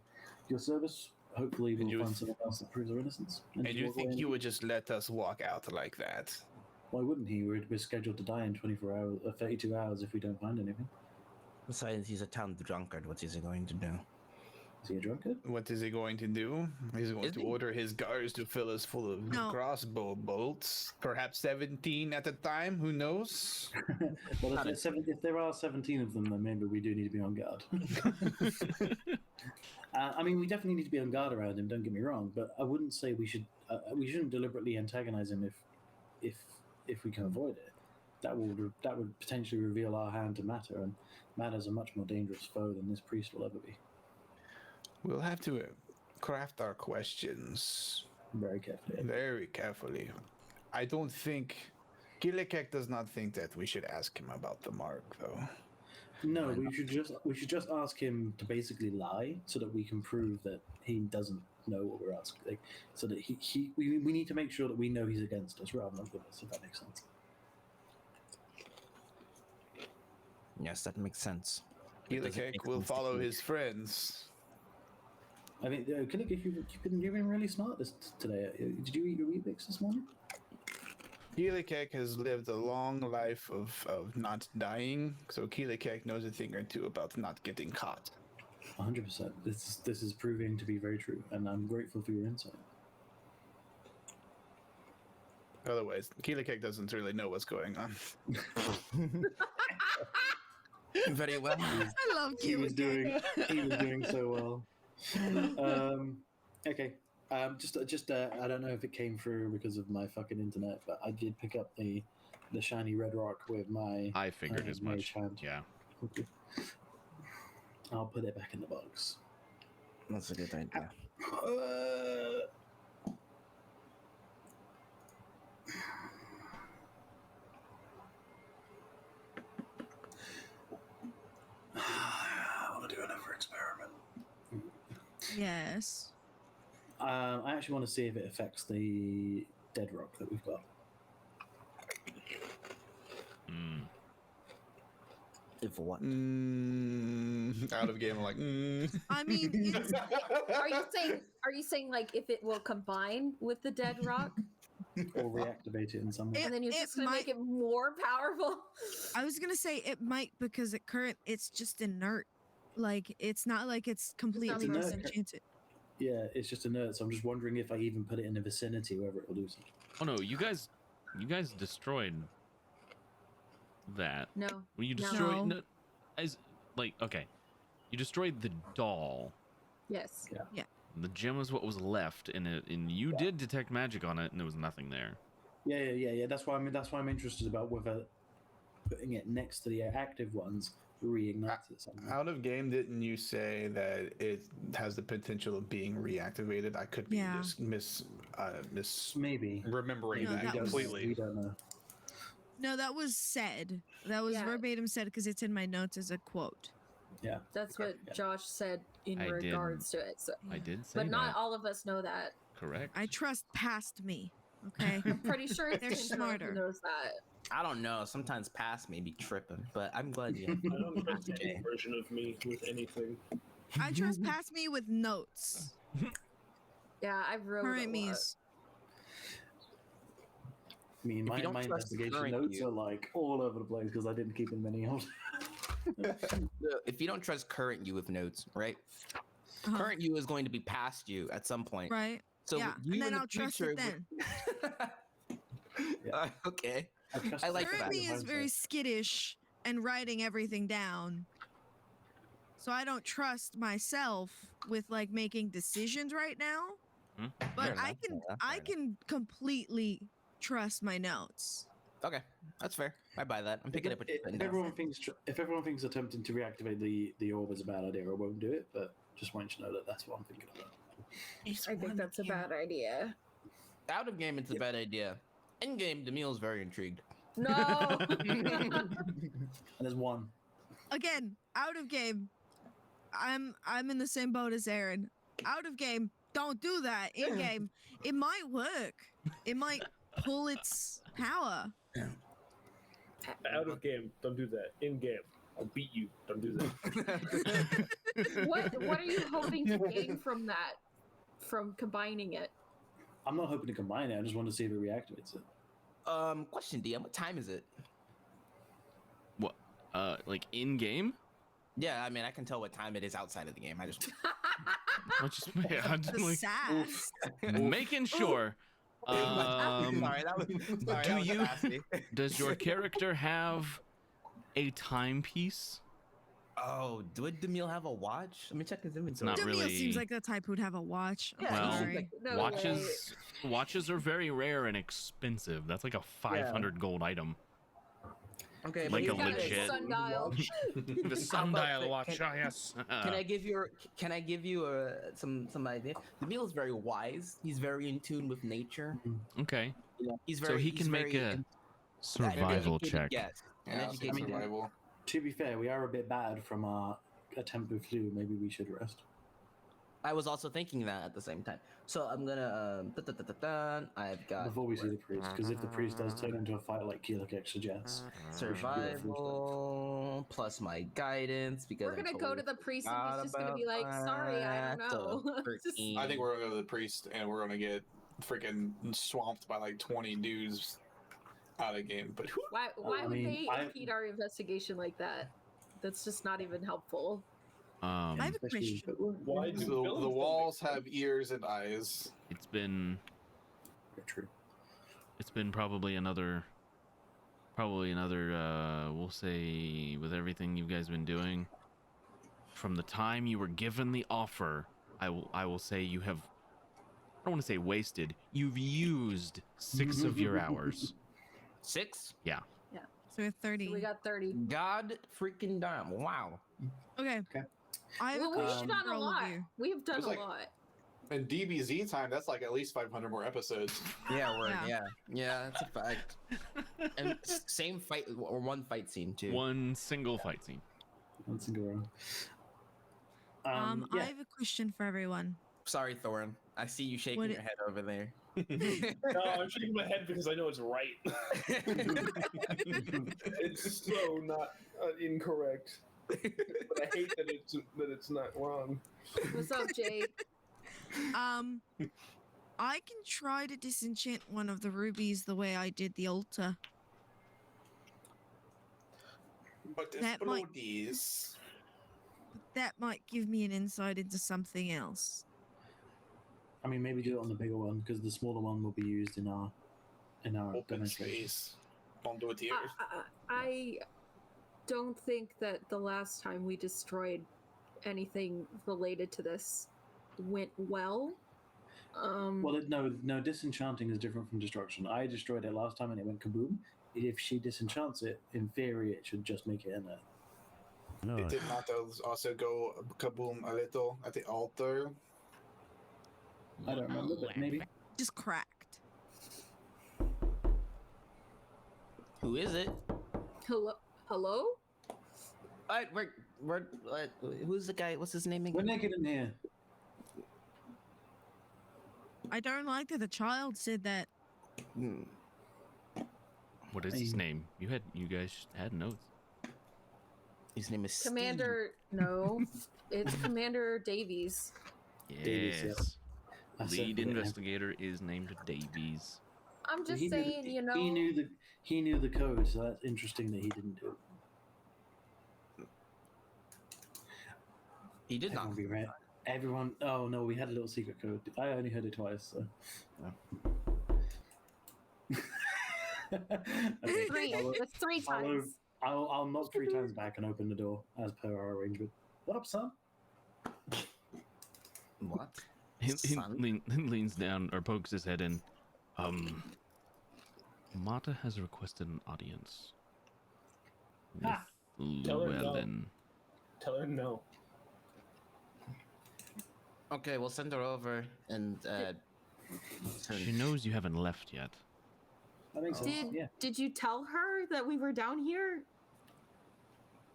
your service. Hopefully, we'll find someone else that proves our innocence." And just you walk think away he would just let us walk out like that? Why wouldn't he? We're scheduled to die in 24 hours, 32 hours if we don't find anything. Besides, he's a town drunkard. What is he going to do? Is he a drunkard? What is he going to do? He's going Is to he? order his guards to fill us full of No. crossbow bolts. Perhaps 17 at a time, who knows? Well, if there are 17 of them, then maybe we do need to be on guard. I mean, we definitely need to be on guard around him. Don't get me wrong, but I wouldn't say we shouldn't deliberately antagonize him if we can avoid it. That would potentially reveal our hand to Matter, and Matter's a much more dangerous foe than this priest will ever be. We'll have to craft our questions Very carefully. very carefully. I don't think Killikek does not think that we should ask him about the mark, though. No, we should just ask him to basically lie so that we can prove that he doesn't know what we're asking. Like, so that we need to make sure that we know he's against us rather than with us, if that makes sense. Yes, that makes sense. It doesn't Killikek make will sense to follow keep- his friends. I mean, Killick, you've been really smart today. Did you eat your wheat bix this morning? Killikek has lived a long life of not dying, so Killikek knows a thing or two about not getting caught. 100%. This is proving to be very true, and I'm grateful for your insight. Otherwise, Killikek doesn't really know what's going on. Very well. I love He was doing so well. Okay. Just I don't know if it came through because of my fucking internet, but I did pick up the shiny red rock with my. I figured as much. mage hand. Yeah. Okay. I'll put it back in the box. That's a good idea. I want to do another experiment. Yes. I actually want to see if it affects the dead rock that we've got. If what? Out of game, I'm like, I mean, it's, Are you saying like if it will combine with the dead rock, Or reactivate it in some way. and then you're It just gonna might- make it more powerful? I was gonna say it might because it's just inert. Like it's not like it's completely inert. disenchanted. Yeah, it's just inert, so I'm just wondering if I even put it in the vicinity, whether it will do something. Oh no, you guys destroyed that. No. When you No. destroyed, No. no, as like okay, you destroyed the doll. Yes. The gem was what was left in it, and you did detect magic on it, and there was nothing there. Yeah. That's why I'm interested about whether putting it next to the active ones reignites it somehow. Out of game, didn't you say that it has the potential of being reactivated? I could be Yeah. just miss Maybe. remembering No, that that was- completely. We don't know. No, that was said. That was Yeah. verbatim said because it's in my notes as a quote. Yeah. That's what Yeah. Josh said in I regards to it. So, I did say but not that. all of us know that. Correct. I trust past me. Okay. I'm pretty sure it's They're Tinder smarter. who knows that. I don't know. Sometimes past may be tripping, but I'm glad you. I don't trust any Okay. version of me with anything. I trust past me with notes. Yeah, I've wrote a Current lot. me's. I mean, If you don't my trust investigation current notes you- are like all over the place because I didn't keep them many hold. If you don't trust current you with notes, right? Uh-huh. Current you is going to be past you at some point. Right. So yeah. you And then in the I'll trust future it then. Okay. trust I like the Current that. me is very skittish and writing everything down. So I don't trust myself with like making decisions right now. Hmm? But Fair I enough, can fair enough, I fair can completely trust my notes. Okay, that's fair. I buy that. I'm picking up what you're putting If down. everyone thinks attempting to reactivate the orb is a bad idea, I won't do it. But just want you to know that that's what I'm thinking about. I think that's a bad idea. Out of game, it's a bad idea. In game, Demille's very intrigued. No. And there's one. Again, out of game. I'm in the same boat as Aaron. Out of game, don't do that. In game, it might work. It might pull its power. Out of game, don't do that. In game, I'll beat you. Don't do that. What are you hoping to gain from that? From combining it? I'm not hoping to combine it. I just want to see if it reactivates it. Question, DM, what time is it? What? Like in game? Yeah, I mean, I can tell what time it is outside of the game. I just I'm just, yeah, I'm just The like, sass. making sure. sorry, that was you- nasty. Does your character have a timepiece? Oh, would Demille have a watch? Let me check his inventory. Not Demille really. seems like the type who'd have a watch. I'm Yeah, Well, sorry. No watches are very rare and expensive. That's like a 500 gold item. Okay, Like but a he's got his legit- sundial. The sundial watch, ah, yes. Can I give you some idea? Demille is very wise. He's very in tune with nature. Okay, You know, he's so very. he he's can make very a an survival educated check. guess. An Yeah, educated guess. survival. To be fair, we are a bit bad from our attempt with flu. Maybe we should rest. I was also thinking that at the same time. So I'm gonna. I've got Before we see the priest, because if the priest does turn into a fight like Keelik suggests, survival plus my guidance because We're gonna go to the priest and he's just gonna be like, "Sorry, I don't know." Just- I think we're gonna go to the priest and we're gonna get freaking swamped by like 20 dudes out of game. But Why I would mean, they I- impede our investigation like that? That's just not even helpful. I have a especially- question. Why do the villains don't walls make have ears and eyes. It's been Very true. probably another we'll say, with everything you guys been doing, from the time you were given the offer, I will say you have, I don't want to say wasted, you've used 6 of your hours. 6? Yeah. So we have 30. So we got 30. God freaking damn! Wow. Okay. Okay. I have a Well, we've question done for a all of lot. you. We've done It's a like- lot. In DBZ time, that's like at least 500 more episodes. Yeah, Yeah. yeah, that's a fact. And same fight or one fight scene too. One single fight scene. One single round. I Yeah. have a question for everyone. Sorry, Thorin. I see you shaking What your head over there. No, I'm shaking my head because I know it's right. It's so not incorrect, but I hate that it's not wrong. What's up, Jake? I can try to disenchant one of the rubies the way I did the altar. But That might- explodies. But that might give me an insight into something else. I mean, maybe do it on the bigger one because the smaller one will be used in our Open demonstration. space. Don't do it here. I don't think that the last time we destroyed anything related to this went well. Well, no, disenchanting is different from destruction. I destroyed it last time and it went kaboom. if she disenchants it, in theory, it should just make it in there. No, It did not also go kaboom a little at the altar. I don't remember, but maybe. Just cracked. Who is it? Hello? Alright, who's the guy? What's his name We're again? naked in here. I don't like that the child said that. Hmm. What is his name? You guys had notes. His name is Steve. Commander. No, it's Commander Davies. Davies, yeah. Yes. I said Lead forget him. investigator is named Davies. I'm just He knew saying, the- you know. He knew the code, so that's interesting that he didn't do it. He did not. Everyone be right. Everyone. Oh no, we had a little secret code. I only heard it twice. So. Okay, Three. That's three times. I'll knock 3 times back and open the door as per our arrangement. What up, son? What? He Son? leans down or pokes his head in. Mata has requested an audience. With Ah, tell her no. Llewellyn. Tell her no. Okay, we'll send her over and She knows you haven't left yet. that makes sense. Yeah. Did you tell her that we were down here?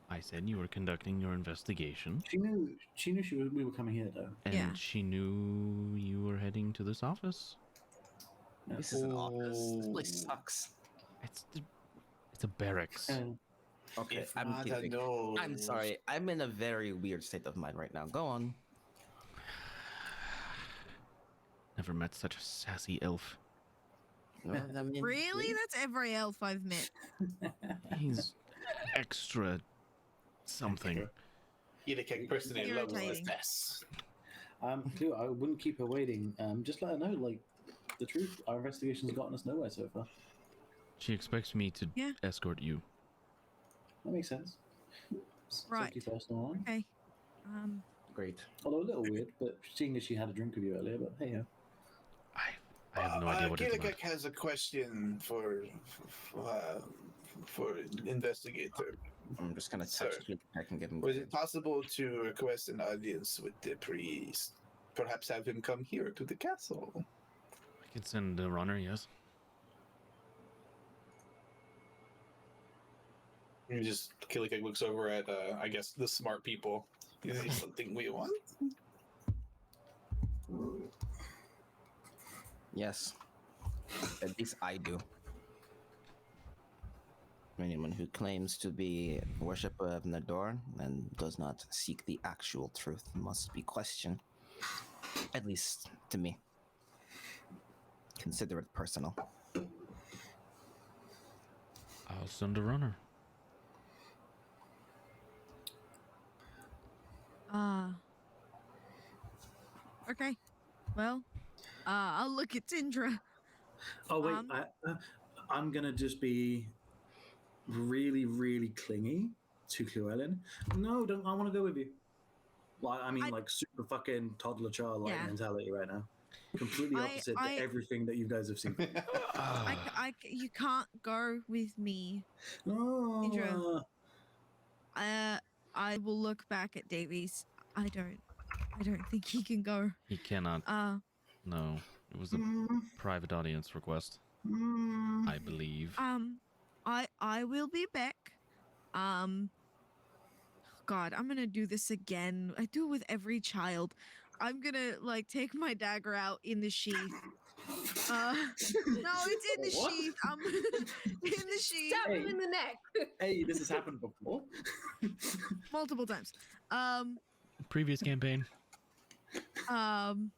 I said you were conducting your investigation, She knew we were coming here though. and Yeah. she knew you were heading to this office. Yeah. This is an office. This place sucks. It's a barracks. Okay, If I'm Mata kidding. knows. I'm sorry. I'm in a very weird state of mind right now. Go on. Never met such a sassy elf. No, I mean, Really? That's every elf I've met. He's extra something. Killikek personally loves this Irritating. mess. Clue, I wouldn't keep her waiting. Just let her know, like, the truth. Our investigation's gotten us nowhere so far. She expects me to Yeah. escort you. That makes sense. Right. Safety first and all. Okay. great. Although a little weird, but seeing as she had a drink with you earlier, but hey, yeah. I have no idea what it's about. Killikek has a question for investigator. I'm just gonna Sir, touch you. I can give him. Was it possible to request an audience with the priest? Perhaps have him come here to the castle. I can send a runner, yes. You just Killikek looks over at I guess the smart people. Is there something we want? Yes. At least I do. Anyone who claims to be a worshipper of Nador and does not seek the actual truth must be questioned. At least to me. Consider it personal. I'll send a runner. Okay. Well, I'll look at Tindra. Oh wait, I'm gonna just be really, really clingy to Llewellyn. No, don't. I want to go with you. Like, I mean, like super fucking toddler childlike Yeah. mentality right now. Completely opposite to everything that you guys have seen. You can't go with me. No. Indra. I will look back at Davies. I don't think he can go. He cannot. No, it was a private audience request, I believe. I will be back. God, I'm gonna do this again. I do it with every child. I'm gonna like take my dagger out in the sheath. No, it's in the What? sheath. In the sheath. Stab him in the neck. Hey, this has happened before. Multiple times. Previous campaign. And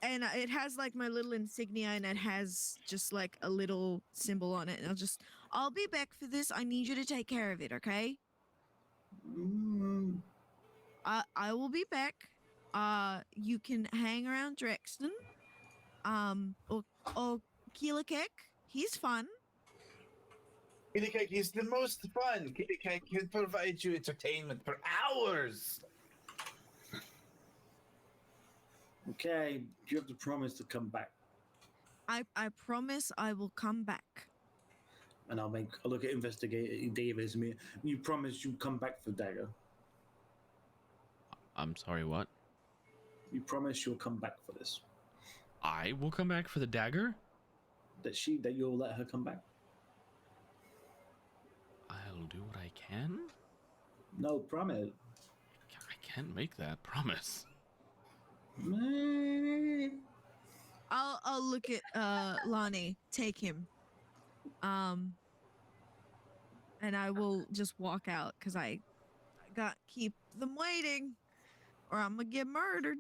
it has like my little insignia and it has just like a little symbol on it. And I'll be back for this. I need you to take care of it, okay? I will be back. You can hang around Drexton. Or Killikek. He's fun. Killikek is the most fun. Killikek can provide you entertainment for hours. Okay, you have to promise to come back. I promise I will come back. And I'll look at Investigator Davis. And you promised you'd come back for Dagger. I'm sorry, what? You promise you'll come back for this. I will come back for the dagger? That you'll let her come back. I'll do what I can? No, promise. I can't make that promise. I'll look at Lonnie, take him. And I will just walk out because I got keep them waiting or I'm gonna get murdered.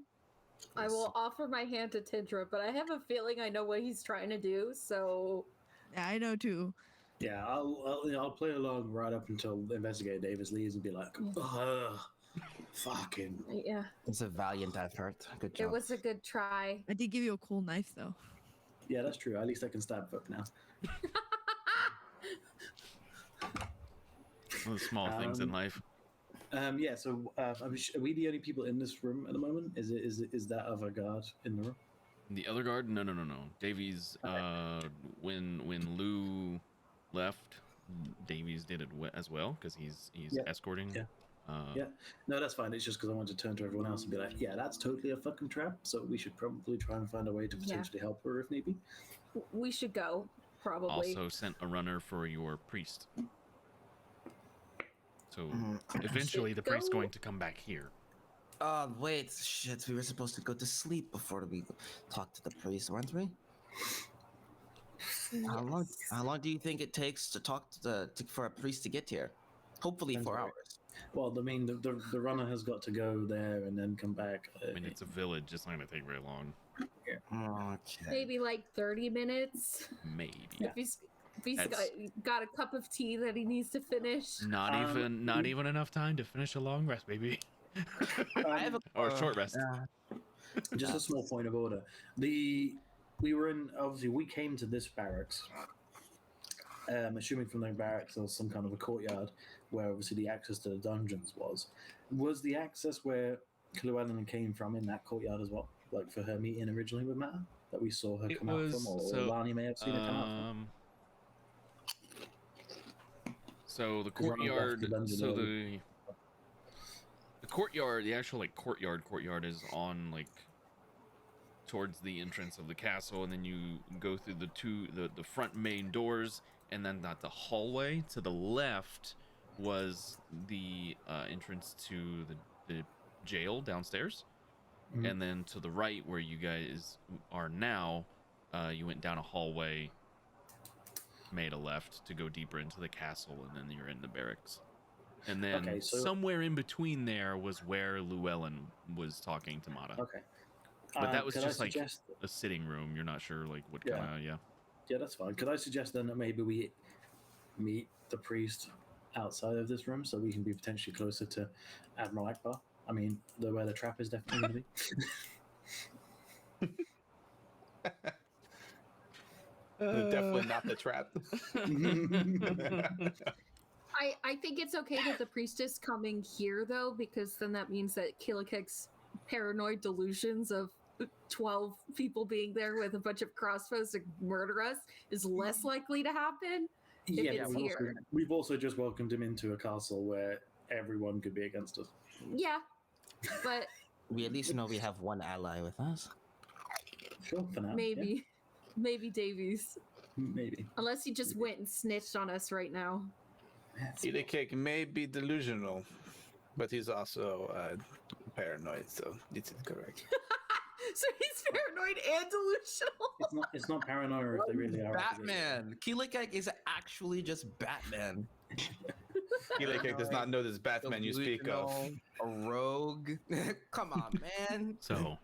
I will offer my hand to Tindra, but I have a feeling I know what he's trying to do, so... Yeah, I know too. Yeah, I'll play along right up until Investigator Davis leaves and be like, ugh, fucking... Yeah. It's a valiant effort. Good job. It was a good try. I did give you a cool knife though. Yeah, that's true. At least I can stab folk now. One of the small things in life. Yeah, so are we the only people in this room at the moment? Is that other guard in the room? The other guard? No. Davies, when Lou left, Davies did it as well, because he's escorting. Yeah. Yeah. No, that's fine. It's just because I wanted to turn to everyone else and be like, yeah, that's totally a fucking trap, so we should probably try and find a way to potentially help her if need be. We should go, probably. Also sent a runner for your priest. So eventually the priest's going to come back here. Wait, shit, we were supposed to go to sleep before we talk to the priest, weren't we? Yes. How long do you think it takes to talk to for a priest to get here? Hopefully 4 hours. Well, I mean, the runner has got to go there and then come back. I mean, it's a village. It's not going to take very long. Okay. Maybe like 30 minutes. Maybe. If he's got a cup of tea that he needs to finish. Not even enough time to finish a long rest, baby. I have or a short rest. Just a small point of order. We came to this barracks. Assuming from the barracks there was some kind of a courtyard where obviously the access to the dungeons was. Was the access where Llewellyn came from in that courtyard as well? Like for her meeting originally with Matt? That we saw her come out from, or Lani may have seen her come out from? So the courtyard, the courtyard, the actual like courtyard is on like towards the entrance of the castle, and then you go through the front main doors, and then at the hallway to the left was the entrance to the jail downstairs, and then to the right where you guys are now, you went down a hallway, made a left to go deeper into the castle, and then you're in the barracks. And then somewhere in between there was where Llewellyn was talking to Mata. Okay. But that was just like a sitting room. You're not sure like what kind of, Yeah, that's fine. Could I suggest then that maybe we meet the priest outside of this room so we can be potentially closer to Admiral Akbar? I mean, where the trap is definitely going to be. Definitely not the trap. I think it's okay that the priest is coming here, though, because then that means that Killikek's paranoid delusions of 12 people being there with a bunch of crossbows to murder us is less likely to happen if it's here. We've also just welcomed him into a castle where everyone could be against us. Yeah, but... We at least know we have one ally with us. Sure, for now. Maybe. Yeah. Maybe Davies. Maybe. Unless he just went and snitched on us right now. Killikek may be delusional, but he's also paranoid, so it's correct. So he's paranoid and delusional? It's not paranoia if they really are. Batman! Killikek is actually just Batman. Killikek does not know this Batman you speak of. A rogue. Come on, man. So,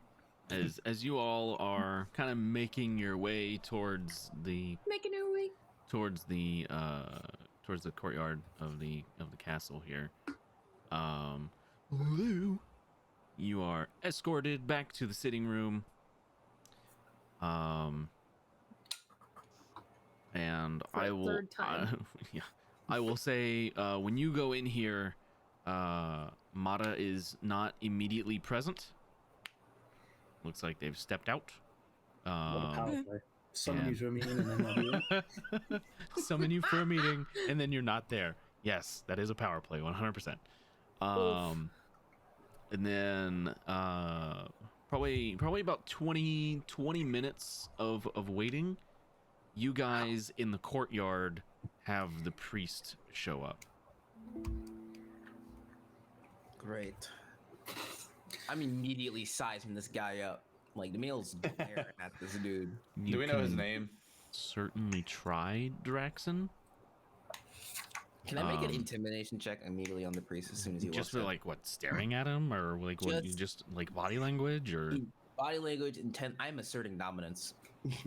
as you all are kind of making your way towards the courtyard of the castle here, you are escorted back to the sitting room, and I will say when you go in here, Mata is not immediately present. Looks like they've stepped out. Summon you to a meeting and then not be there. Summon you for a meeting and then you're not there. Yes, that is a power play, 100%. And then probably about 20 minutes of waiting. You guys in the courtyard have the priest show up. Great. I'm immediately sizing this guy up. Like, the meal's staring at this dude. Do we know his name? Certainly try Draxon. Can I make an intimidation check immediately on the priest as soon as he walks just for in? like what, staring at him, or like what, you just like body language, or Body language, intent. I'm asserting dominance. It's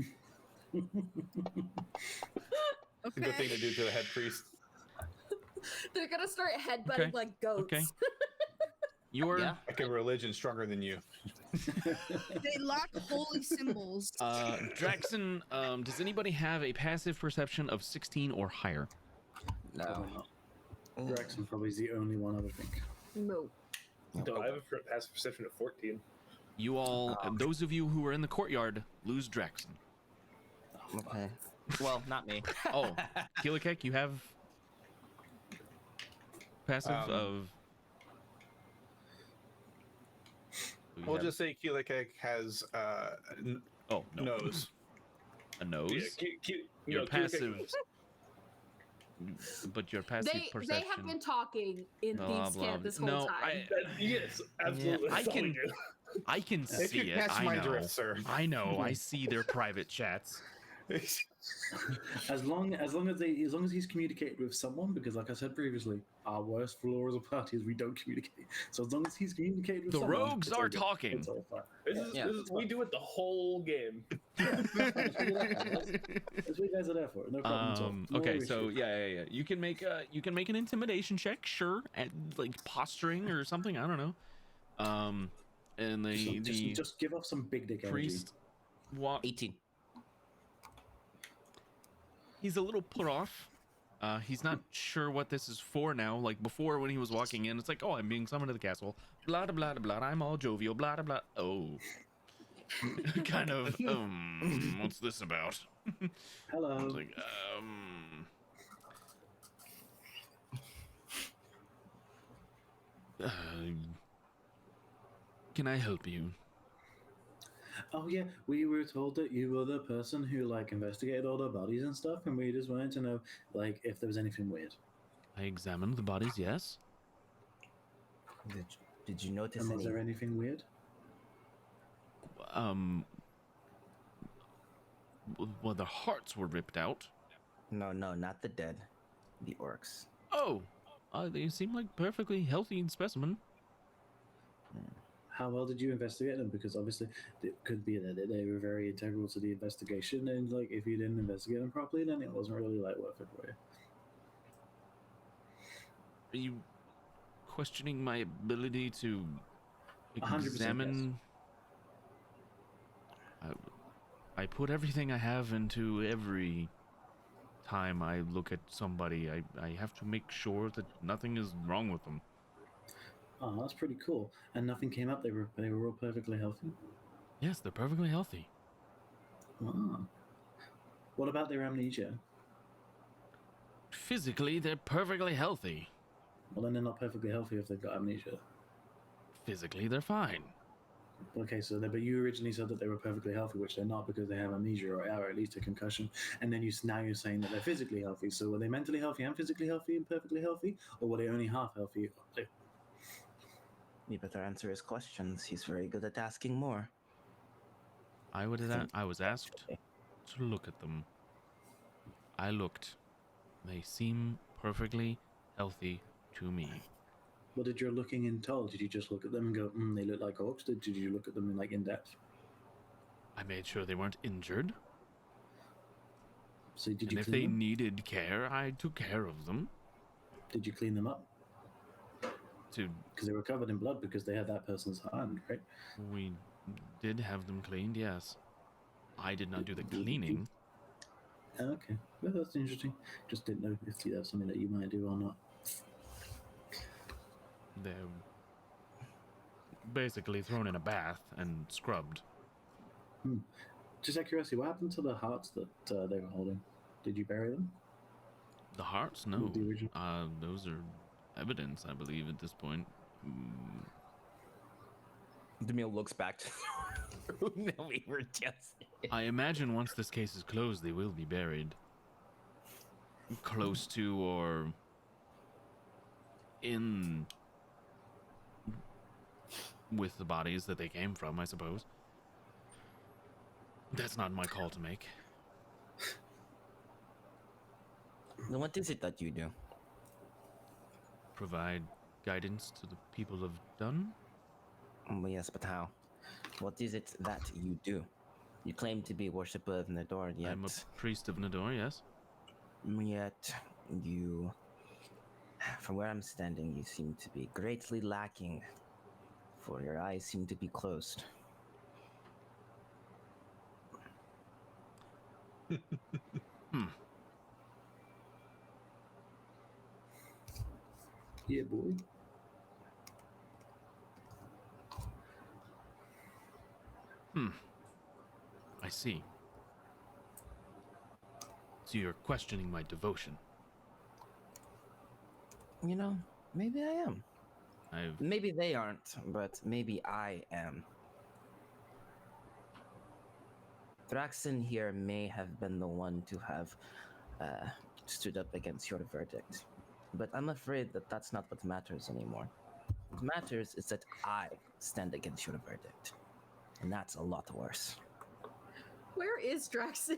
a good thing to do to the head priest. They're gonna start headbutting like goats. Okay. You're like a religion stronger than you. They lack holy symbols. Draxon, does anybody have a passive perception of 16 or higher? No. Draxon probably is the only one I would think. No. No, I have a passive perception of 14. You all, those of you who are in the courtyard, lose Draxon. Okay. Well, not me. Oh, Keelikek, you have passive of. We'll just say Keelikek has nose. A nose? Yeah, your no, passive. But your passive They perception. have been talking in Blah, thieves' blah, camp this blah. whole No, time. Yes, absolutely. Yeah, that's all we do. I can If see you it. catch I my know. drift, sir. I know. I see their private chats. As long as he's communicated with someone, because like I said previously, our worst flaw as a party is we don't communicate. So as long as he's communicated with The someone, rogues it's all are good. talking. It's all fine. We do it the whole game. That's what you guys are there for. No problem at all. No Okay, issue. so yeah. You can make an intimidation check, sure, at like posturing or something. I don't know. And just give off some big dick energy. priest walk. 18. He's a little put off. He's not sure what this is for now. Like before, when he was walking in, it's like, oh, I'm being summoned to the castle. Blah blah blah blah. I'm all jovial. Blah blah blah. Oh, kind of. What's this about? Hello. It's like, can I help you? Oh yeah, we were told that you were the person who like investigated all the bodies and stuff, and we just wanted to know like if there was anything weird. I examined the bodies, yes. Did you notice And was any? there anything weird? Well, the hearts were ripped out. No, not the dead. The orcs. Oh, they seem like perfectly healthy specimen. How well did you investigate them? Because obviously it could be that they were very integral to the investigation, and like if you didn't investigate them properly, then it wasn't really like worth it for you. Are you questioning my ability to 100% examine? I put everything I have into every time I look at somebody. I have to make sure that nothing is wrong with them. Oh, that's pretty cool. And nothing came up. They were all perfectly healthy. Yes, they're perfectly healthy. Ah. What about their amnesia? Physically, they're perfectly healthy. Well, then they're not perfectly healthy if they've got amnesia. Physically, they're fine. Okay, so but you originally said that they were perfectly healthy, which they're not because they have amnesia or at least a concussion. And then now you're saying that they're physically healthy. So were they mentally healthy and physically healthy and perfectly healthy, or were they only half healthy? You better answer his questions. He's very good at asking more. I was asked to look at them. I looked. They seem perfectly healthy to me. What did your looking in tell? Did you just look at them and go, they look like orcs? Did you look at them in depth? I made sure they weren't injured. So did And you if clean they them? needed care, I took care of them. Did you clean them up? To Because they were covered in blood because they had that person's hand, right? we did have them cleaned, yes. I did not do the cleaning. Okay, well, that's interesting. Just didn't know if that's something that you might do or not. They're basically thrown in a bath and scrubbed. Just out of curiosity, what happened to the hearts that they were holding? Did you bury them? The hearts? No. With the original? Those are evidence, I believe, at this point. Demille looks back to the room that we were just in. I imagine once this case is closed, they will be buried close to or in with the bodies that they came from, I suppose. That's not my call to make. Then what is it that you do? Provide guidance to the people of Dun? Yes, but how? What is it that you do? You claim to be worshipper of Nador, yet... I'm a priest of Nador, yes. Yet you... From where I'm standing, you seem to be greatly lacking, for your eyes seem to be closed. Yeah, boy. I see. So you're questioning my devotion. You know, maybe I am. I've... Maybe they aren't, but maybe I am. Thraxon here may have been the one to have stood up against your verdict. But I'm afraid that that's not what matters anymore. What matters is that I stand against your verdict. And that's a lot worse. Where is Draxon?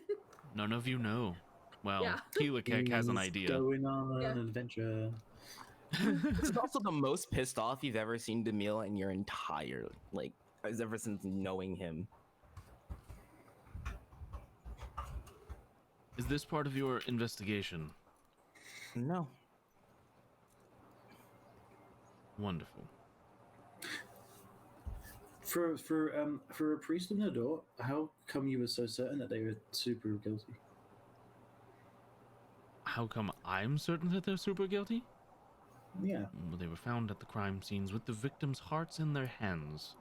None of you know. Well, Yeah. Keelakek has an idea. Going on an adventure. This is also the most pissed off you've ever seen Demille in your entire, ever since knowing him. Is this part of your investigation? No. Wonderful. For a priest of Nador, how come you were so certain that they were super guilty? How come I'm certain that they're super guilty? Yeah. Well, they were found at the crime scenes with the victims' hearts in their hands.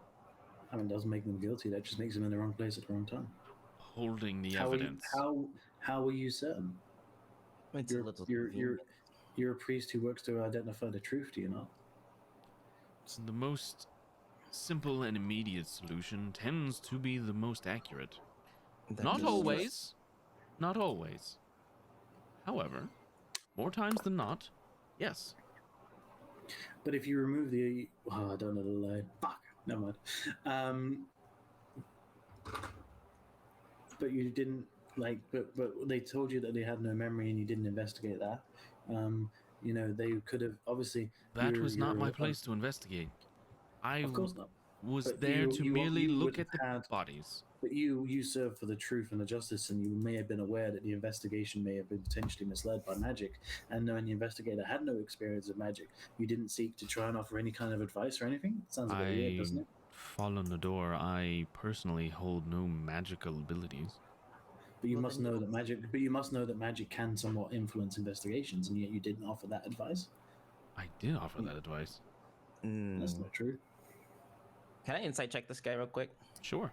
I mean, it doesn't make them guilty. That just makes them in the wrong place at the wrong time. Holding the evidence. How are you certain? It's a little convenient. You're a priest who works to identify the truth, do you not? So the most simple and immediate solution tends to be the most accurate. Not always. Not always. However, more times than not, yes. But if you remove the... Oh, I don't know the line. Fuck. Never mind. But you didn't... But they told you that they had no memory and you didn't investigate that. You know, they could have... Obviously... That was not my place to investigate. I Of course not. was But there to merely you look would at the have bodies. But you serve for the truth and the justice, and you may have been aware that the investigation may have been potentially misled by magic. And knowing the investigator had no experience of magic, you didn't seek to try and offer any kind of advice or anything? Sounds a bit weird, doesn't it? Follow the door. I personally hold no magical abilities. But you must know that magic. But you must know that magic can somewhat influence investigations, and yet you didn't offer that advice. I did offer that advice. That's not true. Can I insight check this guy real quick? Sure.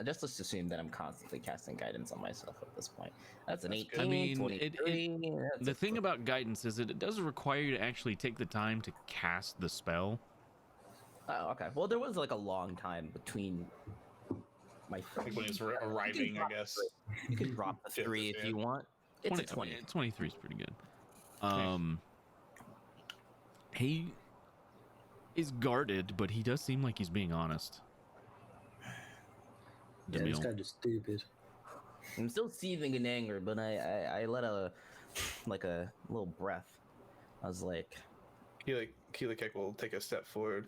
Just let's assume that I'm constantly casting guidance on myself at this point. That's an 18, I mean, 23. The thing about guidance is that it does require you to actually take the time to cast the spell. Oh, okay. Well, there was a long time between my friends. When it's arriving, I guess. You can drop the 3 if you want. It's 20. 23 is pretty good. He is guarded, but he does seem like he's being honest. Yeah, this guy just stupid. I'm still seething in anger, but I let a little breath. I was like, Keelakek will take a step forward.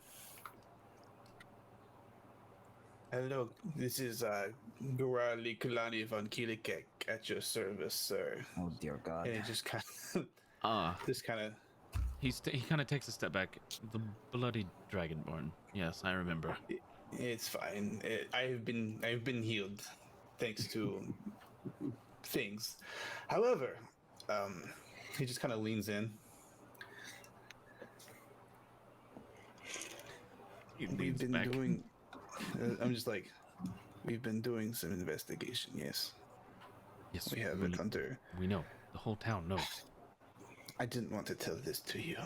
Hello, this is Gurali Kulani von Keelakek at your service, sir. oh dear God. And it just kind of, he kind of takes a step back. The bloody dragonborn. Yes, I remember. It's fine. I've been healed, thanks to things. However, he just kind of leans in. We've been doing. I'm just like, we've been doing some investigation. Yes, Yes, we have it under. We know. The whole town knows. I didn't want to tell this to you,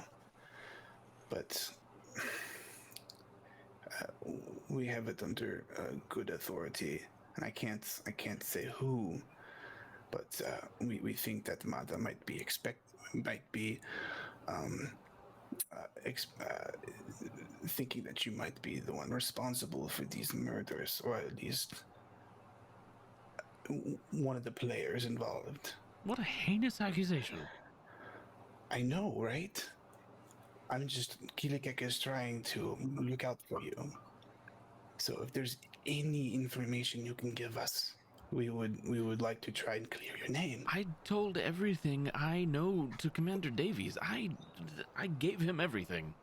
but we have it under good authority, and I can't say who, but we think that Mada might be thinking that you might be the one responsible for these murders, or at least one of the players involved. What a heinous accusation. I know, right? Kilikek is trying to look out for you. So if there's any information you can give us, we would like to try and clear your name. I told everything I know to Commander Davies. I gave him everything.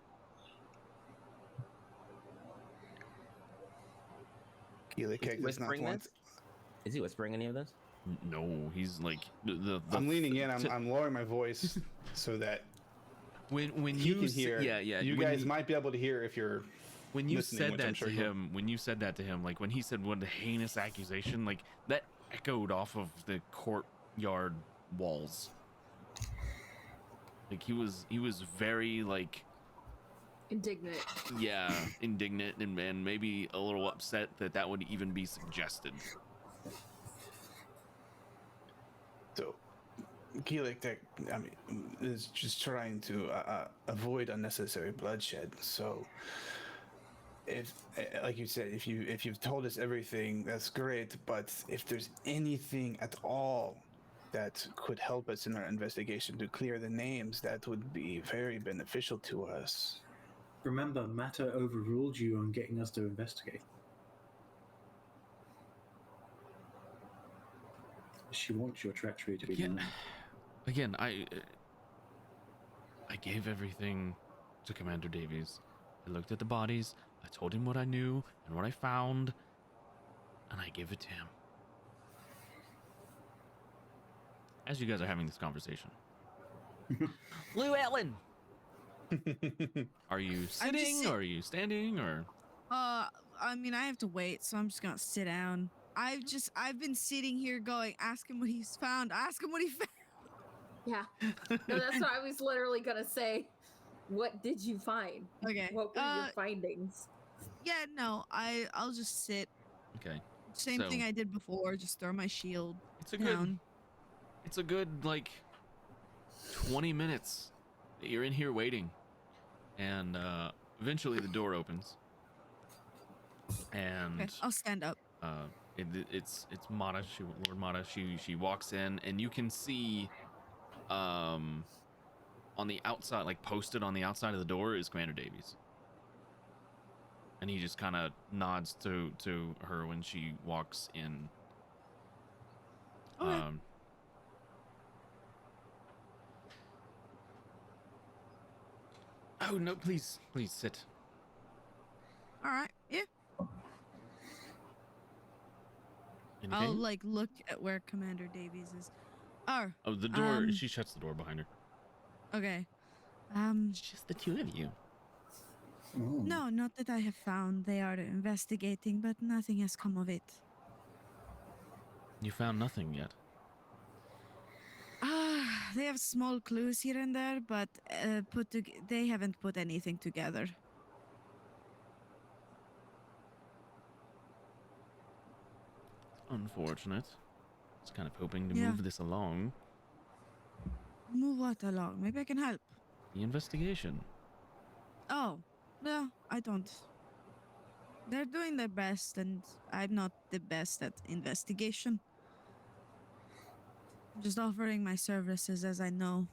Kilikek does not Whispering want. this? Is he whispering any of this? No, he's like I'm leaning in. I'm lowering my voice so that When he you can hear. yeah. You guys might be able to hear if you're. When you listening, said which I'm that sure to you will. him, like when he said what a heinous accusation, like that echoed off of the courtyard walls. Like he was very like Indignant. indignant and maybe a little upset that would even be suggested. So, Kilikek, is just trying to avoid unnecessary bloodshed. So, if, like you said, if you've told us everything, that's great. But if there's anything at all that could help us in our investigation to clear the names, that would be very beneficial to us. Remember, Mata overruled you on getting us to investigate. She wants your treachery to be known. Again, I gave everything to Commander Davies. I looked at the bodies, I told him what I knew and what I found, and I gave it to him. As you guys are having this conversation. Llewellyn! Are you sitting, or are you standing, or? I mean, I have to wait, so I'm just gonna sit down. I've been sitting here going, ask him what he's found, ask him what he found. Yeah. No, that's what I was literally gonna say. What did you find? Okay. What were your findings? Yeah, no, I'll just sit. Okay. Same So- thing I did before, just throw my shield It's a down. good like 20 minutes that you're in here waiting, and eventually the door opens, and Okay, I'll stand up. it's Mata. Lord Mata. She walks in, and you can see on the outside, like posted on the outside of the door, is Commander Davies, and he just kind of nods to her when she walks in. Okay. Oh no! Please sit. All right, yeah. Anything? I'll like look at where Commander Davies is. Oh, the door. She shuts the door behind her. Okay. It's just the two of you. No, not that I have found. They are investigating, but nothing has come of it. You found nothing yet. They have small clues here and there, but they haven't put anything together. Unfortunate. I was kind of hoping to Yeah. move this along. Move what along? Maybe I can help. The investigation. Oh, no, I don't. They're doing their best, and I'm not the best at investigation. I'm just offering my services as I know.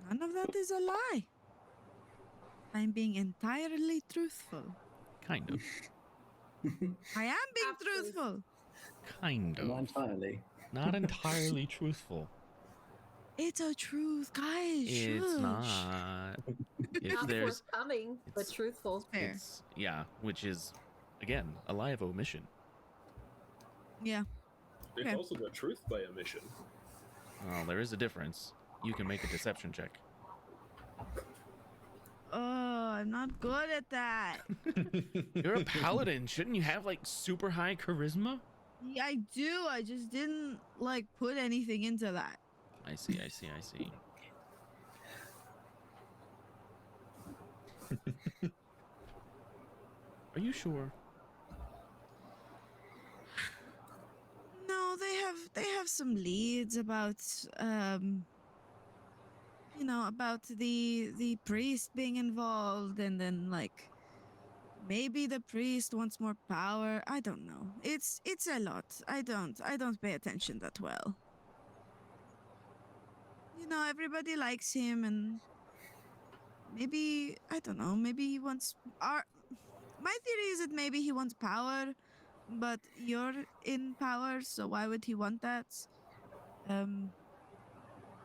None of that is a lie. I'm being entirely truthful. Kind of. I am being Absolutely. truthful. Kind Not of. entirely. Not entirely truthful. It's a truth, guys. It's shush. not. If Not there's, forthcoming, but it's- truthful. Fair. it's, yeah, which is, again, a lie of omission. Yeah. It's Okay. also got truth by omission. Well, there is a difference. You can make a deception check. Oh, I'm not good at that. You're a paladin. Shouldn't you have like super high charisma? Yeah, I do. I just didn't like put anything into that. I see, I see, I see. Are you sure? No, they have some leads about about the priest being involved, and then like maybe the priest wants more power. I don't know. It's a lot. I don't pay attention that well. Everybody likes him, and maybe I don't know. Maybe he wants our. My theory is that maybe he wants power, but you're in power, so why would he want that? Um,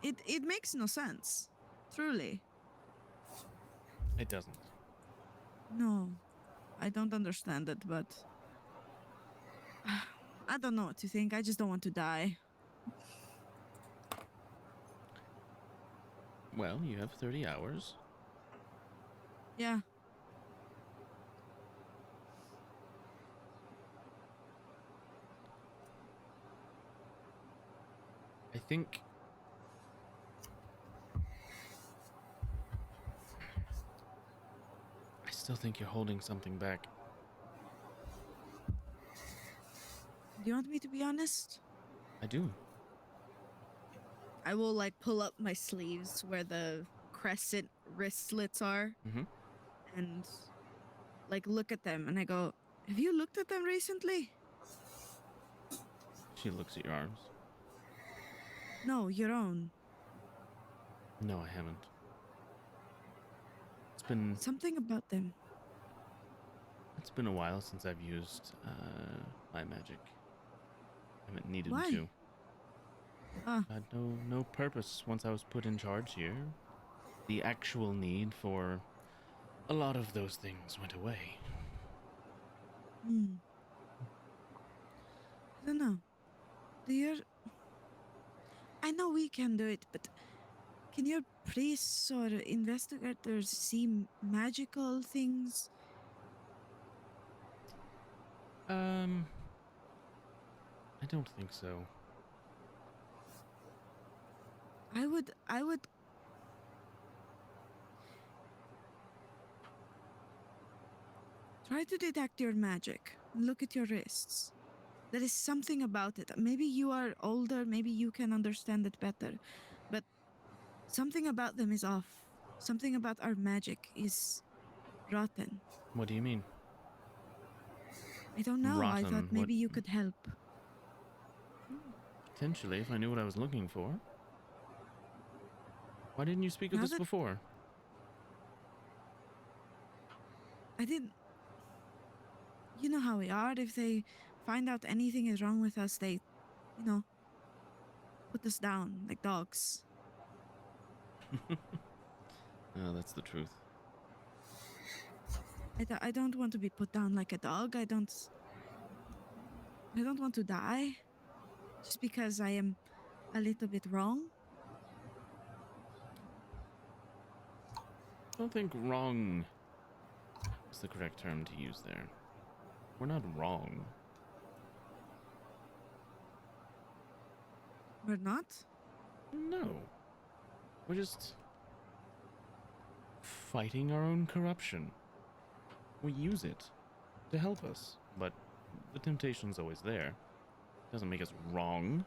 it makes no sense, truly. It doesn't. No, I don't understand it, but I don't know what to think. I just don't want to die. Well, you have 30 hours. Yeah. I think I still think you're holding something back. Do you want me to be honest? I do. I will like pull up my sleeves where the crescent wristlets are, Mhm. and like look at them, and I go, "Have you looked at them recently?" She looks at your arms. No, your own. No, I haven't. It's been Something about them. a while since I've used my magic. I haven't needed Why? to. Ah. Had no purpose once I was put in charge here. The actual need for a lot of those things went away. I don't know. I know we can do it, but can your priests or investigators see magical things? I don't think so. I would try to detect your magic. Look at your wrists. There is something about it. Maybe you are older, maybe you can understand it better, but something about them is off. Something about our magic is rotten. What do you mean? I don't know. I thought Rotten, maybe what- you could help. Potentially, if I knew what I was looking for. Why didn't you speak of Now this that- before? I didn't. You know how we are. If they find out anything is wrong with us, they, put us down like dogs. Oh, that's the truth. I don't want to be put down like a dog. I don't want to die just because I am a little bit wrong. I don't think wrong is the correct term to use there. We're not wrong. We're not? No. We're just fighting our own corruption. We use it to help us, but the temptation's always there. Doesn't make us wrong.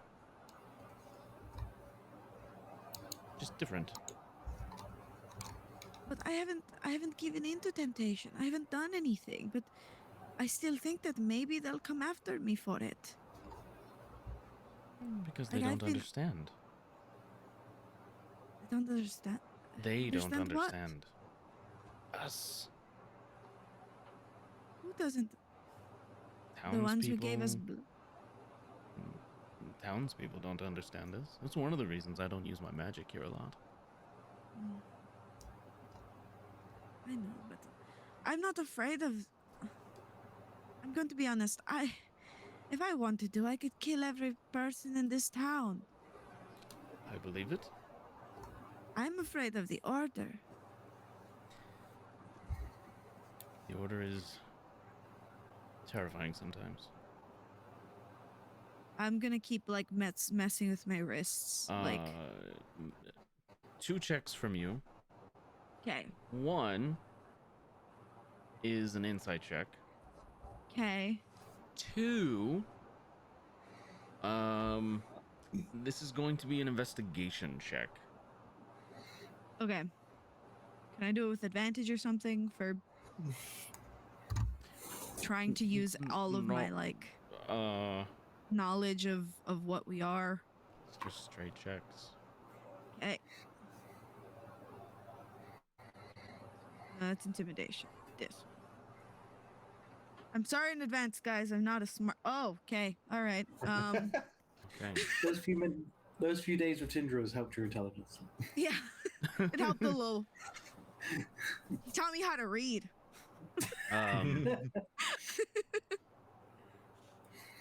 Just different. But I haven't given in to temptation. I haven't done anything, but I still think that maybe they'll come after me for it. Because they Like, I've don't been- understand. I don't understand. They don't Understand what? understand. Us. Who doesn't? The ones who gave us. Townspeople don't understand us. That's one of the reasons I don't use my magic here a lot. I know, but I'm not afraid of. I'm going to be honest. If I wanted to, I could kill every person in this town. I believe it. I'm afraid of the Order. The Order is terrifying sometimes. I'm gonna keep like messing with my wrists. Like, 2 checks from you. okay, One is an insight check. okay, 2, this is going to be an investigation check. okay. Can I do it with advantage or something for trying to use all of my like knowledge of what we are? It's just straight checks. Okay. That's intimidation. This one. I'm sorry in advance, guys. I'm not a smart. Oh, okay. All right. Okay. Those few days with Tindra has helped your intelligence. Yeah, it helped a little. He taught me how to read.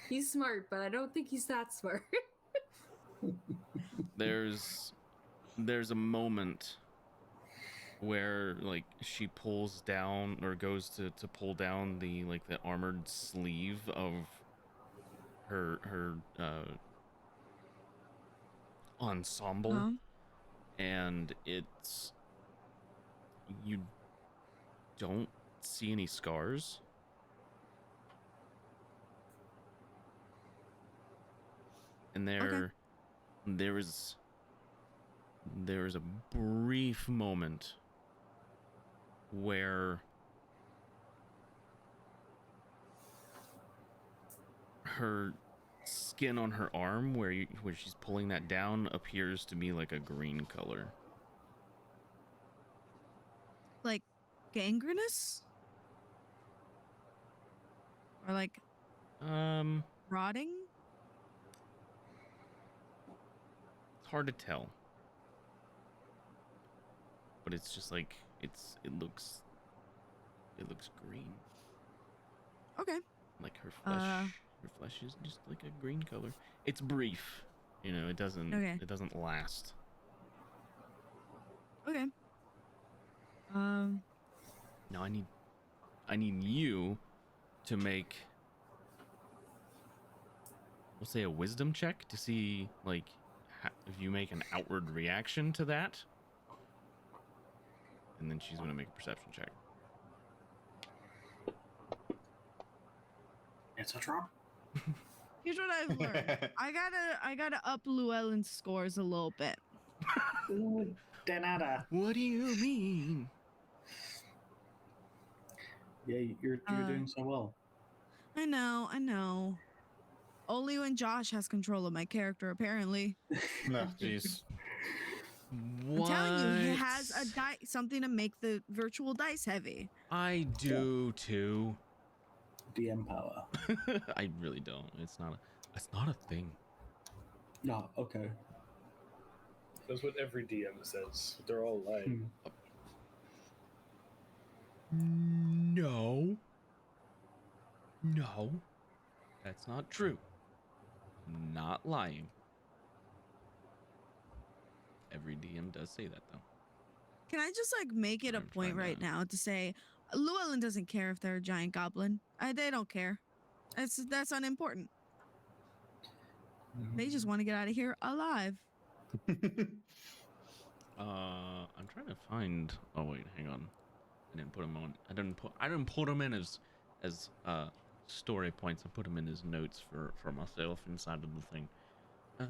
He's smart, but I don't think he's that smart. There's a moment where like she pulls down or goes to pull down the armored sleeve of her ensemble, and you don't see any scars. And there is a brief moment where her skin on her arm, where she's pulling that down, appears to be like a green color. Like gangrenous? Or like rotting? It's hard to tell, but it's just like it looks green. Okay. Like her flesh is just like a green color. It's brief, it doesn't last. Okay. Now I need you to make, we'll say, a wisdom check to see like if you make an outward reaction to that, and then she's gonna make a perception check. It's a trap. Here's what I've learned. I gotta up Llewellyn's scores a little bit. Ooh, de nada. What do you mean? Yeah, you're doing so well. I know. Only when Josh has control of my character, apparently. No, jeez. What? I'm telling you, he has a something to make the virtual dice heavy. I do too. DM power. I really don't. It's not a thing. No, okay. That's what every DM says. They're all lying. No, that's not true. Not lying. Every DM does say that, though. Can I just like make it a point right now to say Llewellyn doesn't care if they're a giant goblin. They don't care. That's unimportant. They just want to get out of here alive. I'm trying to find. Oh wait, hang on. I didn't put them on. I didn't put them in as story points. I put them in as notes for myself inside of the thing. Hey,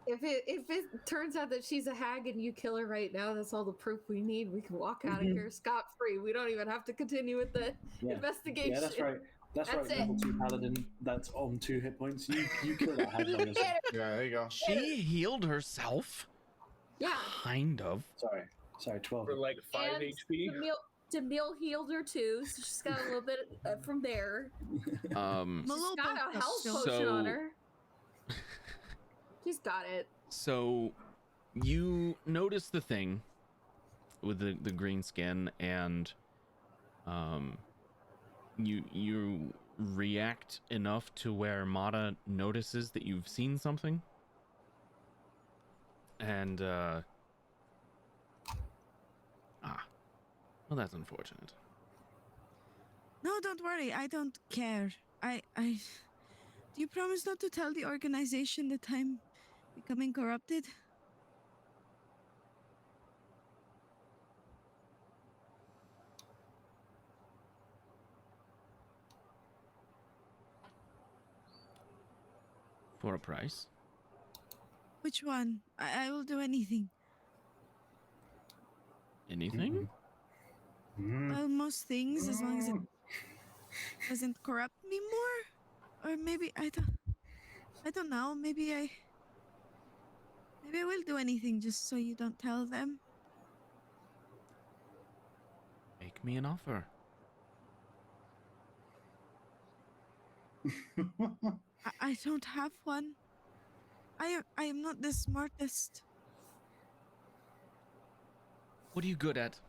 if it turns out that she's a hag and you kill her right now, that's all the proof we need. We can walk out of here scot-free. We don't even have to continue with the investigation. Yeah, that's right. That's right. it. Level 2 paladin. That's on 2 hit points. You kill that hag on yourself. Yeah, there you go. She healed herself. Yeah. Kind of. Sorry, 12. For like 5 And HP. Demille healed her too, so she's got a little bit from there. She's got a health potion on her. She's got it. So you notice the thing with the green skin, and you react enough to where Mata notices that you've seen something, and well, that's unfortunate. No, don't worry. I don't care. Do you promise not to tell the organization that I'm becoming corrupted? For a price? Which one? I will do anything. Anything? Well, most things, as long as it doesn't corrupt me more. Or maybe I don't know. Maybe I will do anything just so you don't tell them. Make me an offer. I don't have one. I am not the smartest. What are you good at?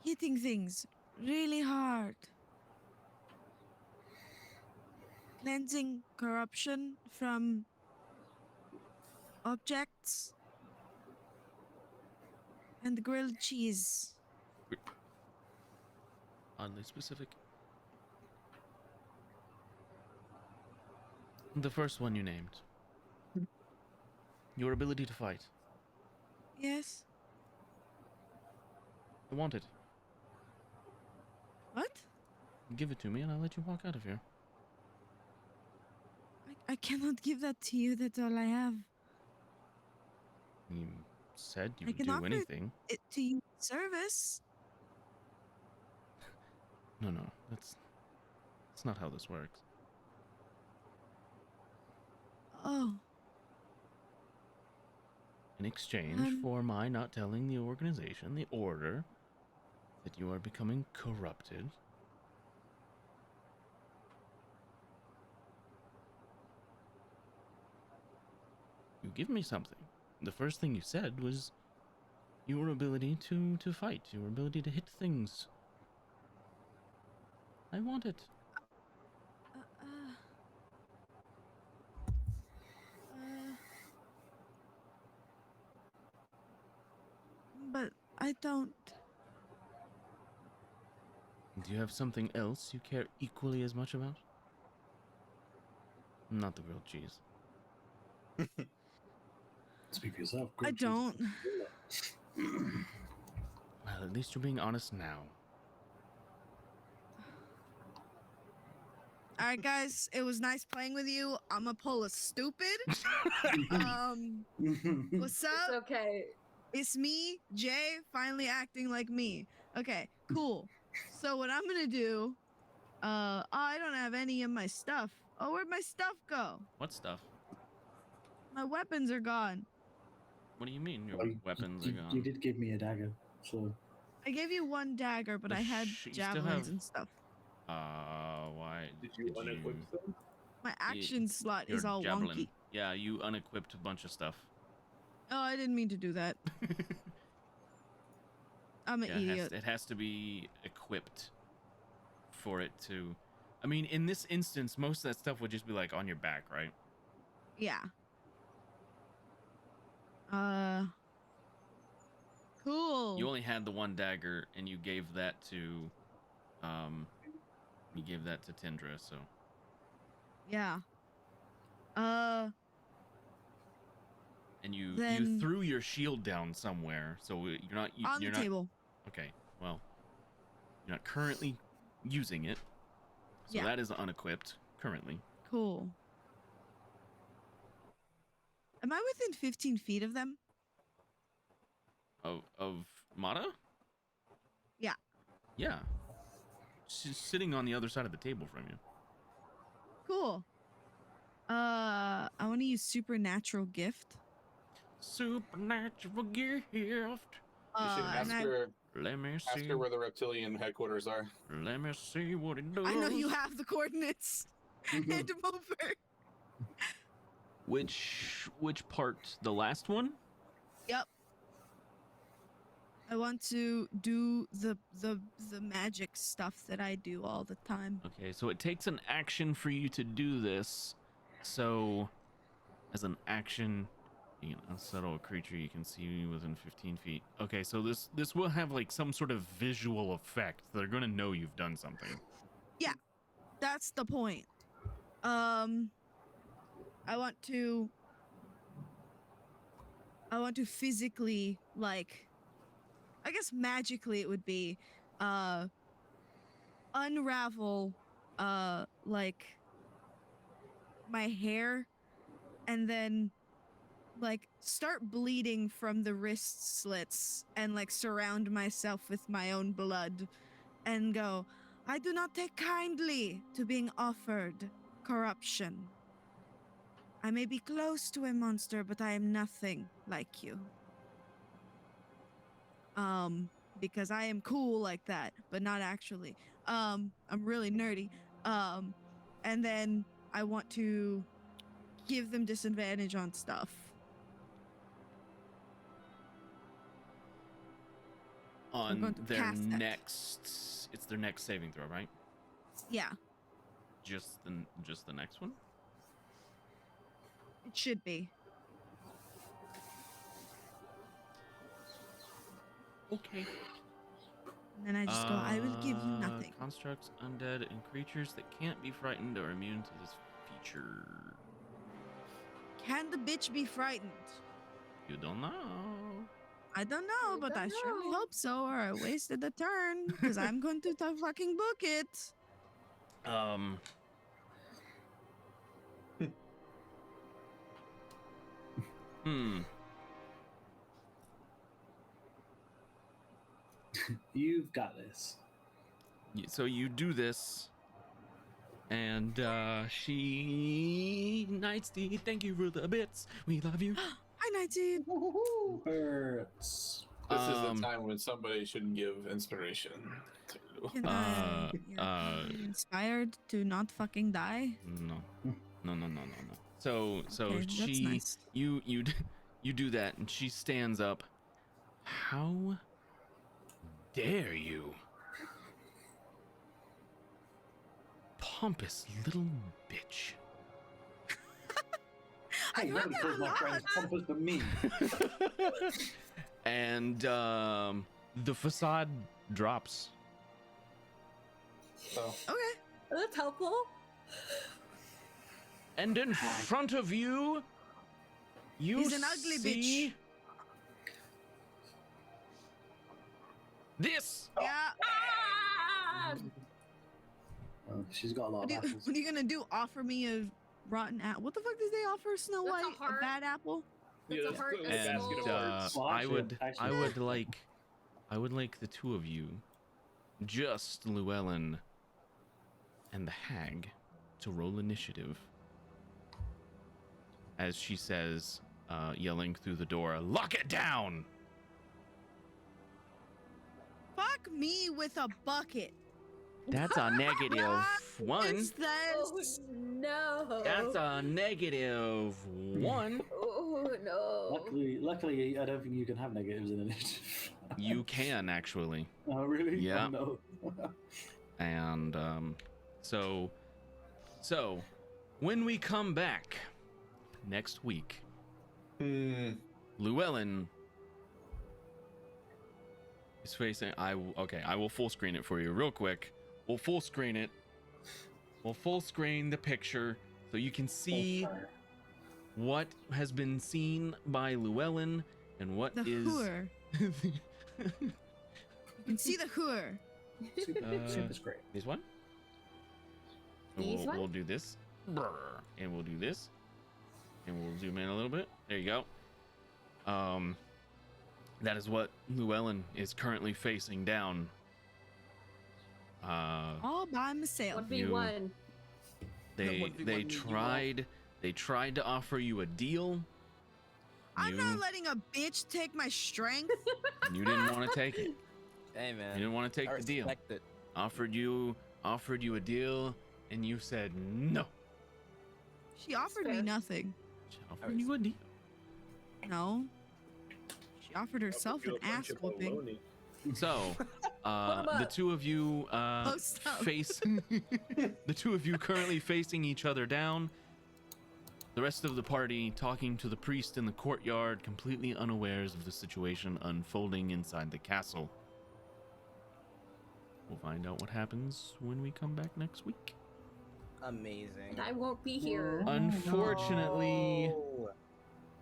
Hitting things really hard. Cleansing corruption from objects. And grilled cheese. Oddly specific. The first one you named. Your ability to fight. Yes. I want it. What? Give it to me and I'll let you walk out of here. I cannot give that to you. That's all I have. You said you I would can do offer anything. it to you service. No, that's not how this works. Oh. In exchange for my not telling the organization, the order, that you are becoming corrupted, you give me something. The first thing you said was your ability to fight, your ability to hit things. I want it. But I don't. Do you have something else you care equally as much about? Not the grilled cheese. Speak for yourself. I don't. Well, at least you're being honest now. All right, guys. It was nice playing with you. I'm gonna pull a stupid. What's up? It's okay. It's me, Jay, finally acting like me. Okay, cool. So what I'm gonna do, I don't have any of my stuff. Oh, where'd my stuff go? What stuff? My weapons are gone. What do you mean your Well, weapons are gone? You did give me a dagger, so. I gave you one dagger, but But I had you still javelins have- and stuff. Why Did you unequip them? My action slot your is all javelin? wonky. Yeah, you unequipped a bunch of stuff. Oh, I didn't mean to do that. I'm an Yeah, idiot. it has to be equipped for it to. I mean, in this instance, most of that stuff would just be like on your back, right? Yeah. Cool. You only had the one dagger, and you gave that to, Tindra. So Yeah. and you Then- threw your shield down somewhere, so you're not On you're the not, table. Okay, well, you're not currently using it, so Yeah. that is unequipped currently. Cool. Am I within 15 feet of them? Of Mata? Yeah. Yeah. She's sitting on the other side of the table from you. Cool. I want to use supernatural gift. Supernatural gift. You should and Let me ask see. her where the reptilian headquarters are. Let me see what it does. I know you have the coordinates. Hand them over. Which part? The last one? Yep. I want to do the magic stuff that I do all the time. Okay, so it takes an action for you to do this. So, as an action, you can unsettle a creature you can see within 15 feet. Okay, so this will have like some sort of visual effect. They're gonna know you've done something. Yeah, that's the point. I want to physically, like, I guess magically it would be, unravel, like, my hair, and then, like, start bleeding from the wrist slits, and, like, surround myself with my own blood, and go, I do not take kindly to being offered corruption. I may be close to a monster, but I am nothing like you. Because I am cool like that, but not actually. I'm really nerdy. And then I want to give them disadvantage on stuff. I'm going On to their cast that. it's their next saving throw, right? Yeah, Just the next one. it should be. Okay. And then I just go, I will give you nothing. Constructs, undead, and creatures that can't be frightened are immune to this feature. Can the bitch be frightened? You don't know. I don't know, but I surely hope so, or I wasted the turn, because I'm going to fucking book it. You've got this. So you do this, and she Nightsty, thank you for the bits. We love you. Hi, Nighty. Hurts. This is the time when somebody should give inspiration. Can you're inspired to not fucking die? No. So Okay, that's she nice. you do that, and she stands up. How dare you, pompous little bitch? Hey, nobody calls my friends pompous but me. And the facade drops. Oh. Okay, that's helpful. And in front of you, He's an ugly see bitch. this. Yeah. Oh, she's got a lot of apples. What are you gonna do? Offer me a rotten apple? What the fuck did they offer Snow That's a White? A heart. bad apple? Yeah, It's a that's heart clearly a and basket of soul. hearts. Well, I would actually- like the two of you, just Llewellyn and the hag, to roll initiative. As she says, yelling through the door, "Lock it down!" Fuck me with a bucket. That's a -1. It's this. Oh no. That's a -1. Oh no. Luckily, I don't think you can have negatives in initiative. You can actually. Oh, really? Yeah. Oh, no. And so when we come back next week, Llewellyn is facing. I will full screen it for you real quick. We'll full screen it. We'll full screen the picture so you can see what has been seen by Llewellyn and what The is. whore. You can see the whore. Super great. This one? And These one? we'll do this. And we'll do this. And we'll zoom in a little bit. There you go. That is what Llewellyn is currently facing down. All by myself. 1v1. They tried to offer you a deal. I'm not letting a bitch take my strength. You didn't want to take it. Hey man. You didn't want to take I the deal. respect it. Offered you a deal, and you said no. She offered me Fair. nothing. She offered you a deal. No. She She offered herself an ass whooping. So, the two of you face the two of you currently facing each other down. The rest of the party talking to the priest in the courtyard, completely unawares of the situation unfolding inside the castle. We'll find out what happens when we come back next week. Amazing. I won't be here. Unfortunately, No.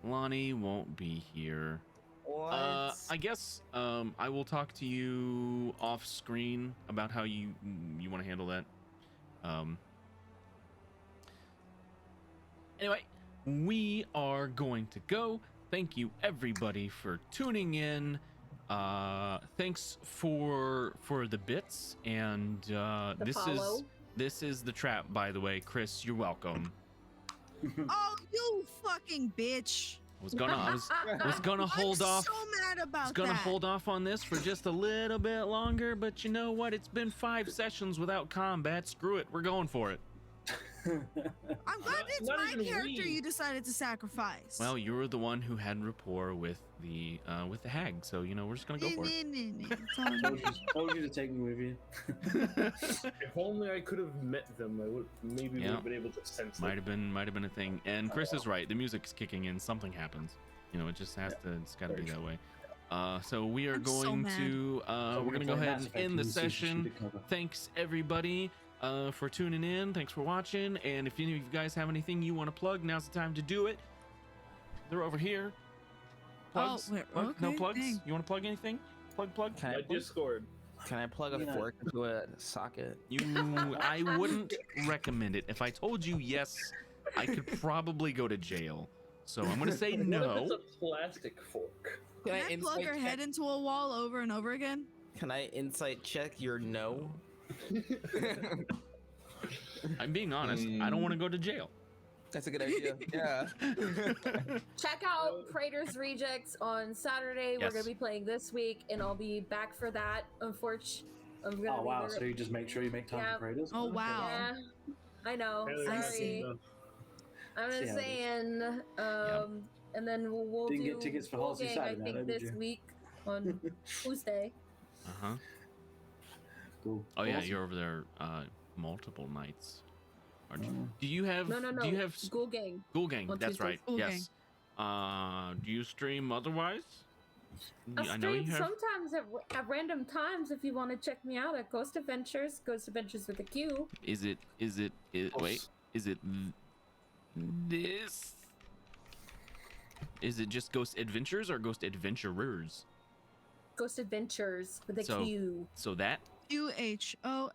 Lonnie won't be here. What? I guess I will talk to you off screen about how you want to handle that. Anyway, we are going to go. Thank you everybody for tuning in. Thanks for the bits, and this is the trap, by the way. Chris, you're welcome. Oh, you fucking bitch! I was gonna hold off. I'm so mad about I was gonna that. hold off on this for just a little bit longer, but you know what? It's been 5 sessions without combat. Screw it, we're going for it. I'm glad it's not my even character we. you decided to sacrifice. Well, you were the one who had rapport with the hag, so you know we're just gonna go for it. It's on you. Told you to take me with you. If only I could have met them, I would maybe would have been able to sense Might it. have been a thing. And Chris is right. The music's kicking in. Something happens. You know, it just has to. It's got to be that way. So we are I'm so going mad. to. We're gonna go ahead and end the session. Thanks everybody for tuning in. Thanks for watching. And if any of you guys have anything you want to plug, now's the time to do it. They're over here. Plugs? Oh, wait, Plug? No okay, plugs? dang. You want to plug anything? Plug? Can My Discord. I plug a fork into a socket? I wouldn't recommend it. If I told you yes, I could probably go to jail. So I'm gonna say What if no. it's a plastic fork? Can I plug her head into a wall over and over again? Can I insight check your no? I'm being honest. I don't want to go to jail. That's a good idea. Yeah. Check out Praetor's Rejects on Saturday. We're Yes. gonna be playing this week, and I'll be back for that. Unfortunately, I'm gonna Oh be wow! there. So you just make sure you make time Yeah. for Praetors? Oh wow. Yeah, I know. Apparently I that's see. enough. I'm See just how it is. saying. And then we'll Didn't do get tickets for Bull Halsey Gang, Saturday I night, think did this you? week on Tuesday. Uh-huh. Cool. Oh yeah, Awesome. you're over there multiple nights. Aren't you? Do you have No. do you have School Gang. Ghoul Gang? on That's Tuesdays. right. Ghoul Yes. Do you stream otherwise? I stream sometimes at random times if you want to check me out at Ghost Adventures with a Q. Is it wait, is it this? Is it just Ghost Adventures or Ghost Adventurers? Ghost Adventures with a Q. So that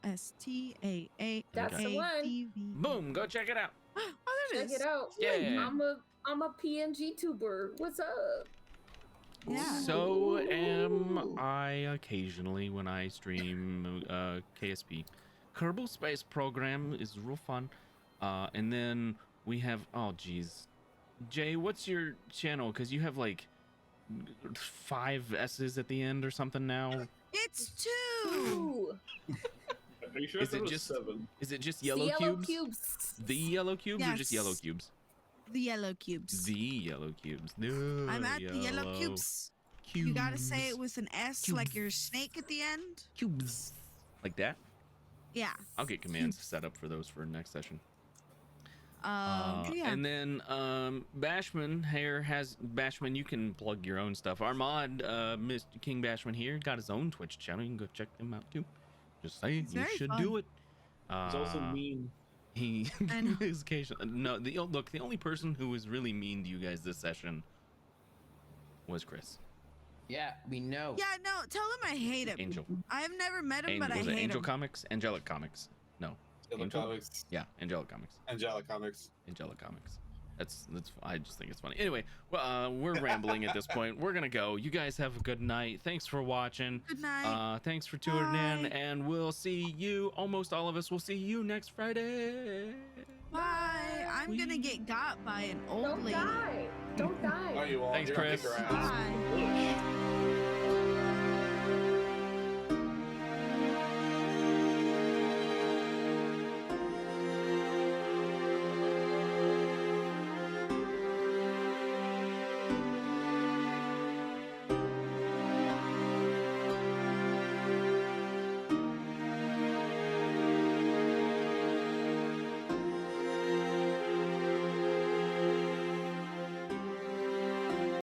QHOSTAA. That's the one. boom, go check it out. Oh, there it Check is. it out. Yeah. I'm a PNG tuber. What's up? Yeah. So am I occasionally when I stream KSP. Kerbal Space Program is real fun. And then we have, oh geez, Jay, what's your channel? Because you have like 5 S's at the end or something now. It's 2. Ooh, Are you sure Is there it was just 7? Is it just the yellow cubes? cubes. The yellow cubes or just Yes. yellow cubes? The yellow cubes. The yellow cubes. No, I'm at the yellow cubes. You gotta say it with an S like your snake at the end. Cubes. Like that? Yeah. I'll get commands set up for those for next session. Yeah. And then Bashman here has Bashman. You can plug your own stuff. Our mod, Mr. King Bashman here, got his own Twitch channel. You can go check him out too. Just saying, It's you very should fun. do it. It's also mean. He I know. is occasionally. No, the only person who was really mean to you guys this session was Chris. Yeah, we know. Yeah, no, tell him I hate him. Angel. I've never met him, Angel but I was it hate Angel him. Comics? Angelic Comics. No. Angelic Comics. Yeah, Angelic Comics. Angelic Comics. Angelic Comics. That's I just think it's funny. Anyway, well, we're rambling at this point. We're gonna go. You guys have a good night. Thanks for watching. Good night. Thanks for tuning in, Bye. and we'll see you. Almost all of us will see you next Friday. Bye. I'm gonna get got by an old Don't lady. die. Don't die. No, you won't. Thanks, You're gonna Chris. kick her ass. Bye.